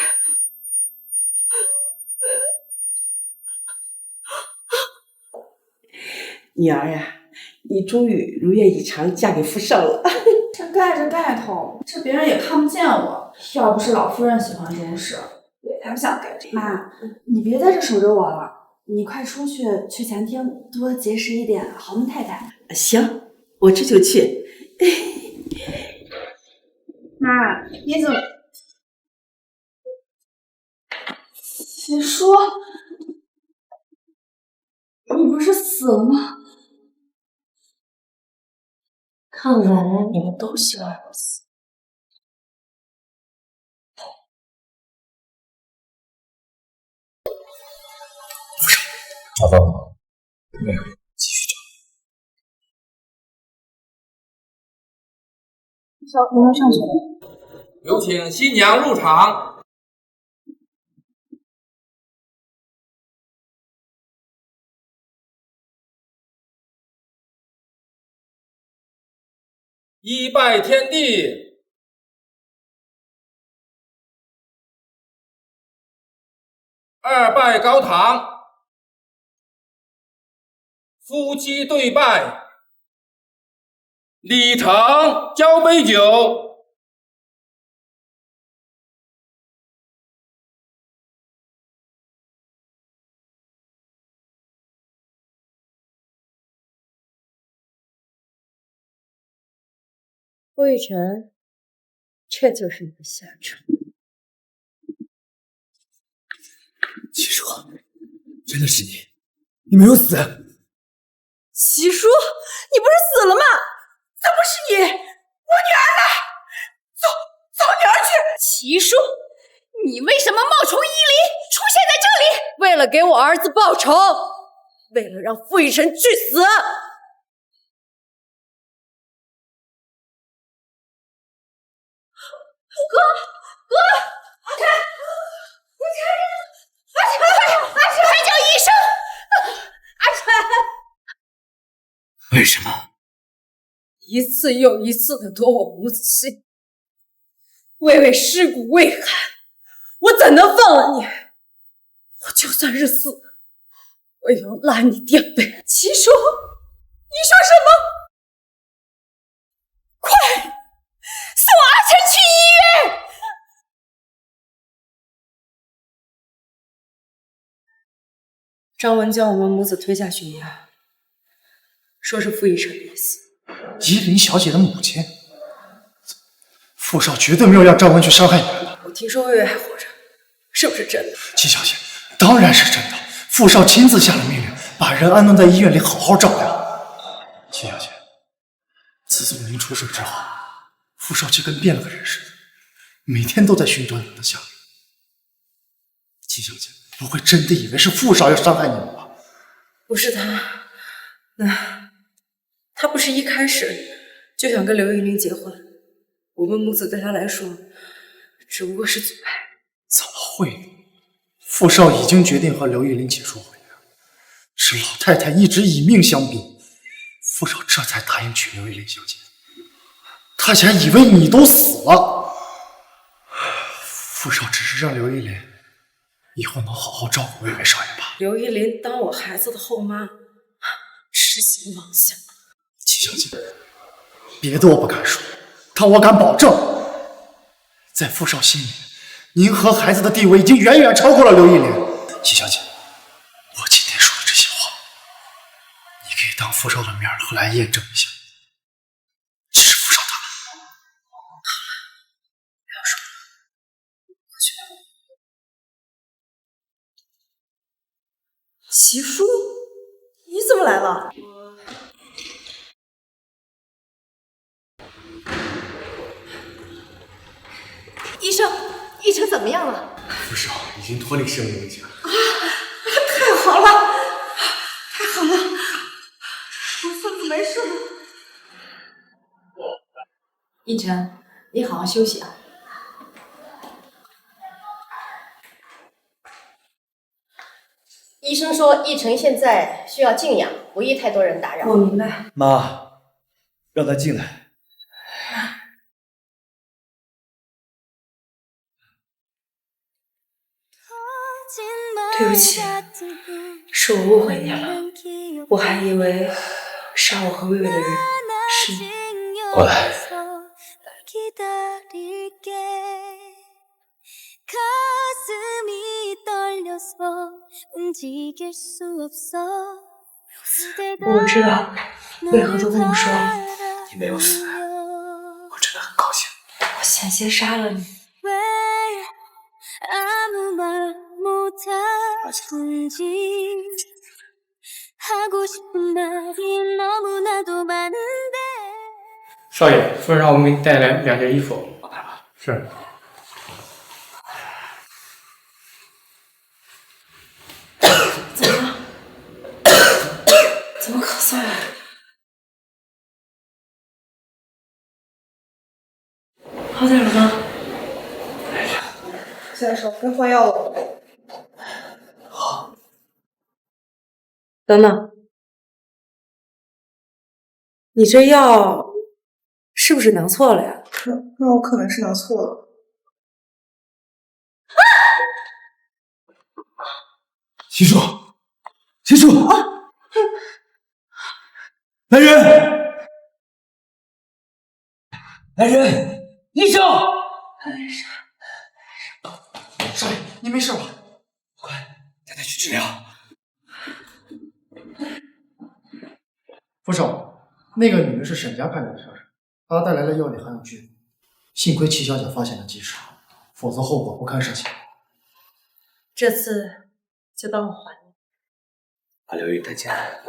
女儿呀，你终于如愿以偿嫁给傅少了。这盖着盖头，这别人也看不见我。要不是老夫人喜欢中式，我也才不想盖这个。妈，你别在这守着我了，你快出去餐厅多结识一点豪门太太。行，我这就去。妈，你怎么？齐叔，你不是死了吗？看来你们都希望我死。找到了吗？没有，继续找。我要上去。有请新娘入场。1拜天地，2拜高堂，夫妻对拜，礼成交杯酒。傅玉成，这就是你的下场。齐叔，真的是你，你没有死。齐叔，你不是死了吗？怎么是你？我女儿呢？走你儿去！齐叔，你为什么冒充依林出现在这里？为了给我儿子报仇，为了让傅玉成去死。哥，阿晨，快叫医生！阿晨，为什么？一次又一次的夺我母子心，魏魏尸骨未寒，我怎能放了你？我就算是死，我也要拉你垫背。齐叔，你说什么？快送阿晨去医院！张文将我们母子推下悬崖，说是傅玉成的意思。依林小姐的母亲，傅少绝对没有让张文去伤害你们的。我听说魏魏还活着，是不是真的？齐小姐，当然是真的。傅少亲自下了命令，把人安顿在医院里，好好照料。齐小姐，自从您出事之后，傅少就跟变了个人似的，每天都在寻找你们的下落。齐小姐，不会真的以为是傅少要伤害你们吧？不是他，他不是一开始就想跟刘玉玲结婚？我们母子对他来说只不过是阻碍。怎么会呢？傅少已经决定和刘玉玲结束婚约，是老太太一直以命相逼，傅少这才答应娶刘玉玲小姐。他还以为你都死了，傅少只是让刘玉玲以后能好好照顾魏魏少爷吧。刘玉玲当我孩子的后妈，痴心妄想。齐小姐，别的我不敢说，但我敢保证，在傅少心里，您和孩子的地位已经远远超过了刘一莲。齐小姐，我今天说的这些话，你可以当傅少的面来验证一下。这是傅少他们。不要说了，我去。齐叔，你怎么来了？医生，奕晨怎么样了？傅少已经脱离生命危险了。太好了，太好了，我孙子没事了。奕晨，你好好休息啊。医生说奕晨现在需要静养，不宜太多人打扰。我明白。妈，让他进来。对不起，是我误会你了，我还以为杀我和薇薇的人是你。过来。我知道，为何都跟我说了。你没有死，我真的很高兴。我险些杀了你。少爷，夫人让我们给你带来2件衣服。我拿吧。是。怎么了？怎么咳嗽了？好点了吗？先生，该换药了。好。等等，你这药是不是拿错了呀？那我可能是拿错了。齐叔，齐叔，来人！来人！医生！少爷，你没事吧？快带他去治疗。傅少，那个女人是沈家派来的杀手，她带来的药里含有剧毒，幸亏齐小姐发现的及时，否则后果不堪设想。这次就当我还你。把刘玉带进来。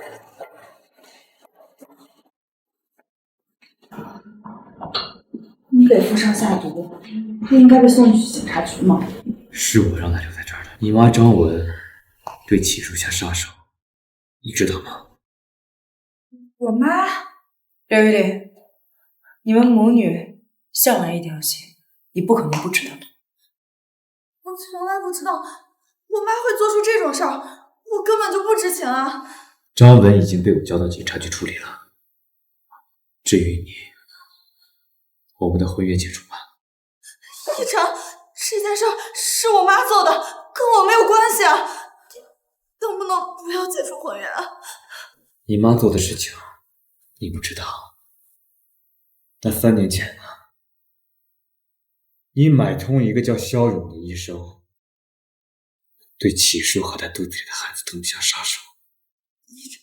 你给傅少下毒，不应该被送去警察局吗？是我让他留在这儿的。你妈张文对齐叔下杀手，你知道吗？我妈？刘玉玲，你们母女向来一条心，你不可能不知道。我从来不知道我妈会做出这种事儿，我根本就不知情啊！张文已经被我交到警察局处理了。至于你，我们的婚约解除吧。奕晨，这件事是我妈做的，跟我没有关系啊！能不能不要解除婚约啊？你妈做的事情，你不知道。但3年前呢，你买通一个叫肖勇的医生，对齐叔和他肚子里的孩子痛下杀手。奕晨，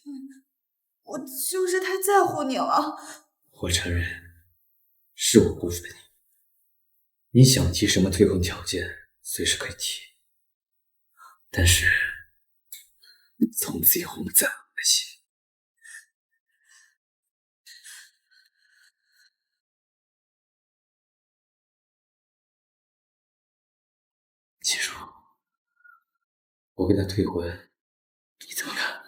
我就是太在乎你了。我承认，是我辜负了你。你想提什么退婚条件，随时可以提。但是，从此以后我们再无关系。齐叔，我跟他退婚，你怎么看？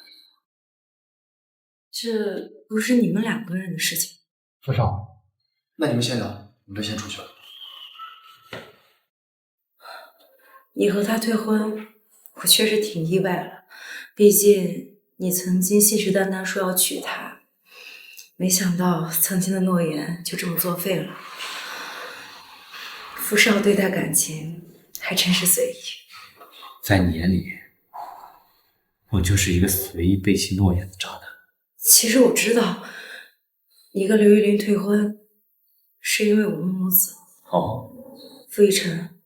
这不是你们2个人的事情。傅少，那你们先聊，我们就先出去了。你和他退婚，我确实挺意外了。毕竟你曾经信誓旦旦说要娶她，没想到曾经的诺言就这么作废了。傅少对他感情还真是随意。在你眼里，我就是一个随意背弃诺言的渣男。其实我知道，你跟刘玉玲退婚，是因为我们母子。哦，傅一晨，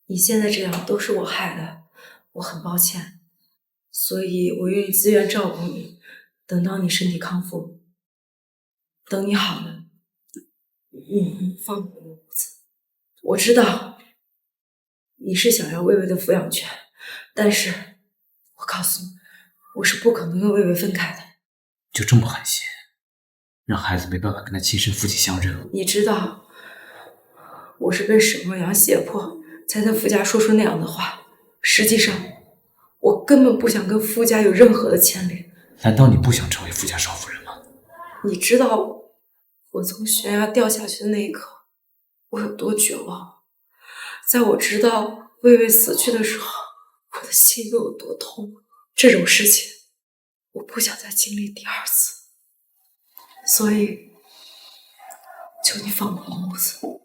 你现在这样都是我害的，我很抱歉，所以我愿意自愿照顾你，等到你身体康复，等你好了，你放我们母子。我知道你是想要薇薇的抚养权，但是我告诉你，我是不可能跟薇薇分开的。就这么狠心，让孩子没办法跟他亲生父亲相认。你知道，我是被沈若阳胁迫，才在傅家说出那样的话。实际上，我根本不想跟傅家有任何的牵连。难道你不想成为傅家少夫人吗？你知道我从悬崖掉下去的那一刻，我有多绝望？在我知道薇薇死去的时候，我的心又有多痛。这种事情，我不想再经历第二次，所以求你放我们母子。我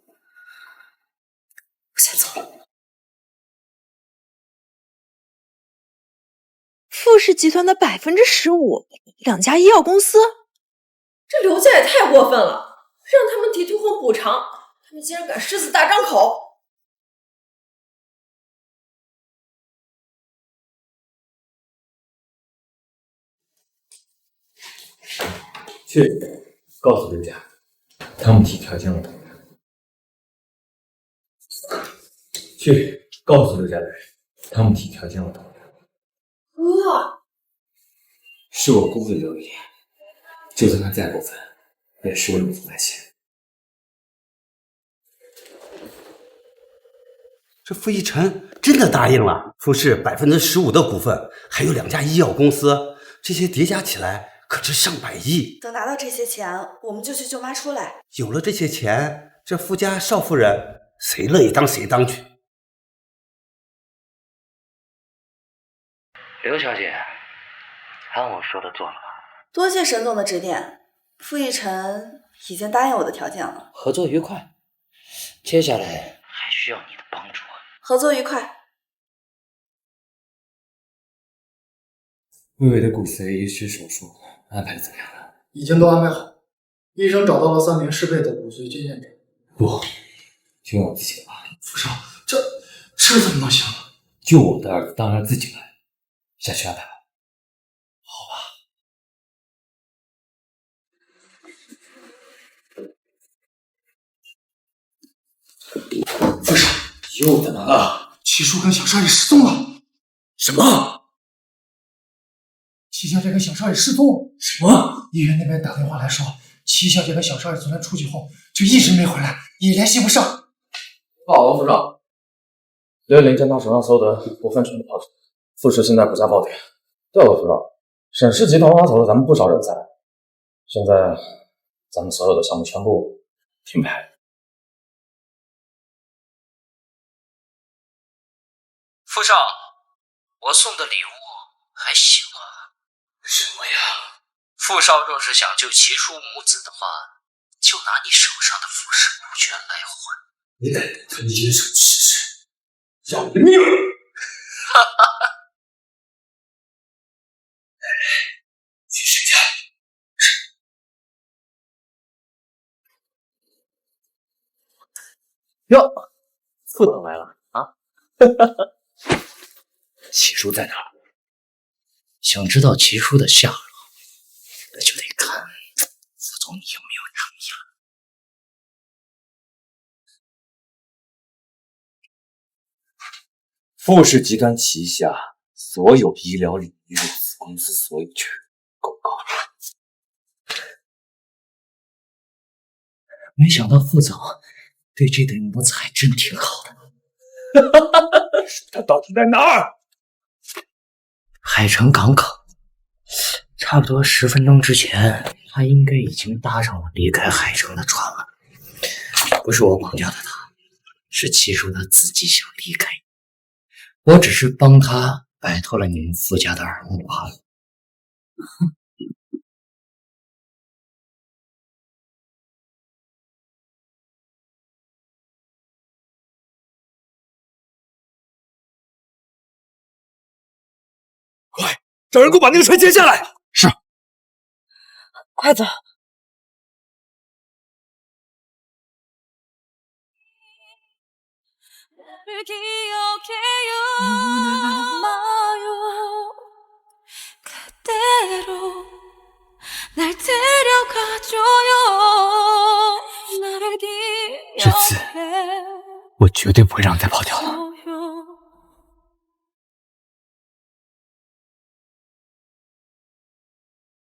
先走了。傅氏集团的15%，两家医药公司，这刘家也太过分了，让他们提退婚补偿，他们竟然敢狮子大张口。去告诉刘家，他们提条件我同意。去告诉刘家的人，他们提条件我同意。哥，是我辜负了刘姨，就算他再过分，也是为我父担心。这傅一晨真的答应了傅氏15%的股份，还有2家医药公司，这些叠加起来可值上百亿。等拿到这些钱，我们就去舅妈出来。有了这些钱，这傅家少夫人谁乐意当谁当去。刘小姐，按我说的做了吧？多谢沈总的指点，傅一晨已经答应我的条件了。合作愉快，接下来还需要你的帮助。合作愉快。薇薇的骨髓移植手术安排的怎么样了？已经都安排好，医生找到了3名适配的骨髓捐献者。不，就让我自己来吧。傅少，这怎么能行？就我的儿子，当然自己来，下去安排吧。傅少，又怎么了？齐叔跟小少爷失踪了。什么？齐小姐跟小少爷失踪？什么？医院那边打电话来说，齐小姐跟小少爷昨天出去后就一直没回来，也联系不上。好了，副少，刘林将他手上所有的股份全部抛出，傅氏现在股价暴跌。对了，副少，沈氏集团挖走了咱们不少人才，现在咱们所有的项目全部停牌。傅少，我送的礼物还行吧？什么呀？傅少若是想救齐叔母子的话，就拿你手上的傅氏股权来换。你敢跟他捏手试试？要你的命！哈哈哈！去谁家？哟，傅总来了啊！齐叔在哪儿？想知道齐叔的下落，那就得看傅总你有没有诚意了。傅氏集团旗下所有医疗领域的子公司所有权公告了。没想到傅总对这对母子还真挺好的。他到底在哪儿？海城港口，差不多10分钟之前，他应该已经搭上了离开海城的船了。不是我绑架的他，是齐叔他自己想离开，我只是帮他摆脱了你们傅家的耳目罢了。快，找人给我把那个船接下来！是。快走！这次我绝对不会让你再跑掉了。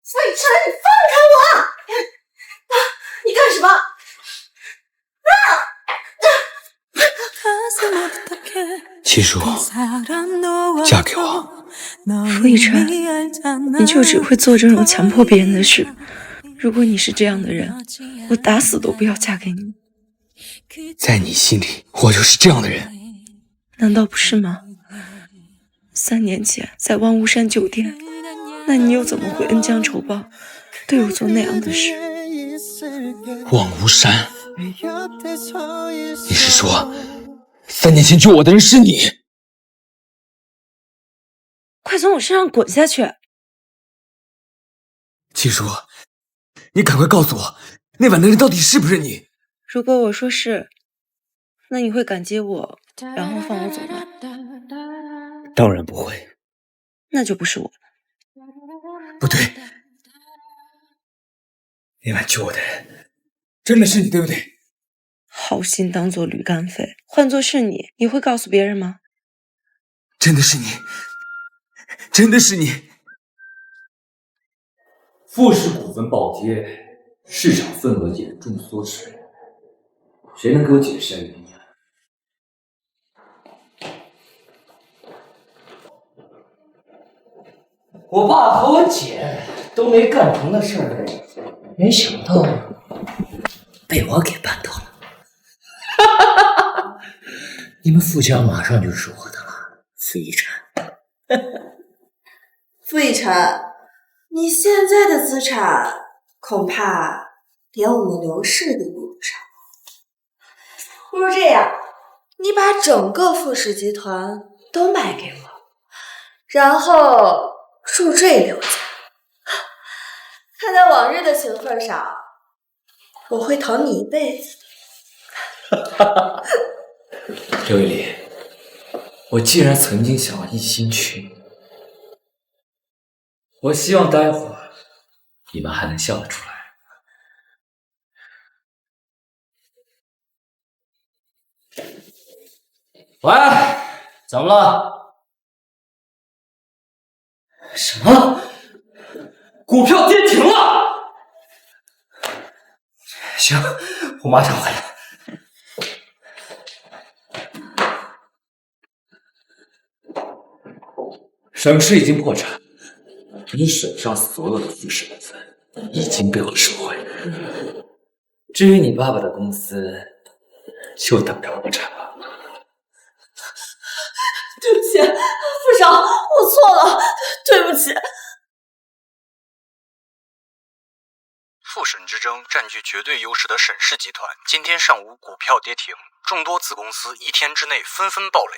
费晨，你放开我！你干什么？七叔，嫁给我。傅逸晨，你就只会做这种强迫别人的事。如果你是这样的人，我打死都不要嫁给你。在你心里，我就是这样的人，难道不是吗？3年前在望巫山酒店，那你又怎么会恩将仇报，对我做那样的事？望巫山，你是说3年前救我的人是你？快从我身上滚下去！七叔，你赶快告诉我，那晚的人到底是不是你？如果我说是，那你会感激我，然后放我走吗？当然不会。那就不是我了。不对，那晚救我的人真的是你，对不对？好心当做驴肝肺，换作是你，你会告诉别人吗？真的是你，真的是你。富士股份暴跌，市场份额严重缩水，谁能给我解释原因啊？我爸和我姐都没干成的事儿，没想到被我给办到了。你们傅家马上就是我的了，傅逸晨。傅逸晨，你现在的资产恐怕连我们刘氏都比不上。不如这样，你把整个傅氏集团都卖给我，然后入赘刘家。看在往日的情分上，我会疼你一辈子的。刘一林，我既然曾经想要一心娶你，我希望待会儿你们还能笑得出来。喂，怎么了？什么？股票跌停了？行，我马上回来。省市已经破产，你手上所有的富士股份已经被我收回。至于你爸爸的公司，就等着破产吧。对不起，傅少，我错了，对不起。复审之争占据绝对优势的沈氏集团，今天上午股票跌停，众多子公司1天之内纷纷暴雷，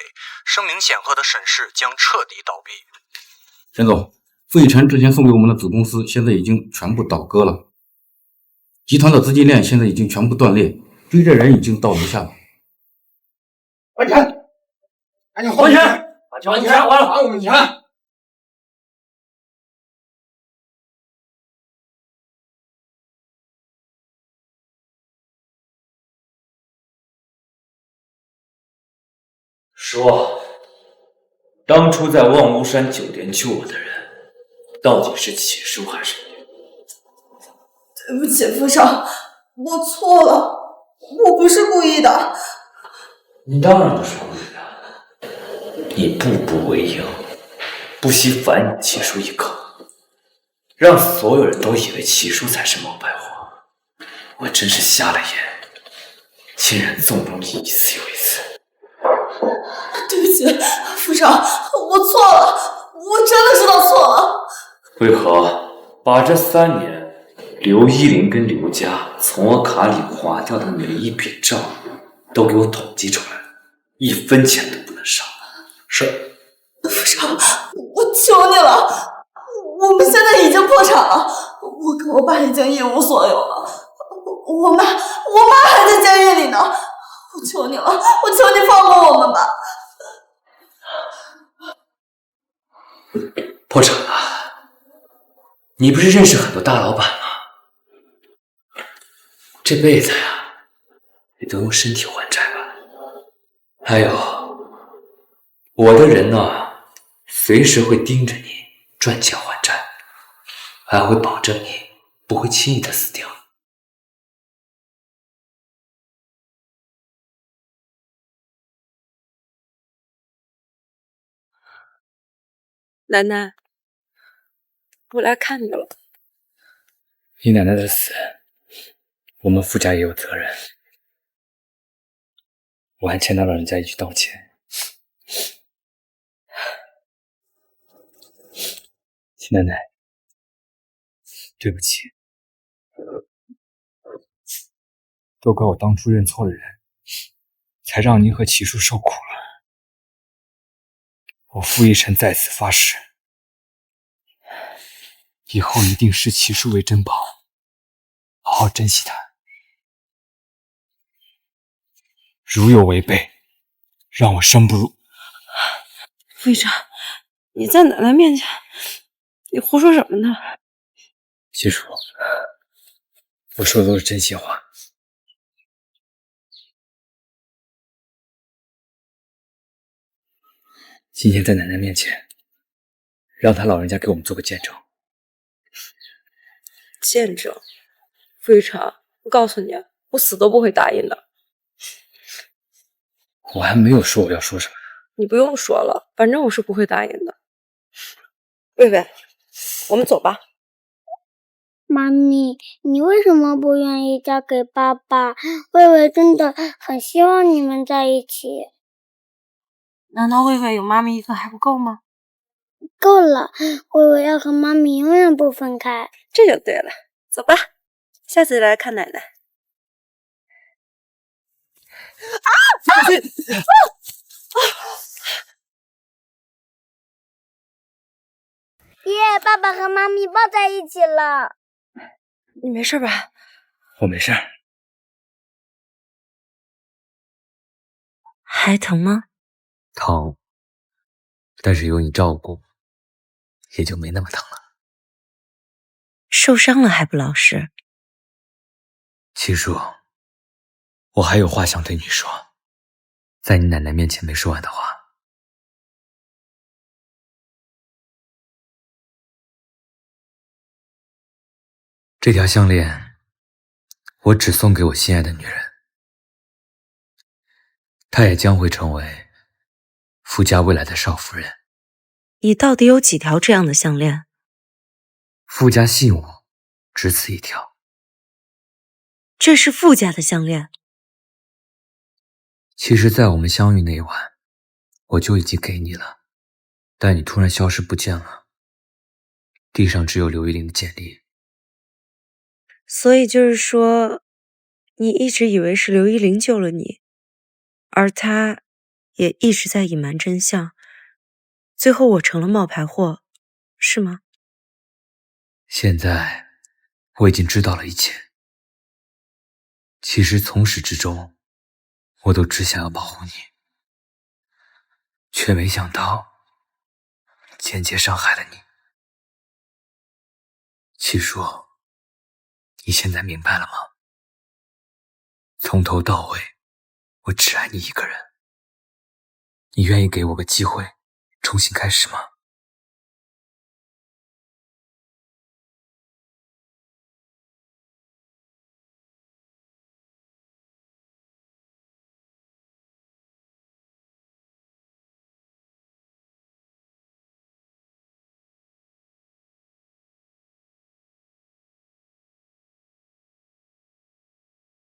声名显赫的沈氏将彻底倒闭。沈总，傅逸晨之前送给我们的子公司现在已经全部倒戈了，集团的资金链现在已经全部断裂，追债人已经到楼下了。还钱！赶紧还钱！把钱还了，还我们钱！说，当初在望巫山酒店救我的人，到底是启叔还是你？对不起，傅少，我错了，我不是故意的。你当然不是故意的，你步步为营，不惜反咬启叔一口，让所有人都以为启叔才是冒牌货。我真是瞎了眼，竟然纵容你一次又一次。对不起，傅少，我错了，我真的知道错了。为何把这3年刘依林跟刘家从我卡里划掉的每一笔账都给我统计出来，1分钱都不能少？是。傅少，我求你了，我们现在已经破产了，我跟我爸已经一无所有了，我妈还在监狱里呢，我求你了，我求你放过我们吧。破产了？你不是认识很多大老板吗？这辈子呀，你都用身体还债吧。还有，我的人呢，随时会盯着你赚钱还债，还会保证你不会轻易的死掉。奶奶，我来看你了。你奶奶的死，我们傅家也有责任。我还欠他老人家一句道歉。齐奶奶，对不起，都怪我当初认错了人，才让您和齐叔受苦了。我傅一晨在此发誓，以后一定视齐叔为珍宝，好好珍惜他。如有违背，让我生不如。傅一晨，你在奶奶面前，你胡说什么呢？齐叔，我说的都是真心话。今天在奶奶面前，让她老人家给我们做个见证。见证？傅一晨，我告诉你，我死都不会答应的。我还没有说我要说什么。你不用说了，反正我是不会答应的。魏魏，我们走吧。妈咪，你为什么不愿意嫁给爸爸？魏魏真的很希望你们在一起。难道魏魏有妈咪一个还不够吗？够了，魏魏要和妈咪永远不分开。这就对了，走吧，下次来看奶奶。耶！爸爸和妈咪抱在一起了。你没事吧？我没事。还疼吗？疼，但是有你照顾，也就没那么疼了。受伤了还不老实？七叔，我还有话想对你说，在你奶奶面前没说完的话。这条项链，我只送给我心爱的女人，她也将会成为傅家未来的少夫人。你到底有几条这样的项链？傅家信我，只此一条。这是傅家的项链。其实在我们相遇那一晚，我就已经给你了，但你突然消失不见了，地上只有刘玉玲的简历。所以就是说，你一直以为是刘依玲救了你，而她也一直在隐瞒真相，最后我成了冒牌货，是吗？现在我已经知道了一切。其实从始至终，我都只想要保护你，却没想到间接伤害了你。七叔，你现在明白了吗？从头到尾，我只爱你一个人。你愿意给我个机会，重新开始吗？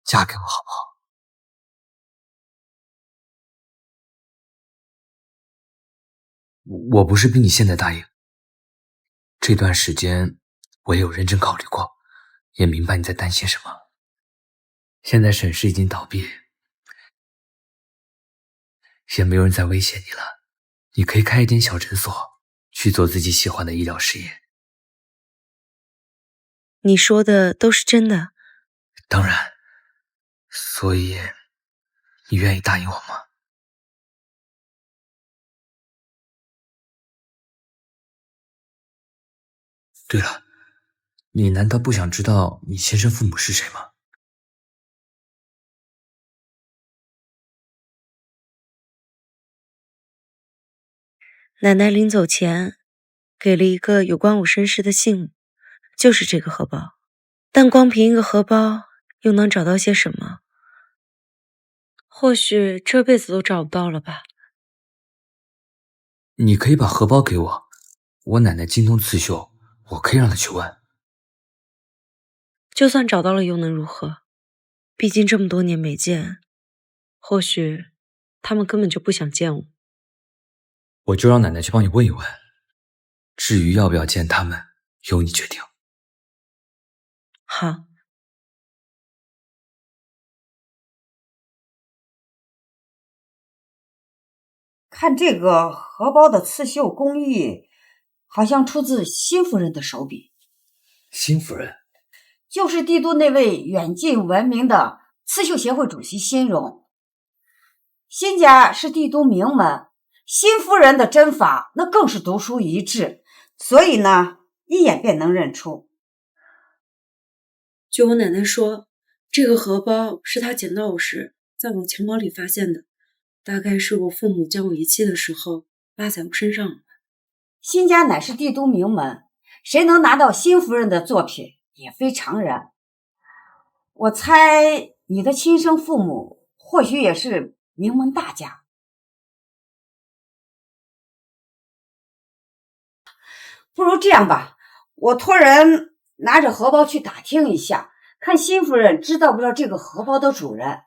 嫁给我好不好？我不是逼你现在答应，这段时间我也有认真考虑过，也明白你在担心什么。现在沈氏已经倒闭，也没有人在威胁你了，你可以开一间小诊所，去做自己喜欢的医疗事业。你说的都是真的？当然，所以你愿意答应我吗？对了，你难道不想知道你亲生父母是谁吗？奶奶临走前给了一个有关我身世的信物，就是这个荷包。但光凭一个荷包又能找到些什么？或许这辈子都找不到了吧。你可以把荷包给我，我奶奶精通刺绣，我可以让她去问。就算找到了又能如何？毕竟这么多年没见，或许他们根本就不想见我。我就让奶奶去帮你问一问，至于要不要见他们，由你决定。好。看这个荷包的刺绣工艺，好像出自辛夫人的手笔。辛夫人就是帝都那位远近闻名的刺绣协会主席辛荣。辛家是帝都名门，辛夫人的针法那更是独树一帜，所以呢，一眼便能认出。据我奶奶说，这个荷包是她捡到我时在我钱包里发现的，大概是我父母将我遗弃的时候落在我身上了。辛家乃是帝都名门，谁能拿到辛夫人的作品也非常然。我猜你的亲生父母或许也是名门大家。不如这样吧，我托人拿着荷包去打听一下，看辛夫人知道不知道这个荷包的主人。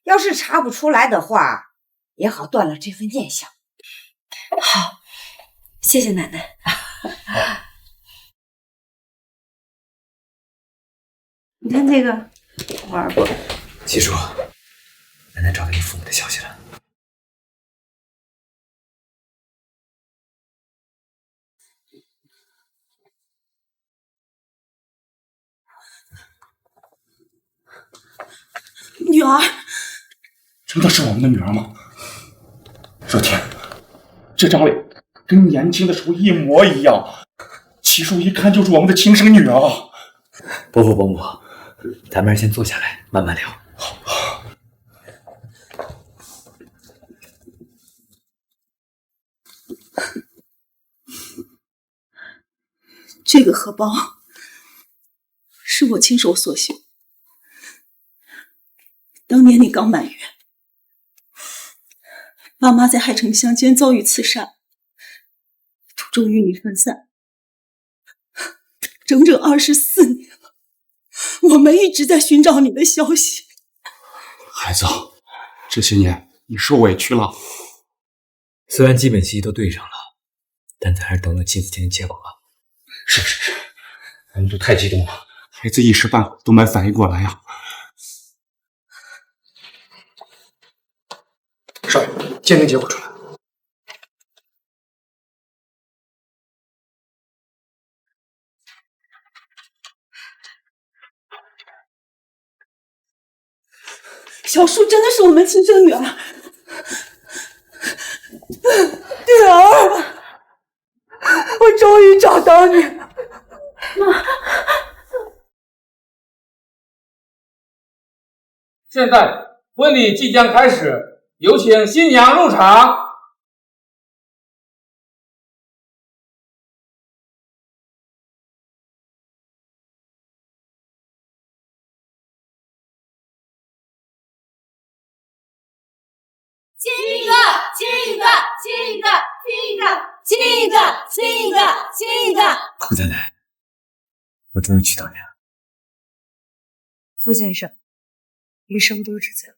要是查不出来的话，也好断了这份念想。好，谢谢奶奶。你看这个，玩过。七叔，奶奶找到你父母的消息了。女儿，真的是我们的女儿吗？若天，这张脸跟年轻的时候一模一样，齐叔一看就是我们的亲生女儿啊！伯父伯母，咱们先坐下来慢慢聊。好。这个荷包是我亲手所绣。当年你刚满月，爸妈在海城乡间遭遇刺杀，途中与你分散，整整24年了，我们一直在寻找你的消息。孩子，这些年你受委屈了。虽然基本信息都对上了，但咱还是等等亲子鉴定结果吧。是，咱们都太激动了，孩子一时半会都没反应过来呀。少爷，鉴定结果出来。小树真的是我们亲生女儿，女儿，我终于找到你了，妈。现在婚礼即将开始，有请新娘入场。姑奶奶，我终于娶到你了。傅先生，余生多指教。